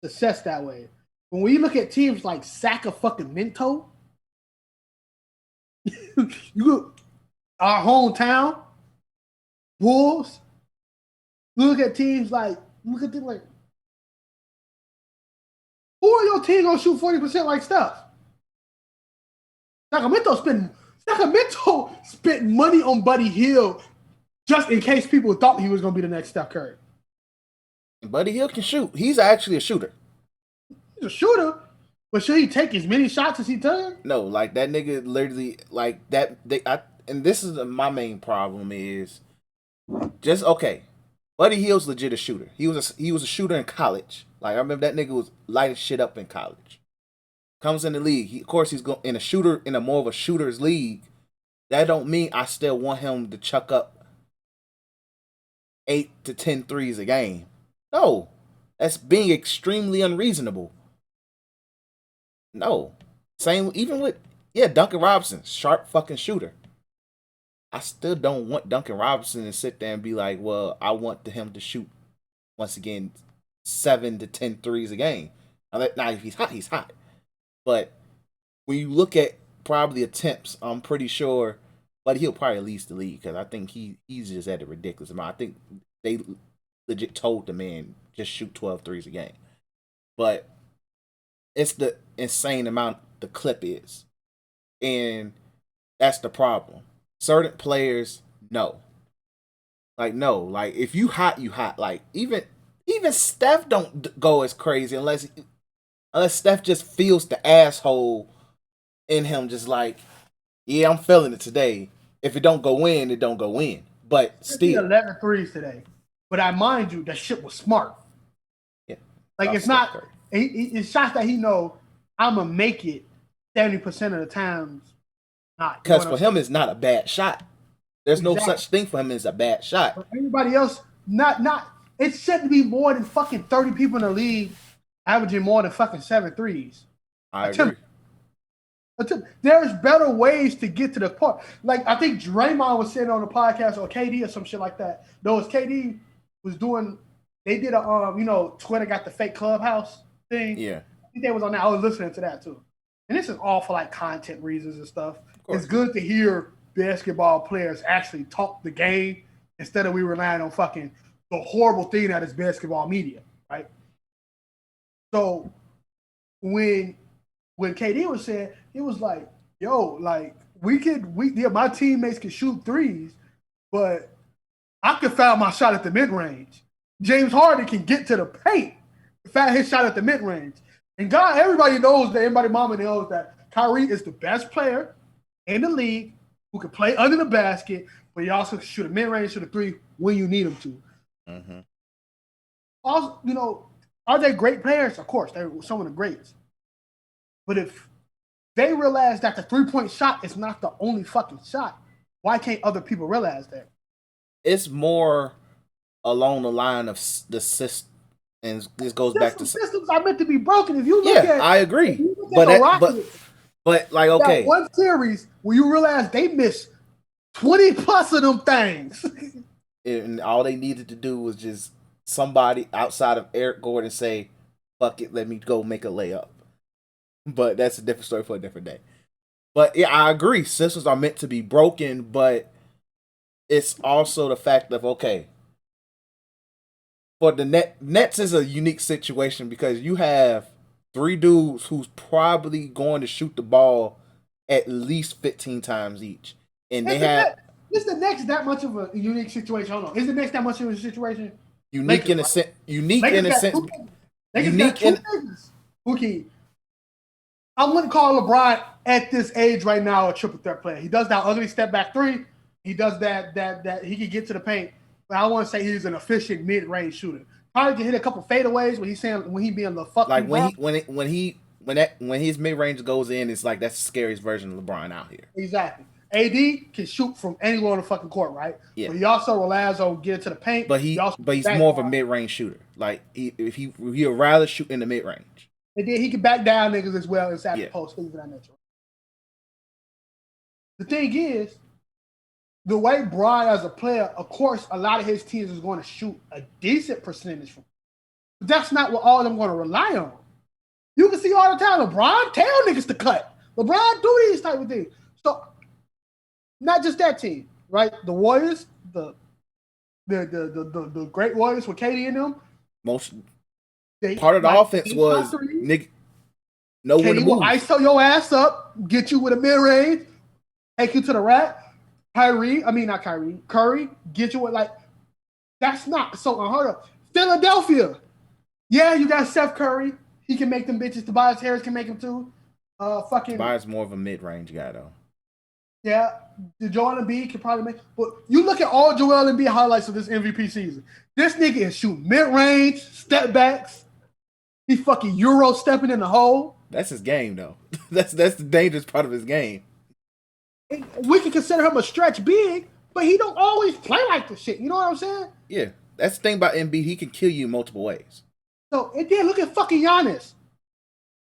Speaker 5: success that way. When we look at teams like Sacramento, our hometown, Bulls. Look at teams like who are your team gonna shoot 40% like Steph? Sacramento spent money on Buddy Hield just in case people thought he was gonna be the next Steph Curry.
Speaker 1: Buddy Hield can shoot. He's actually a shooter.
Speaker 5: He's a shooter, but should he take as many shots as he does?
Speaker 1: No, like that nigga literally like that. And this is my main problem is just okay. Buddy Hield's legit a shooter. He was a shooter in college. Like I remember that nigga was lighting shit up in college. Comes in the league. Of course, he's going in a more of a shooter's league. That don't mean I still want him to chuck up 8 to 10 threes a game. No, that's being extremely unreasonable. No, same even with Duncan Robinson, sharp fucking shooter. I still don't want Duncan Robinson to sit there and be like, well, I want him to shoot once again 7 to 10 threes a game. Now if he's hot, he's hot. But when you look at probably attempts, I'm pretty sure, but he'll probably lead the league because I think he's just at a ridiculous amount. I think they legit told the man just shoot 12 threes a game. But it's the insane amount the clip is. And that's the problem. Certain players, no. Like if you hot, you hot. Like even Steph don't go as crazy unless Steph just feels the asshole in him, just like, yeah, I'm feeling it today. If it don't go in, it don't go in. But still
Speaker 5: 11 threes today. But I mind you, that shit was smart.
Speaker 1: Yeah.
Speaker 5: Like it's not it's shots that he know I'm gonna make it 70% of the times. Not
Speaker 1: because for him it's not a bad shot. There's no such thing for him as a bad shot.
Speaker 5: For everybody else, not it shouldn't be more than fucking 30 people in the league averaging more than fucking 7 threes.
Speaker 1: I agree.
Speaker 5: There's better ways to get to the point. Like I think Draymond was saying on the podcast or KD or some shit like that. Those KD was doing. They did a Twitter got the fake clubhouse thing.
Speaker 1: Yeah,
Speaker 5: I think they was on that. I was listening to that too. And this is all for like content reasons and stuff. It's good to hear basketball players actually talk the game instead of we relying on fucking the horrible thing that is basketball media, right? So when KD was saying, it was like, yo, like my teammates can shoot threes, but I can foul my shot at the mid range. James Harden can get to the paint, foul his shot at the mid range. And everybody knows that, everybody mama knows that Kyrie is the best player in the league who can play under the basket, but he also can shoot a mid range, shoot a three when you need him to.
Speaker 1: Mm-hmm.
Speaker 5: Also, are they great players? Of course, they're some of the greatest. But if they realize that the 3-point shot is not the only fucking shot, why can't other people realize that?
Speaker 1: It's more along the line of the system, and this goes back to
Speaker 5: systems are meant to be broken. If you look
Speaker 1: yeah,
Speaker 5: at
Speaker 1: I agree.
Speaker 5: the
Speaker 1: But
Speaker 5: Rockets,
Speaker 1: like
Speaker 5: that
Speaker 1: okay,
Speaker 5: one series where you realize they missed 20 plus of them things.
Speaker 1: and all they needed to do was just somebody outside of Eric Gordon say, "Fuck it, let me go make a layup." But that's a different story for a different day. But yeah, I agree. Systems are meant to be broken, but it's also the fact of okay, for the Nets is a unique situation because you have three dudes who's probably going to shoot the ball at least 15 times each, and they have
Speaker 5: Is the Knicks that much of a unique situation? Hold on, is the Knicks that much of a situation?
Speaker 1: unique
Speaker 5: Lakers,
Speaker 1: in a
Speaker 5: right?
Speaker 1: sense. Unique
Speaker 5: Lakers
Speaker 1: in a
Speaker 5: got
Speaker 1: sense.
Speaker 5: two. Lakers got
Speaker 1: Unique
Speaker 5: two
Speaker 1: in
Speaker 5: niggas who can. I wouldn't call LeBron at this age right now a triple threat player. He does that ugly step back three. He does that he can get to the paint. But I want to say he's an efficient mid range shooter. Probably can hit a couple fadeaways when he being the fuck
Speaker 1: like
Speaker 5: you down.
Speaker 1: when his mid range goes in, it's like that's the scariest version of LeBron out here.
Speaker 5: Exactly. AD can shoot from anywhere on the fucking court, right?
Speaker 1: Yeah.
Speaker 5: But he also relies on getting to the paint.
Speaker 1: But he's more of a mid range shooter. Like if he'd rather shoot in the mid range.
Speaker 5: And then he can back down niggas as well inside
Speaker 1: Yeah.
Speaker 5: the post, things of that nature. The thing is, the way Bron as a player, of course, a lot of his teams is going to shoot a decent percentage from. But that's not what all of them going to rely on. You can see all the time, LeBron tell niggas to cut. LeBron do these type of things. So, not just that team, right? The Warriors, the great Warriors with KD in them.
Speaker 1: Part of the offense was nigga know when to move.
Speaker 5: KD will ISO your ass up, get you with a mid range, take you to the rack. Curry, get you with like that's not so unheard of. Philadelphia, yeah, you got Seth Curry. He can make them bitches. Tobias Harris can make them too.
Speaker 1: Tobias more of a mid range guy though.
Speaker 5: Yeah, the Joel Embiid can probably make. But you look at all Joel Embiid highlights of this MVP season. This nigga is shooting mid range, step backs. He fucking Euro stepping in the hole.
Speaker 1: That's his game though. that's the dangerous part of his game.
Speaker 5: We can consider him a stretch big, but he don't always play like this shit. You know what I'm saying?
Speaker 1: Yeah, that's the thing about Embiid. He can kill you in multiple ways.
Speaker 5: So, and then look at fucking Giannis.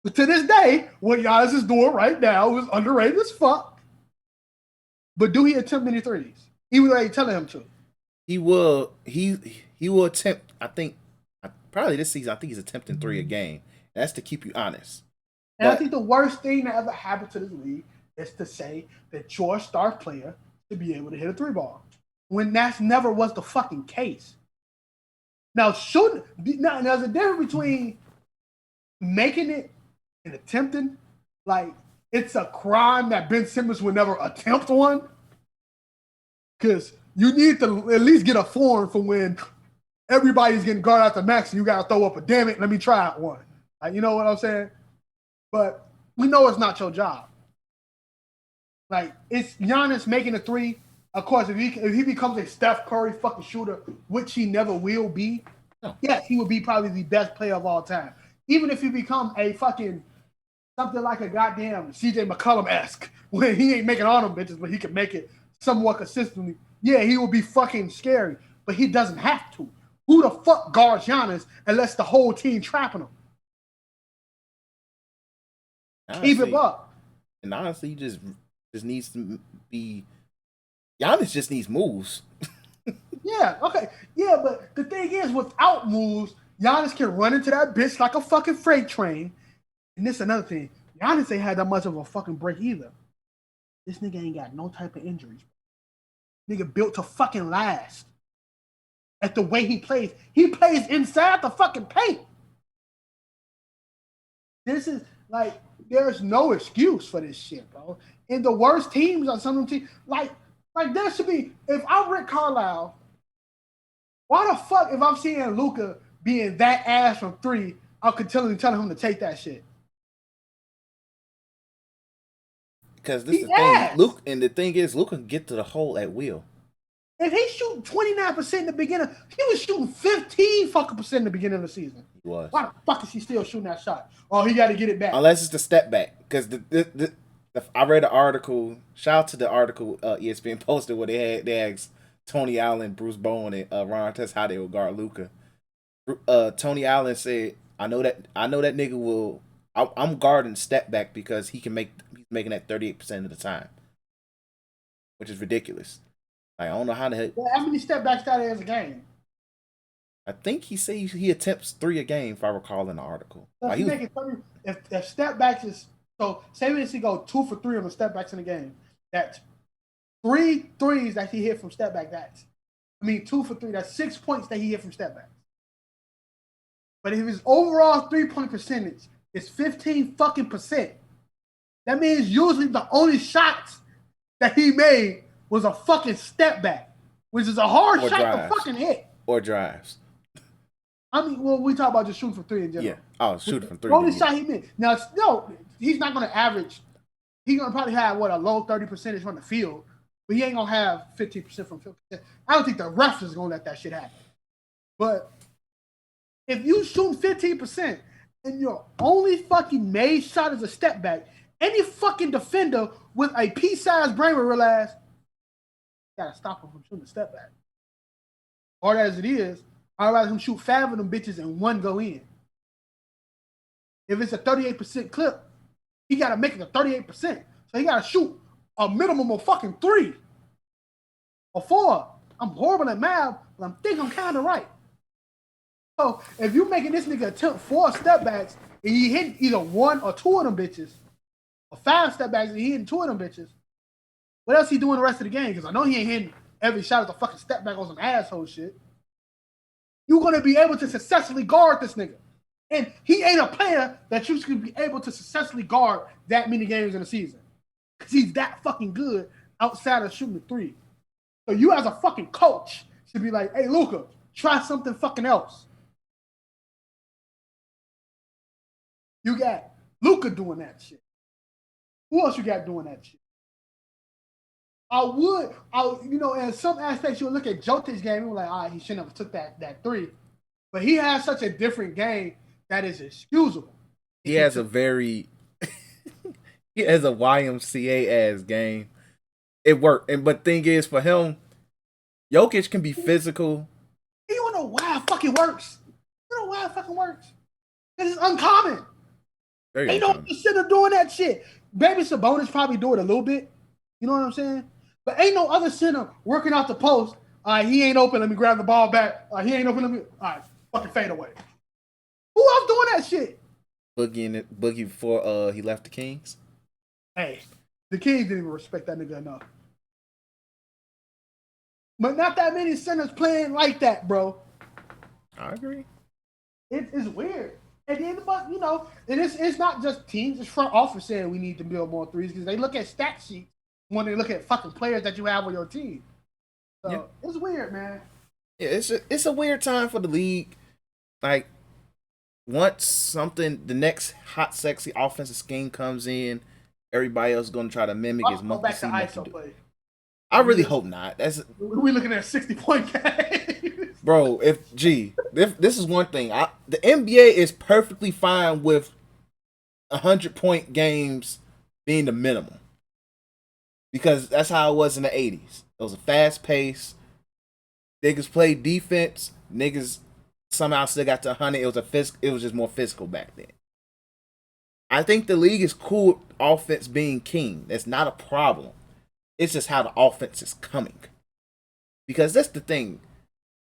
Speaker 5: But to this day, what Giannis is doing right now is underrated as fuck. But do he attempt many threes? Even though they telling him to.
Speaker 1: He will. He will attempt. I think probably this season. I think he's attempting 3 a game. That's to keep you honest.
Speaker 5: And I think the worst thing that ever happened to this league is to say that your star player should be able to hit a 3 ball when that's never was the fucking case. Now, there's a difference between making it and attempting. Like, it's a crime that Ben Simmons would never attempt one. Because you need to at least get a form for when everybody's getting guarded out the max and you got to throw up a damn it, let me try out one. Like, you know what I'm saying? But we know it's not your job. Like, it's Giannis making a 3. Of course, if he becomes a Steph Curry fucking shooter, which he never will be, yes, he would be probably the best player of all time. Even if he become a fucking something like a goddamn CJ McCollum-esque, where he ain't making all them bitches, but he can make it somewhat consistently. Yeah, he will be fucking scary, but he doesn't have to. Who the fuck guards Giannis unless the whole team trapping him?
Speaker 1: Honestly,
Speaker 5: keep it up.
Speaker 1: And honestly, he just needs to be. Giannis just needs moves.
Speaker 5: Yeah, okay. Yeah, but the thing is, without moves, Giannis can run into that bitch like a fucking freight train. And this is another thing. Giannis ain't had that much of a fucking break either. This nigga ain't got no type of injuries. Nigga built to fucking last. At the way he plays. He plays inside the fucking paint. This is like, there's no excuse for this shit, bro. And the worst teams are some of them teams. Like there should be, if I'm Rick Carlisle, why the fuck, if I'm seeing Luka being that ass from 3, I'm continually telling him to take that shit?
Speaker 1: Because this is the thing. Luke, and the thing is, Luka can get to the hole at will.
Speaker 5: If he's shooting 29% in the beginning, he was shooting 15 fucking percent in the beginning of the season.
Speaker 1: He was.
Speaker 5: Why the fuck is he still shooting that shot? Oh, he got to get it back.
Speaker 1: Unless it's the step back. Because I read an article. Shout out to the article ESPN posted where they asked Tony Allen, Bruce Bowen, and Ron Test how they would guard Luca. Tony Allen said, I know that nigga will. I'm guarding step back because he's making that 38% of the time, which is ridiculous. Like, I don't know how the heck.
Speaker 5: Well, how many step backs that is a game?
Speaker 1: I think he says he attempts 3 a game, if I recall in the article.
Speaker 5: So
Speaker 1: Like,
Speaker 5: if, you make it 30, if step backs is so, say we go 2 for 3 on the step backs in the game. That's 3 threes that he hit from step back. 2 for 3. That's 6 points that he hit from step backs. But if his overall 3-point percentage is 15 fucking percent, that means usually the only shots that he made was a fucking step back, which is a hard shot to fucking hit.
Speaker 1: Or drives.
Speaker 5: I mean, well, we talk about just shooting from 3 in general.
Speaker 1: Yeah. Oh, shooting from 3.
Speaker 5: The only shot he made. Now, no, he's not going to average. He's going to probably have, a low 30% from the field, but he ain't going to have 15% from field. I don't think the refs is going to let that shit happen. But if you shoot 15% and your only fucking made shot is a step back, any fucking defender with a pea-sized brain will realize, you got to stop him from shooting a step back. Hard as it is, I'd rather him shoot 5 of them bitches and 1 go in. If it's a 38% clip, he got to make it a 38%. So he got to shoot a minimum of fucking 3 or 4. I'm horrible at math, but I think I'm kind of right. So if you making this nigga attempt 4 step backs and he hit either 1 or 2 of them bitches, or 5 step backs and he hitting 2 of them bitches, what else he doing the rest of the game? Because I know he ain't hitting every shot as a fucking step back on some asshole shit. You're going to be able to successfully guard this nigga. And he ain't a player that you should be able to successfully guard that many games in a season. Because he's that fucking good outside of shooting the 3. So you as a fucking coach should be like, hey, Luka, try something fucking else. You got Luka doing that shit. Who else you got doing that shit? In some aspects, you'll look at Jokic game and be like, all right, he shouldn't have took that 3. But he has such a different game that is excusable.
Speaker 1: He has a very he has a YMCA ass game. It worked. But thing is, for him, Jokic can be physical.
Speaker 5: You don't know why it fucking works. You know why it fucking works. It's uncommon. Ain't no other center doing that shit. Baby Sabonis probably do it a little bit. You know what I'm saying? But ain't no other center working out the post. All right, he ain't open. Let me grab the ball back. All right, he ain't open. Let me. All right, fucking fade away. Who else doing that shit?
Speaker 1: Boogie before he left the Kings.
Speaker 5: Hey, the Kings didn't even respect that nigga enough. But not that many centers playing like that, bro.
Speaker 1: I agree.
Speaker 5: It's weird. And then, and it's not just teams. It's front office saying we need to build more threes because they look at stat sheets when they look at fucking players that you have on your team. So yeah. It's weird, man.
Speaker 1: Yeah, it's a weird time for the league. Like, once the next hot, sexy offensive scheme comes in, everybody else is going to try to mimic as much as ISO play. I really hope not.
Speaker 5: We're looking at 60-point games.
Speaker 1: Bro, this is one thing. The NBA is perfectly fine with 100-point games being the minimum. Because that's how it was in the 80s. It was a fast pace. Niggas played defense. Niggas somehow still got to 100. It was just more physical back then. I think the league is cool with offense being king. That's not a problem. It's just how the offense is coming. Because that's the thing.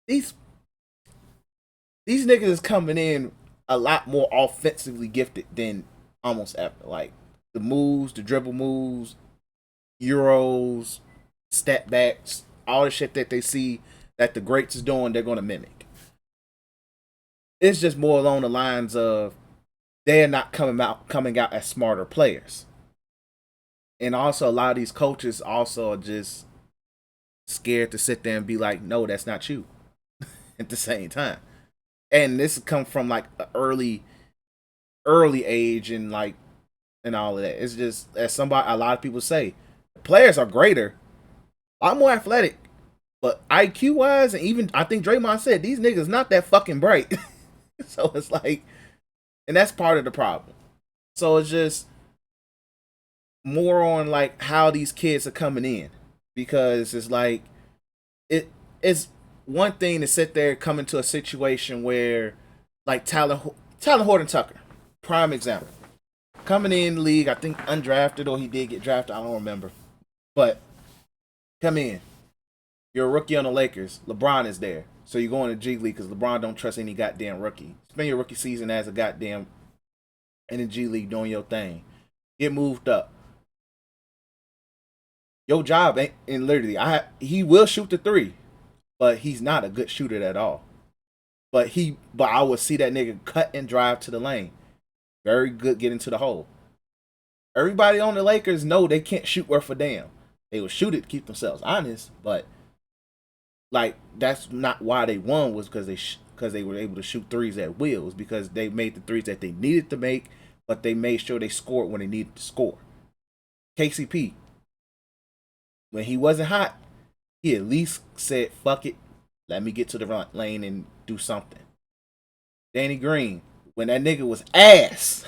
Speaker 1: These niggas is coming in a lot more offensively gifted than almost ever. Like, the moves, the dribble moves, Euros, step backs, all the shit that they see that the greats is doing, they're going to mimic. It's just more along the lines of they're not coming out as smarter players. And also, a lot of these coaches also are just scared to sit there and be like, no, that's not you at the same time. And this come from like an early age and all of that. It's just, as a lot of people say, players are greater, a lot more athletic, but IQ wise, and even I think Draymond said these niggas not that fucking bright. So it's like, and that's part of the problem. So it's just more on like how these kids are coming in, because it's like it's one thing to sit there come into a situation where like Talon Horton Tucker, prime example. Coming in the league, I think undrafted or he did get drafted, I don't remember. But come in. You're a rookie on the Lakers. LeBron is there. So you go in the G League because LeBron don't trust any goddamn rookie. Spend your rookie season as a goddamn in the G League doing your thing. Get moved up. Your job ain't and literally he will shoot the three, but he's not a good shooter at all. But I would see that nigga cut and drive to the lane. Very good getting to the hole. Everybody on the Lakers know they can't shoot worth a damn. They will shoot it to keep themselves honest, but like that's not why they won. Was because they were able to shoot threes at will. It was because they made the threes that they needed to make, but they made sure they scored when they needed to score. KCP, when he wasn't hot, he at least said, "Fuck it, let me get to the front lane and do something." Danny Green, when that nigga was ass,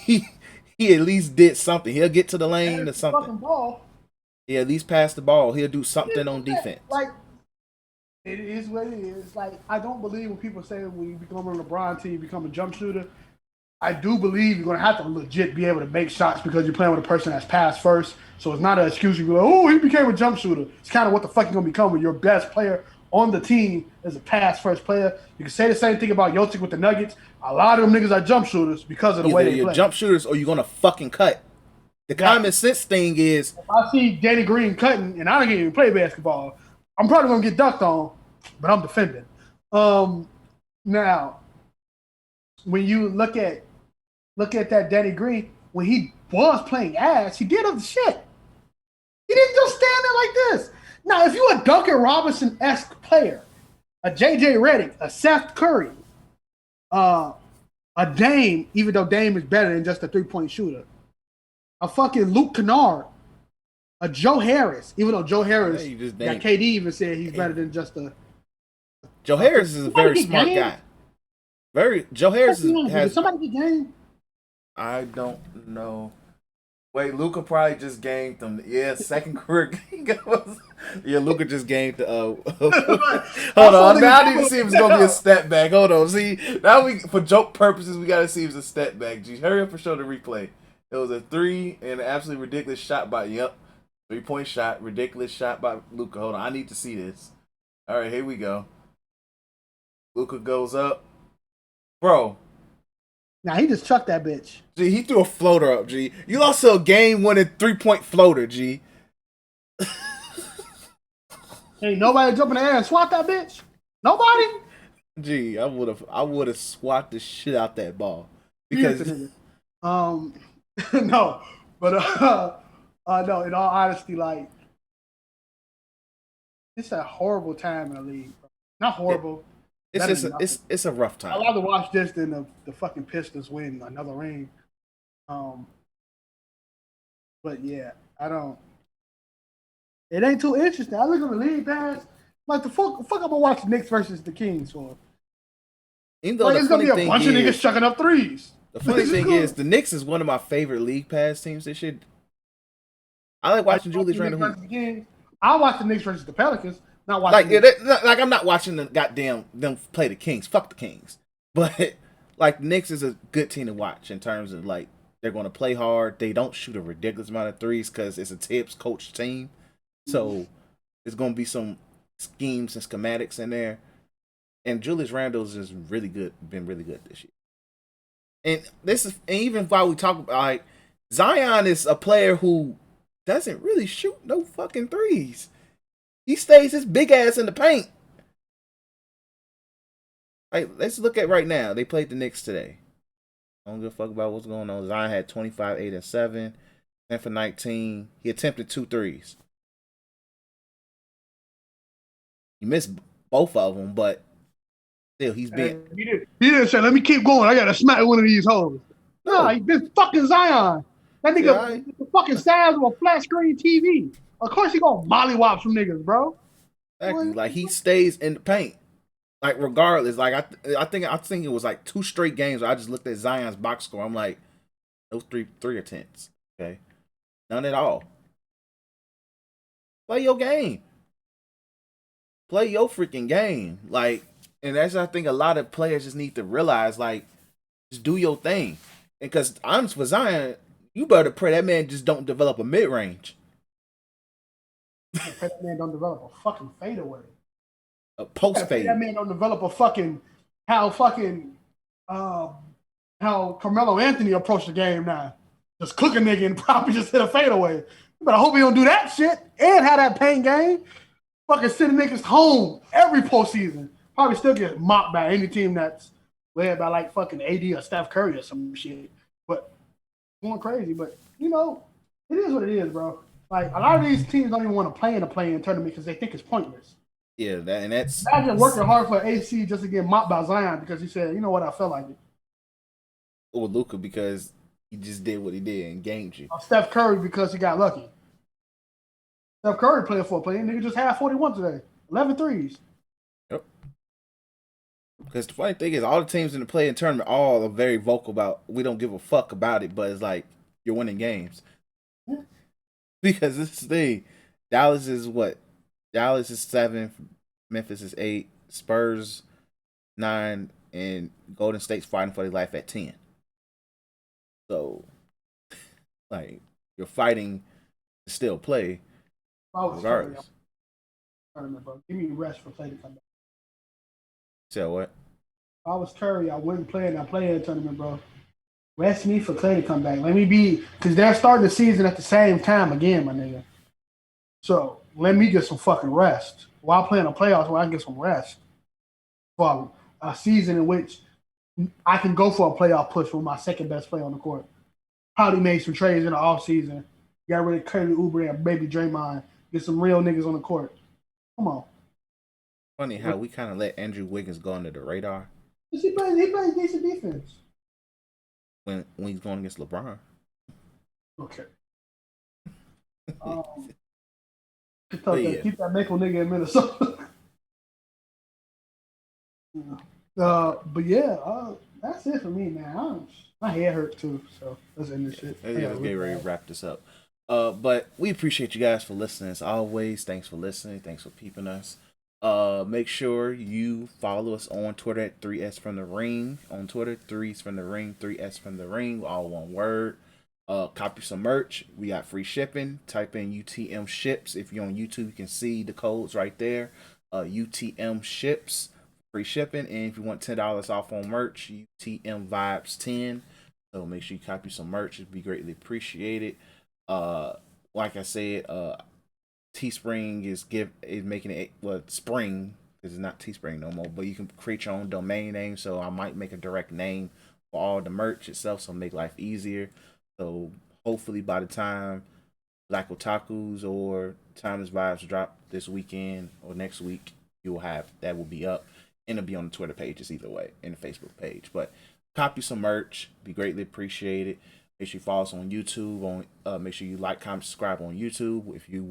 Speaker 1: he at least did something. He'll get to the lane or something.
Speaker 5: Ball.
Speaker 1: He at least pass the ball. He'll do something on defense.
Speaker 5: Like, it is what it is. Like, I don't believe when people say when you become a LeBron team, you become a jump shooter. I do believe you're going to have to legit be able to make shots because you're playing with a person that's passed first. So it's not an excuse. You go, oh, he became a jump shooter. It's kind of what the fuck you're going to become when your best player on the team is a pass first player. You can say the same thing about Jokic with the Nuggets. A lot of them niggas are jump shooters because of the way they play.
Speaker 1: You're jump shooters or you're going to fucking cut. The common sense thing is,
Speaker 5: if I see Danny Green cutting and I don't even play basketball, I'm probably gonna get dunked on, but I'm defending. Now, when you look at that Danny Green, when he was playing ass, he did other shit. He didn't just stand there like this. Now, if you're a Duncan Robinson-esque player, a JJ Redick, a Seth Curry, a Dame, even though Dame is better than just a three-point shooter, a fucking Luke Kennard, a Joe Harris, even though Joe Harris, KD even said he's better than just a.
Speaker 1: Joe Harris is a very smart guy. Joe Harris has.
Speaker 5: Did somebody get game?
Speaker 1: I don't know. Wait, Luka probably just gamed them. Yeah, second career game. Yeah, Luka just gamed the. Hold on, now I need to see if it's gonna be a step back. Hold on, see now for joke purposes we gotta see if it's a step back. G, hurry up and show the replay. It was a 3 and an absolutely ridiculous shot by 3-point shot, ridiculous shot by Luka. Hold on, I need to see this. All right, here we go. Luka goes up, bro.
Speaker 5: Nah, he just chucked that bitch.
Speaker 1: G, he threw a floater up. G, you lost to a game-winning 3-point floater. G.
Speaker 5: Ain't nobody jumping in the air and swat that bitch. Nobody.
Speaker 1: G, I would have swat the shit out that ball because.
Speaker 5: No, but no. In all honesty, like it's a horrible time in the league. Bro. Not horrible.
Speaker 1: It's a rough time.
Speaker 5: I'd rather watch this than the fucking Pistons win another ring. But yeah, I don't. It ain't too interesting. I look at the league pass. Like the fuck I'm gonna watch the Knicks versus the Kings for.
Speaker 1: Even though
Speaker 5: like, it's gonna be a bunch of niggas chucking up threes.
Speaker 1: The funny thing is, the Knicks is one of my favorite league pass teams this year. I like watching Julius Randle.
Speaker 5: I watch the Knicks versus the Pelicans. Not watching
Speaker 1: like I'm not watching the goddamn them play the Kings. Fuck the Kings. But like Knicks is a good team to watch in terms of like they're going to play hard. They don't shoot a ridiculous amount of threes because it's a Tibbs coach team. So there's going to be some schemes and schematics in there. And Julius Randle's just really good. Been really good this year. And even while we talk about like Zion is a player who doesn't really shoot no fucking threes. He stays his big ass in the paint. Like, let's look at right now. They played the Knicks today. I don't give a fuck about what's going on. Zion had 25, 8, and 7. 10 for 19. He attempted 2 threes. He missed both of them, but still, he's been.
Speaker 5: He didn't say, let me keep going. I got to smack one of these hoes. Nah, this fucking Zion. That nigga, the fucking size of a flat screen TV. Of course he gonna mollywop some niggas, bro.
Speaker 1: Exactly. Like, he stays in the paint. Like, regardless. Like, I think it was like 2 straight games where I just looked at Zion's box score. I'm like, those three attempts. Okay. None at all. Play your game. play your freaking game. Like, and that's I think a lot of players just need to realize, like, just do your thing. And because honest for Zion, you better pray that man just don't develop a mid range,
Speaker 5: Pray that man don't develop a fucking fadeaway.
Speaker 1: a post
Speaker 5: Pray that
Speaker 1: fade.
Speaker 5: man don't develop a fucking how fucking uh, how Carmelo Anthony approached the game now. Just cook a nigga and probably just hit a fadeaway. But I hope he don't do that shit and have that paint game. Fucking sending niggas home every postseason. Probably still get mopped by any team that's led by like fucking AD or Steph Curry or some shit. But going crazy. But you know, it is what it is, bro. Like a lot of these teams don't even want to play in a play-in tournament because they think it's pointless.
Speaker 1: Yeah, that and that's
Speaker 5: Imagine working hard for AC just to get mopped by Zion because he said, you know what, I felt like it.
Speaker 1: or Luca because he just did what he did and gamed you.
Speaker 5: Or Steph Curry because he got lucky. Steph Curry playing for a play. Nigga just had 41 today. 11 threes.
Speaker 1: Yep. Because the funny thing is, all the teams in the play-in tournament all are very vocal about we don't give a fuck about it, but it's like you're winning games.
Speaker 5: Yeah.
Speaker 1: Because this is the thing, Dallas is what? Dallas is 7, Memphis is 8, Spurs 9, and Golden State's fighting for their life at 10. So, like, you're fighting to still play regardless.
Speaker 5: Give me rest for play to come back.
Speaker 1: So what?
Speaker 5: If I was Curry, I wouldn't play in that play-in tournament, bro. Rest me for Clay to come back. Let me be, because they're starting the season at the same time again, my nigga. So let me get some fucking rest while playing the playoffs where I can get some rest for a season in which I can go for a playoff push with my second best player on the court. Probably made some trades in the offseason. Got rid of Curry Oubre and baby Draymond. Get some real niggas on the court. Come on.
Speaker 1: Funny how we kind of let Andrew Wiggins go under the radar
Speaker 5: He plays decent defense.
Speaker 1: when he's going against LeBron.
Speaker 5: Okay. Keep that Maple nigga in Minnesota. But yeah, that's it for me, man. My head hurt too, so let's end this shit.
Speaker 1: Yeah, let's get ready to wrap this up. But we appreciate you guys for listening as always. Thanks for listening. Thanks for peeping us. Make sure you follow us on Twitter at 3S from the Ring. On Twitter, 3s from the Ring, 3S from the Ring, all one word. Copy some merch. We got free shipping. Type in UTM ships. If you're on YouTube, you can see the codes right there. UTM ships, free shipping. And if you want $10 off on merch, UTM vibes 10. So make sure you copy some merch. It'd be greatly appreciated. Like I said, Teespring is making it spring because it's not Teespring no more. But you can create your own domain name. So I might make a direct name for all the merch itself, so make life easier. So hopefully by the time Black Otakus or Timeless Vibes drop this weekend or next week, you will have that will be up, and it'll be on the Twitter pages either way, and the Facebook page. But copy some merch, be greatly appreciated. Make sure you follow us on YouTube. Make sure you like, comment, subscribe on YouTube. If you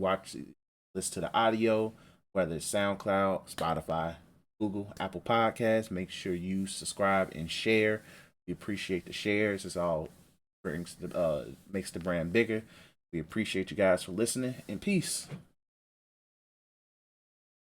Speaker 1: listen to the audio, whether it's SoundCloud, Spotify, Google, Apple Podcasts, make sure you subscribe and share. We appreciate the shares. It's all makes the brand bigger. We appreciate you guys for listening, and peace.